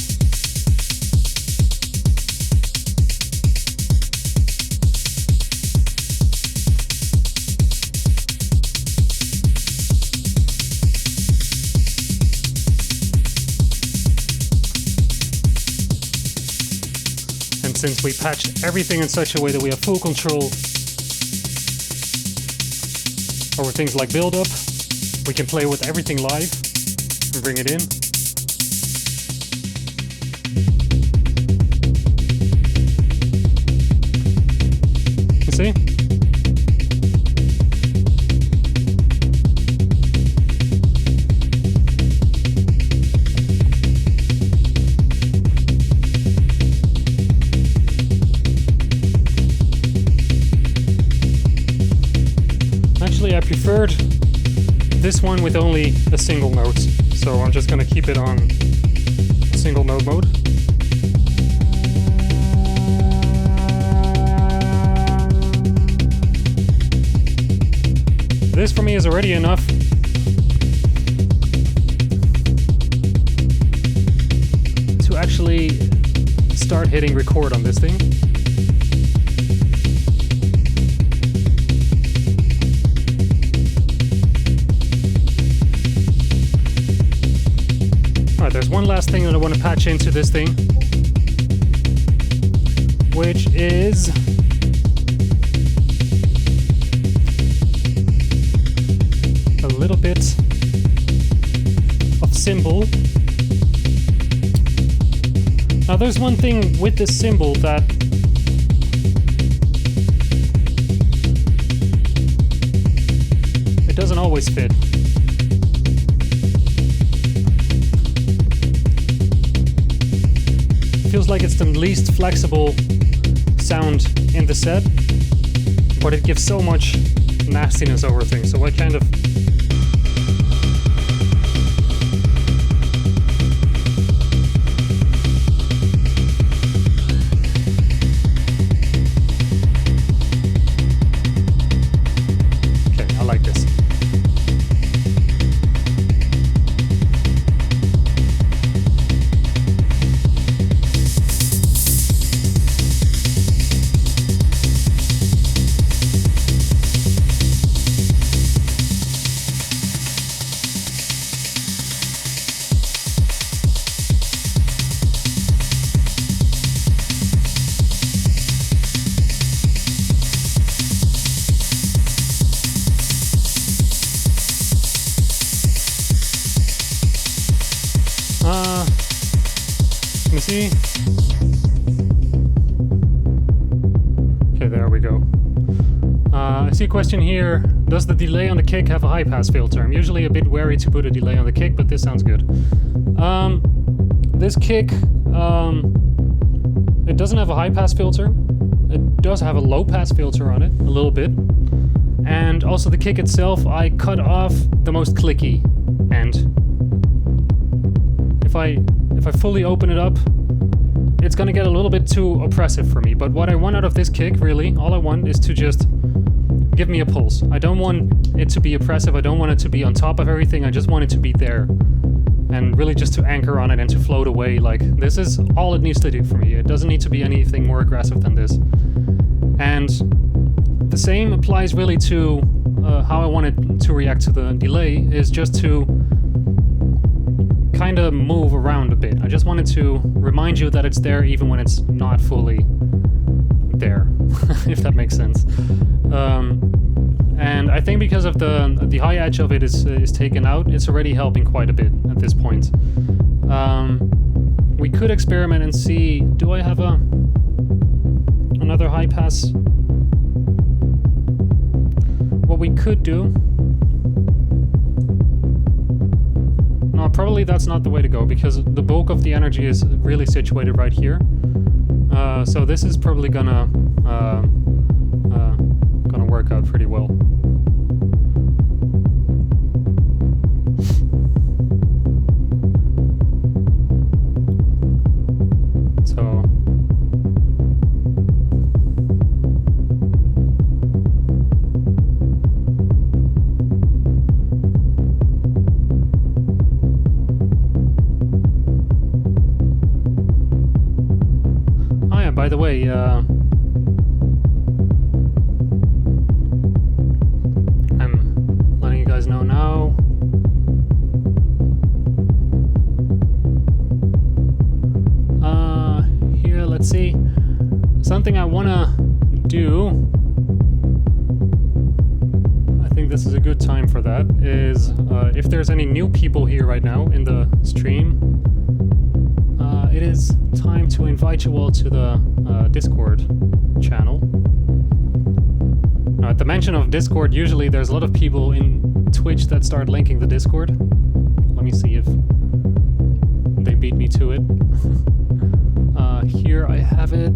And since we patched everything in such a way that we have full control over things like build-up, we can play with everything live and bring it in. See? Actually, I preferred this one with only a single note, so I'm just gonna keep it on single note mode. This for me is already enough to actually start hitting record on this thing. Alright, there's one last thing that I want to patch into this thing, which is a little bit of cymbal. Now there's one thing with this cymbal that it doesn't always fit. It feels like it's the least flexible sound in the set, but it gives so much nastiness over things, so I kind of let me see. Okay, there we go. I see a question here. Does the delay on the kick have a high pass filter? I'm usually a bit wary to put a delay on the kick, but this sounds good. This kick, it doesn't have a high pass filter. It does have a low pass filter on it, a little bit. And also the kick itself, I cut off the most clicky end. if I fully open it up, it's gonna get a little bit too oppressive for me. But what I want out of this kick, really, all I want is to just give me a pulse. I don't want it to be oppressive. I don't want it to be on top of everything. I just want it to be there. And really just to anchor on it and to float away. Like, this is all it needs to do for me. It doesn't need to be anything more aggressive than this. And the same applies really to how I want it to react to the delay, is just to kind of move around a bit. I just wanted to remind you that it's there even when it's not fully there, if that makes sense. And I think because of the high edge of it is taken out, it's already helping quite a bit at this point. We could experiment and see, do I have another high pass? What we could do... No, probably that's not the way to go, because the bulk of the energy is really situated right here. So this is probably gonna work out pretty well. So oh yeah, by the way, know now. Here, let's see. Something I wanna do, I think this is a good time for that, is if there's any new people here right now in the stream, it is time to invite you all to the Discord channel. At the mention of Discord, usually there's a lot of people in Twitch that start linking the Discord. Let me see if they beat me to it. Here I have it.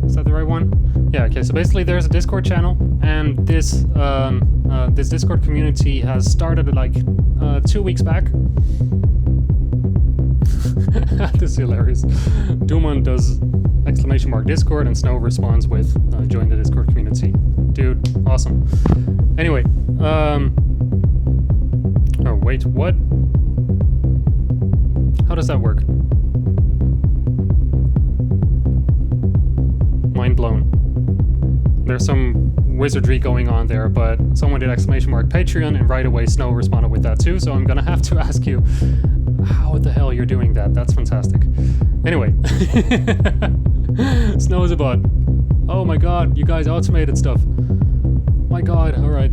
Is that the right one? Yeah, okay, so basically there's a Discord channel, and this this Discord community has started like 2 weeks back. This is hilarious. Duman does !Discord and Snow responds with join the Discord community. Dude, awesome. Anyway, oh wait, what? How does that work? Mind blown. There's some wizardry going on there, but someone did !Patreon, and right away Snow responded with that too, so I'm gonna have to ask you how the hell you're doing that. That's fantastic. Anyway. Snow is a bot. Oh my god, you guys automated stuff. My god, alright.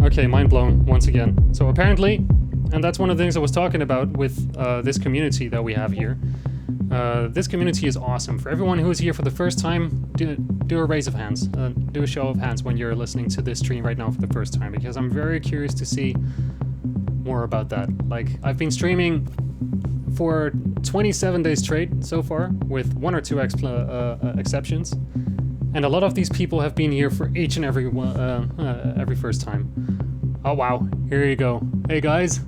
Okay, mind blown once again. So apparently, and that's one of the things I was talking about with this community that we have here. This community is awesome. For everyone who is here for the first time, do a raise of hands. Do a show of hands when you're listening to this stream right now for the first time, because I'm very curious to see more about that. Like, I've been streaming for 27 days straight so far, with one or two exceptions, and a lot of these people have been here for each and every first time. Oh wow, here you go. Hey guys,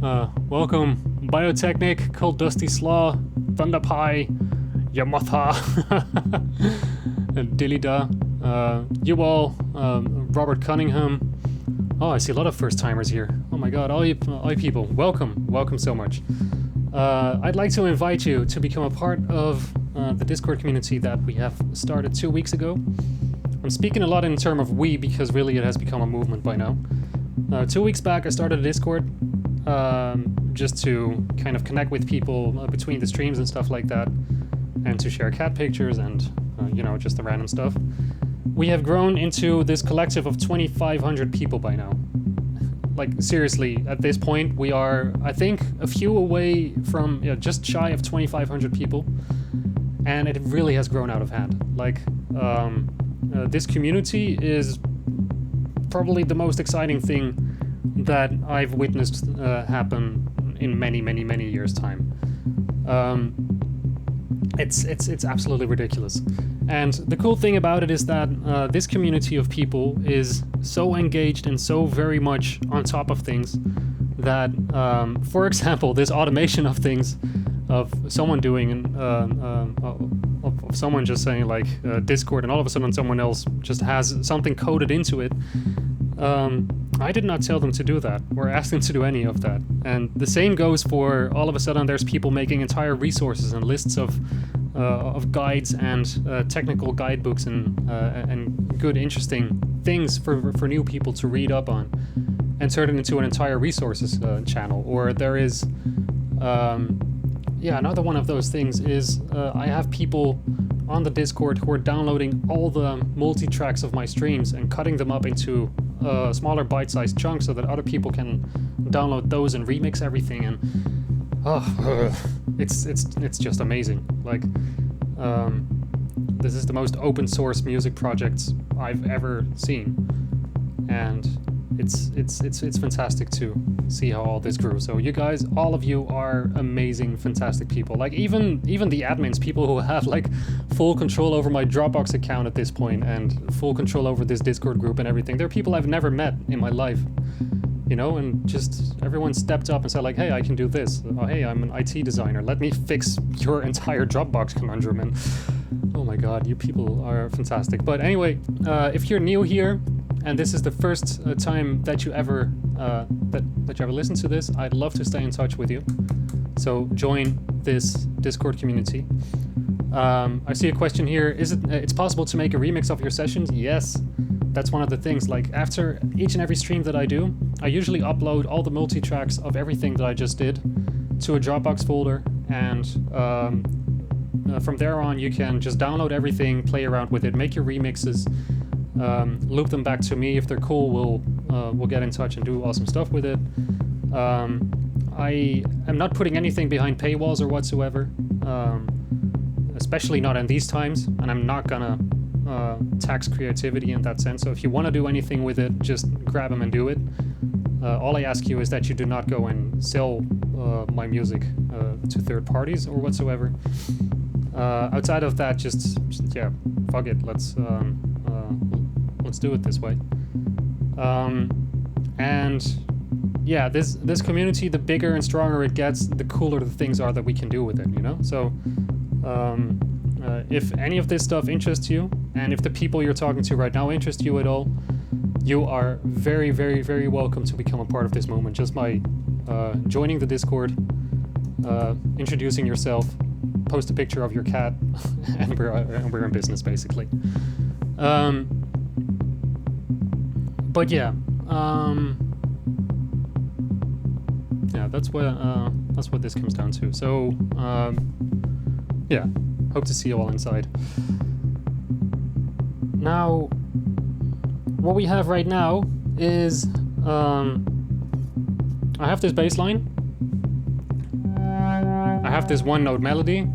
welcome Biotechnic, Cold Dusty Slaw, Thunderpie, Yamatha, Dillida, you all, Robert Cunningham. Oh, I see a lot of first-timers here. Oh my god, all you people, welcome so much. I'd like to invite you to become a part of the Discord community that we have started 2 weeks ago. I'm speaking a lot in terms of we, because really it has become a movement by now. 2 weeks back I started a Discord, just to kind of connect with people between the streams and stuff like that, and to share cat pictures and, you know, just the random stuff. We have grown into this collective of 2,500 people by now. Like, seriously, at this point, we are, I think, a few away from, just shy of 2,500 people. And it really has grown out of hand. Like, this community is probably the most exciting thing that I've witnessed happen in many, many, many years' time. It's absolutely ridiculous. And the cool thing about it is that this community of people is so engaged and so very much on top of things that, for example, this automation of things, of someone doing, of someone just saying like Discord, and all of a sudden someone else just has something coded into it. I did not tell them to do that, or ask them to do any of that. And the same goes for, all of a sudden there's people making entire resources and lists of guides and technical guidebooks and good, interesting things for new people to read up on, and turn it into an entire resources channel. Or there is, another one of those things is I have people on the Discord who are downloading all the multi-tracks of my streams and cutting them up into smaller bite-sized chunks so that other people can download those and remix everything. And it's just amazing. Like, this is the most open source music project I've ever seen, and it's fantastic to see how all this grew. So you guys, all of you are amazing, fantastic people. Like, even the admins, people who have like full control over my Dropbox account at this point, and full control over this Discord group and everything. They're people I've never met in my life, you know, and just everyone stepped up and said like, hey, I can do this. Oh, hey, I'm an IT designer. Let me fix your entire Dropbox conundrum. And oh my god, you people are fantastic. But anyway, if you're new here, and this is the first time that you ever that you ever listen to this, I'd love to stay in touch with you. So join this Discord community. I see a question here. Is it's possible to make a remix of your sessions? Yes, that's one of the things. Like, after each and every stream that I do, I usually upload all the multi-tracks of everything that I just did to a Dropbox folder, and from there on you can just download everything, play around with it, make your remixes. Loop them back to me. If they're cool, we'll get in touch and do awesome stuff with it. I am not putting anything behind paywalls or whatsoever, especially not in these times, and I'm not gonna tax creativity in that sense. So if you want to do anything with it, just grab them and do it. All I ask you is that you do not go and sell my music to third parties or whatsoever. Outside of that, just yeah, fuck it. Let's do it this way. And yeah, this community, the bigger and stronger it gets, the cooler the things are that we can do with it, you know? So if any of this stuff interests you, and if the people you're talking to right now interest you at all, you are very, very, very welcome to become a part of this moment just by joining the Discord, introducing yourself, post a picture of your cat, and we're in business, basically. But yeah, that's what this comes down to. So yeah, hope to see you all inside. Now, what we have right now is I have this bass line, I have this one note melody,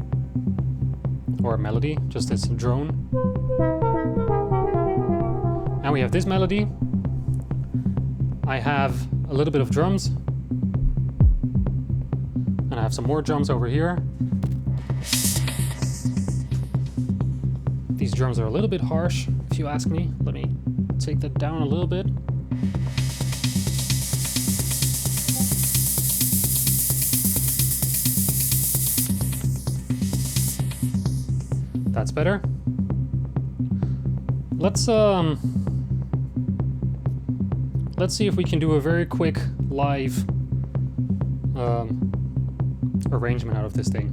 or melody, just this drone, and we have this melody. I have a little bit of drums, and I have some more drums over here. These drums are a little bit harsh, if you ask me. Let me take that down a little bit. That's better. Let's see if we can do a very quick live arrangement out of this thing.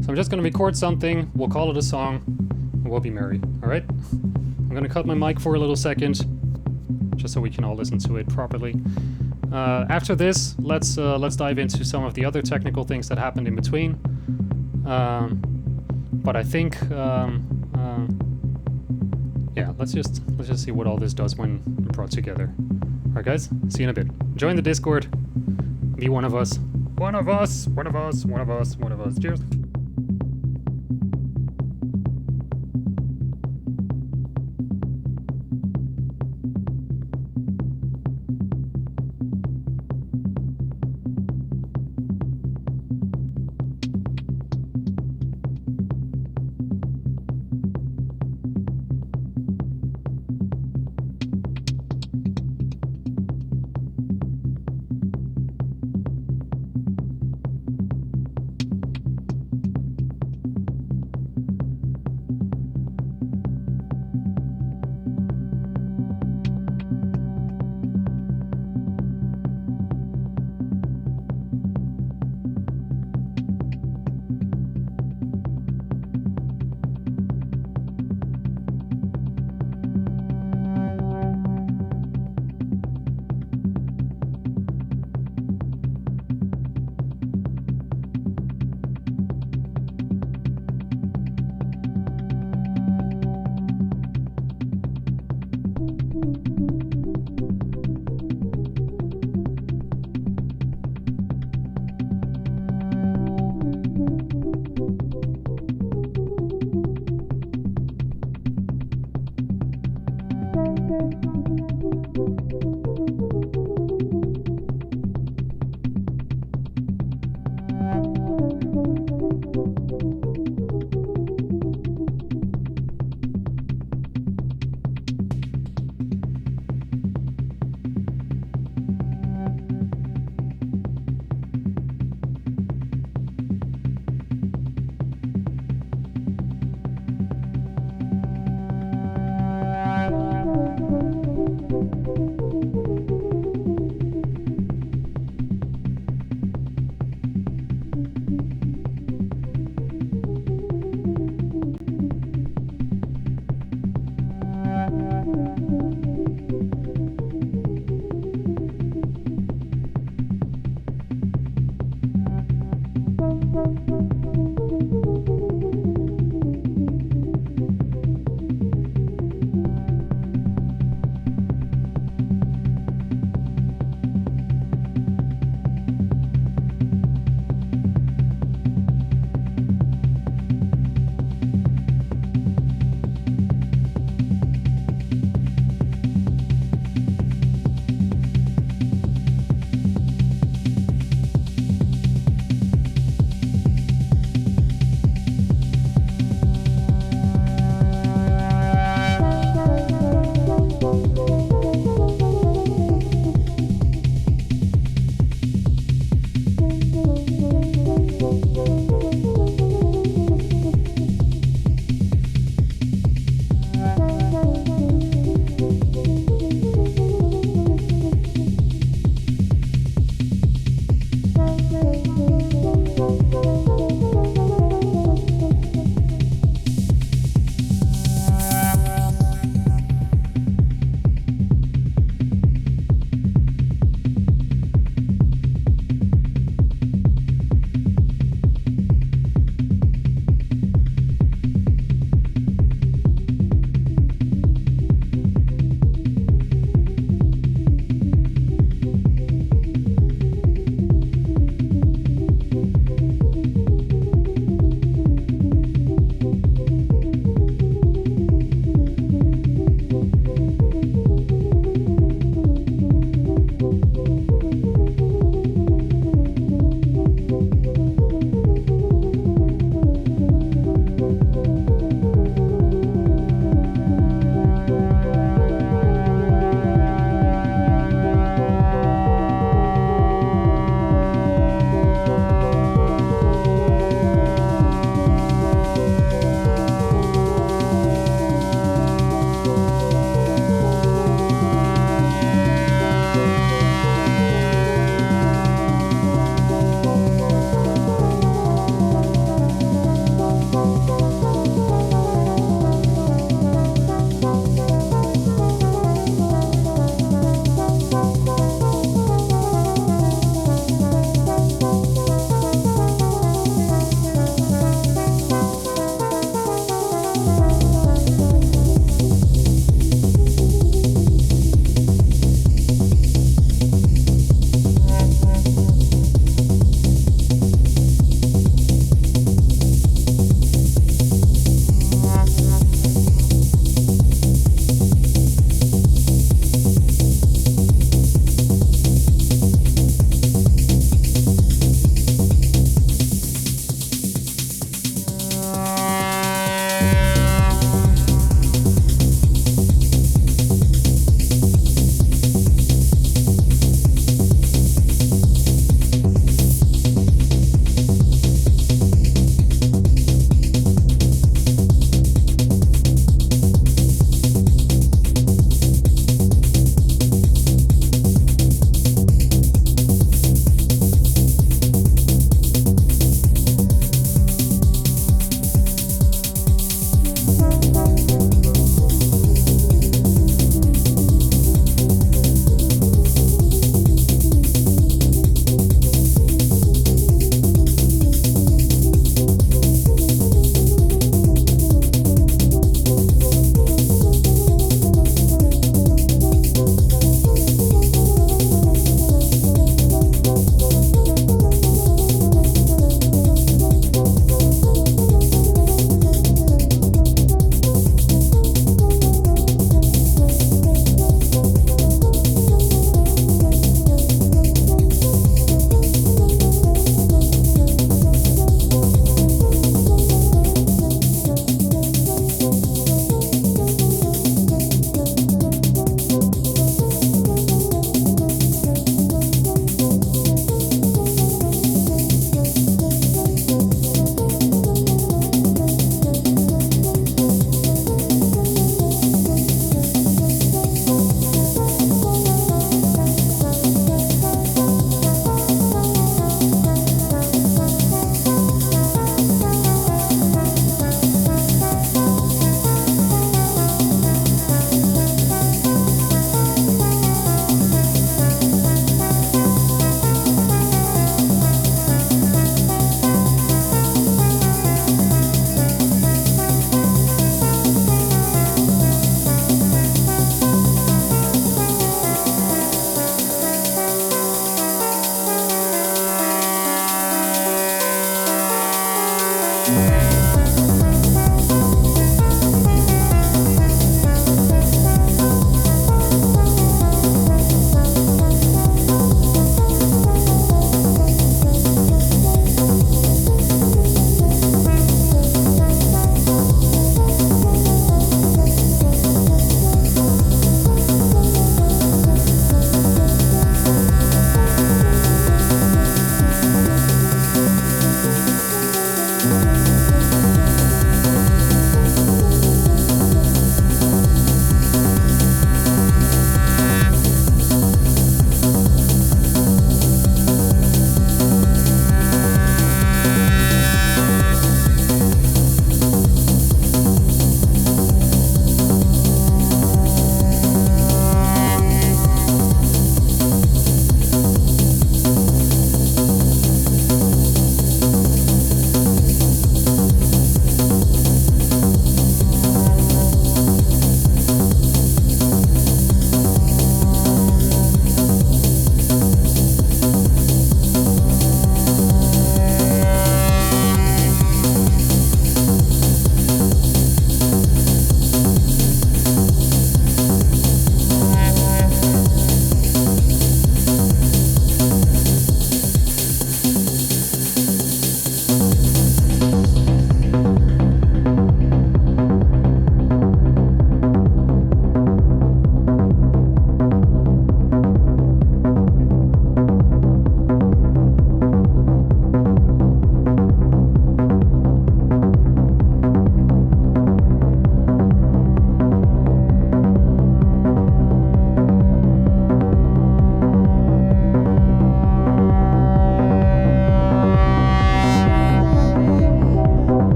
So I'm just gonna record something, we'll call it a song, and we'll be merry, alright? I'm gonna cut my mic for a little second, just so we can all listen to it properly. After this, let's dive into some of the other technical things that happened in between. But I think, yeah, let's just see what all this does when brought together. Alright guys, see you in a bit. Join the Discord, be one of us. One of us, one of us, one of us, one of us. Cheers.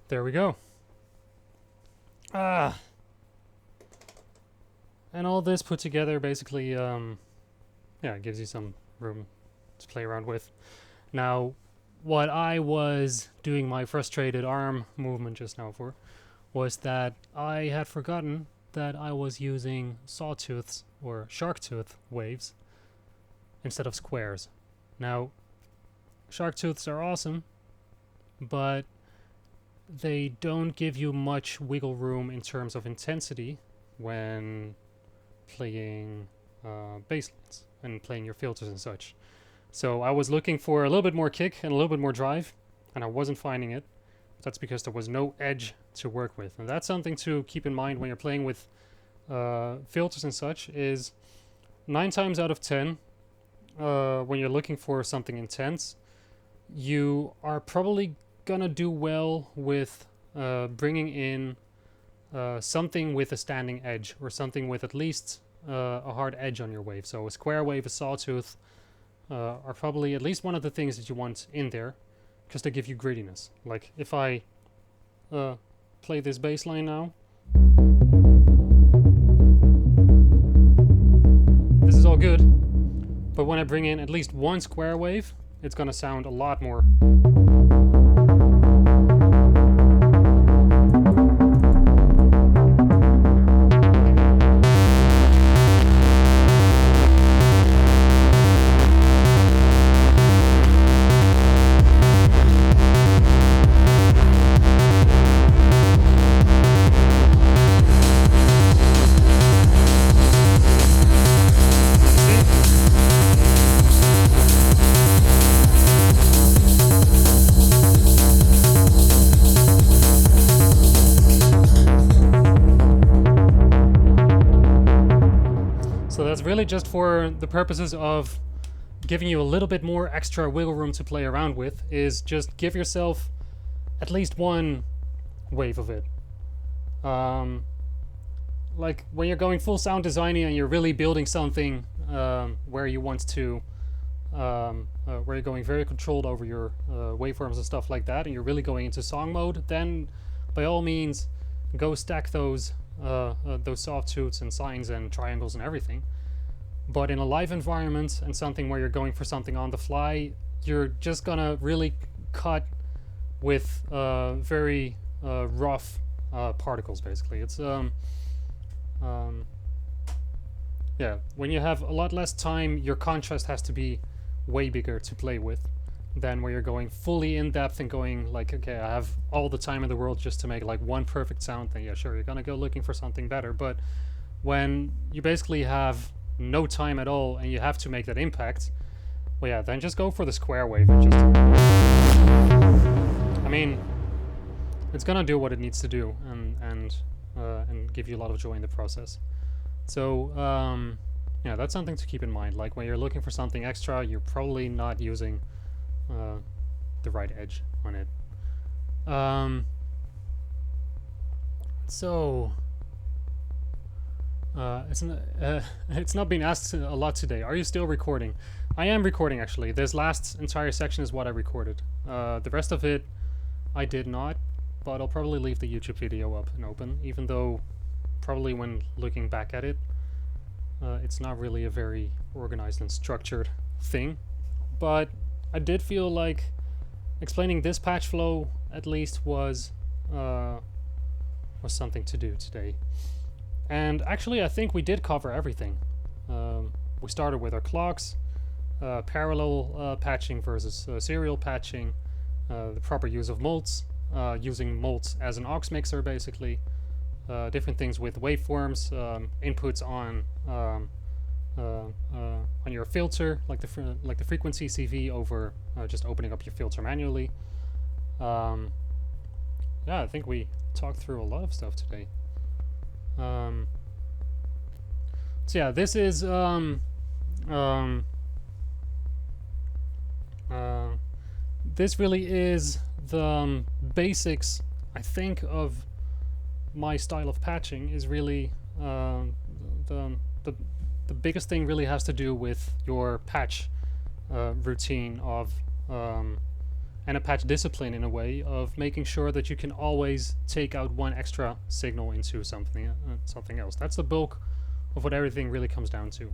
There we go. Ah. And all this put together basically, yeah, it gives you some room to play around with. Now, what I was doing my frustrated arm movement just now for was that I had forgotten that I was using sawtooths or shark tooth waves instead of squares. Now, shark tooths are awesome, but they don't give you much wiggle room in terms of intensity when playing bass lines and playing your filters and such. So I was looking for a little bit more kick and a little bit more drive, and I wasn't finding it. That's because there was no edge to work with. And that's something to keep in mind when you're playing with filters and such, is 9 times out of 10, when you're looking for something intense, you are probably gonna do well with bringing in something with a standing edge, or something with at least a hard edge on your wave. So a square wave, a sawtooth are probably at least one of the things that you want in there, because they give you grittiness. Like if I play this bass line now, this is all good, but when I bring in at least one square wave, it's gonna sound a lot more. Really just for the purposes of giving you a little bit more extra wiggle room to play around with, is just give yourself at least one wave of it. Like when you're going full sound designing and you're really building something where you want to where you're going very controlled over your waveforms and stuff like that, and you're really going into song mode, then by all means go stack those sawtooths and sines and triangles and everything. But in a live environment and something where you're going for something on the fly, you're just gonna really cut with very rough particles, basically. It's yeah, when you have a lot less time, your contrast has to be way bigger to play with than where you're going fully in depth and going like, okay, I have all the time in the world just to make like one perfect sound thing. Yeah, sure, you're gonna go looking for something better, but when you basically have no time at all and you have to make that impact, well, yeah, then just go for the square wave and just, I mean, it's gonna do what it needs to do and give you a lot of joy in the process. So yeah, that's something to keep in mind. Like when you're looking for something extra, you're probably not using the right edge on it. So it's not been asked a lot today. Are you still recording? I am recording, actually. This last entire section is what I recorded. The rest of it I did not, but I'll probably leave the YouTube video up and open, even though probably when looking back at it, it's not really a very organized and structured thing. But I did feel like explaining this patch flow at least was something to do today. And actually, I think we did cover everything. We started with our clocks, parallel patching versus serial patching, the proper use of mults, using mults as an aux mixer, basically, different things with waveforms, inputs on your filter, like the frequency CV over just opening up your filter manually. Yeah, I think we talked through a lot of stuff today. So yeah, this is this really is the basics, I think, of my style of patching. Is really the biggest thing really has to do with your patch routine of and and a patch discipline in a way of making sure that you can always take out one extra signal into something else. That's the bulk of what everything really comes down to.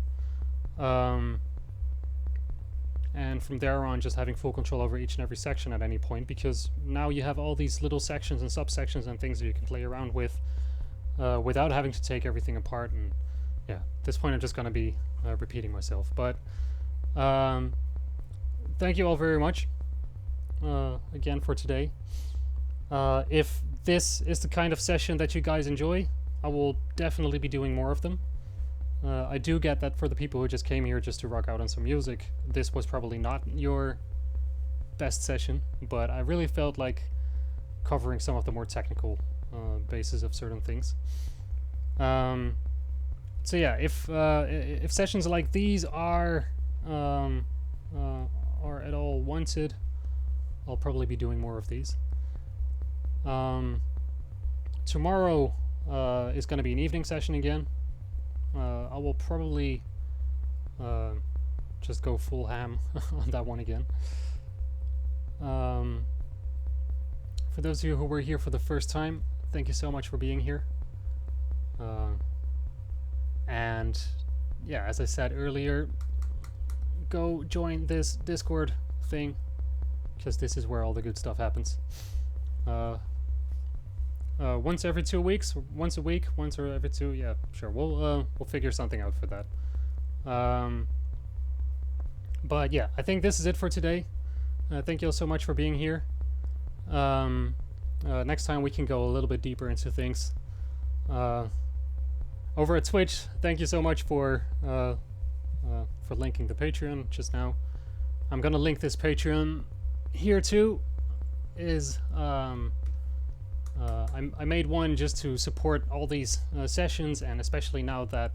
And from there on, just having full control over each and every section at any point, because now you have all these little sections and subsections and things that you can play around with without having to take everything apart. And yeah, at this point I'm just going to be repeating myself. But thank you all very much again for today. If this is the kind of session that you guys enjoy, I will definitely be doing more of them. I do get that for the people who just came here just to rock out on some music, this was probably not your best session, but I really felt like covering some of the more technical bases of certain things. So yeah, if sessions like these are at all wanted, I'll probably be doing more of these. Tomorrow is going to be an evening session again. I will probably just go full ham on that one again. For those of you who were here for the first time, thank you so much for being here. And yeah, as I said earlier, go join this Discord thing, because this is where all the good stuff happens. Once every 2 weeks, once a week, once or every two, yeah, sure, we'll figure something out for that. But yeah, I think this is it for today. Thank you all so much for being here. Next time we can go a little bit deeper into things. Over at Twitch, thank you so much for linking the Patreon just now. I'm gonna link this Patreon here too. I made one just to support all these sessions, and especially now that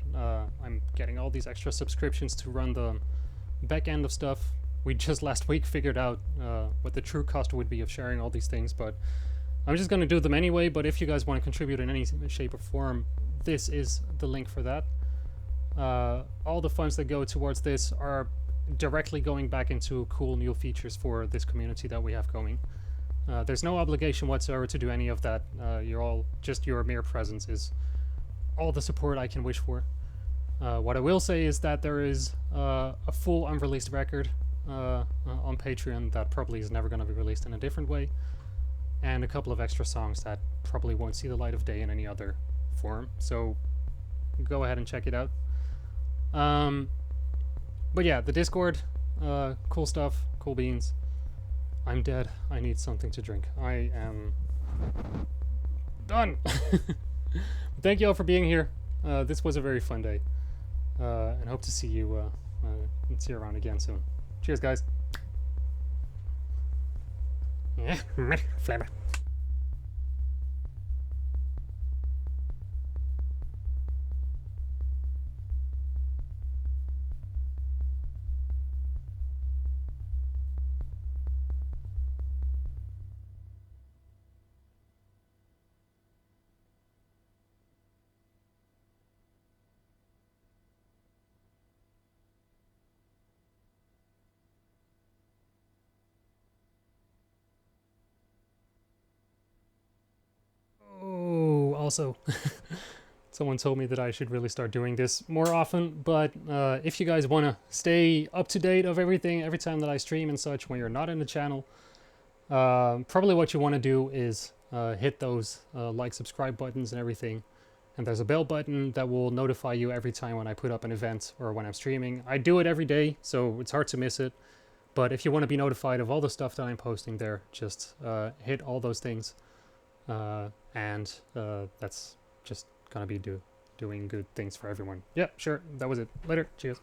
I'm getting all these extra subscriptions to run the back end of stuff. We just last week figured out what the true cost would be of sharing all these things, but I'm just going to do them anyway. But if you guys want to contribute in any shape or form, this is the link for that. All the funds that go towards this are directly going back into cool new features for this community that we have going. There's no obligation whatsoever to do any of that. Your mere presence is all the support I can wish for. What I will say is that there is a full unreleased record on Patreon that probably is never going to be released in a different way, and a couple of extra songs that probably won't see the light of day in any other form. So go ahead and check it out. But yeah, the Discord, cool stuff, cool beans. I'm dead. I need something to drink. I am done. Thank you all for being here. This was a very fun day, and hope to see you around again soon. Cheers, guys. Yeah, flavor. Also, someone told me that I should really start doing this more often, but if you guys want to stay up to date of everything every time that I stream and such when you're not in the channel, probably what you want to do is hit those like, subscribe buttons and everything, and there's a bell button that will notify you every time when I put up an event or when I'm streaming. I do it every day, so it's hard to miss it, but if you want to be notified of all the stuff that I'm posting there, just hit all those things. And that's just gonna be doing good things for everyone. Yeah, sure, that was it. Later, cheers.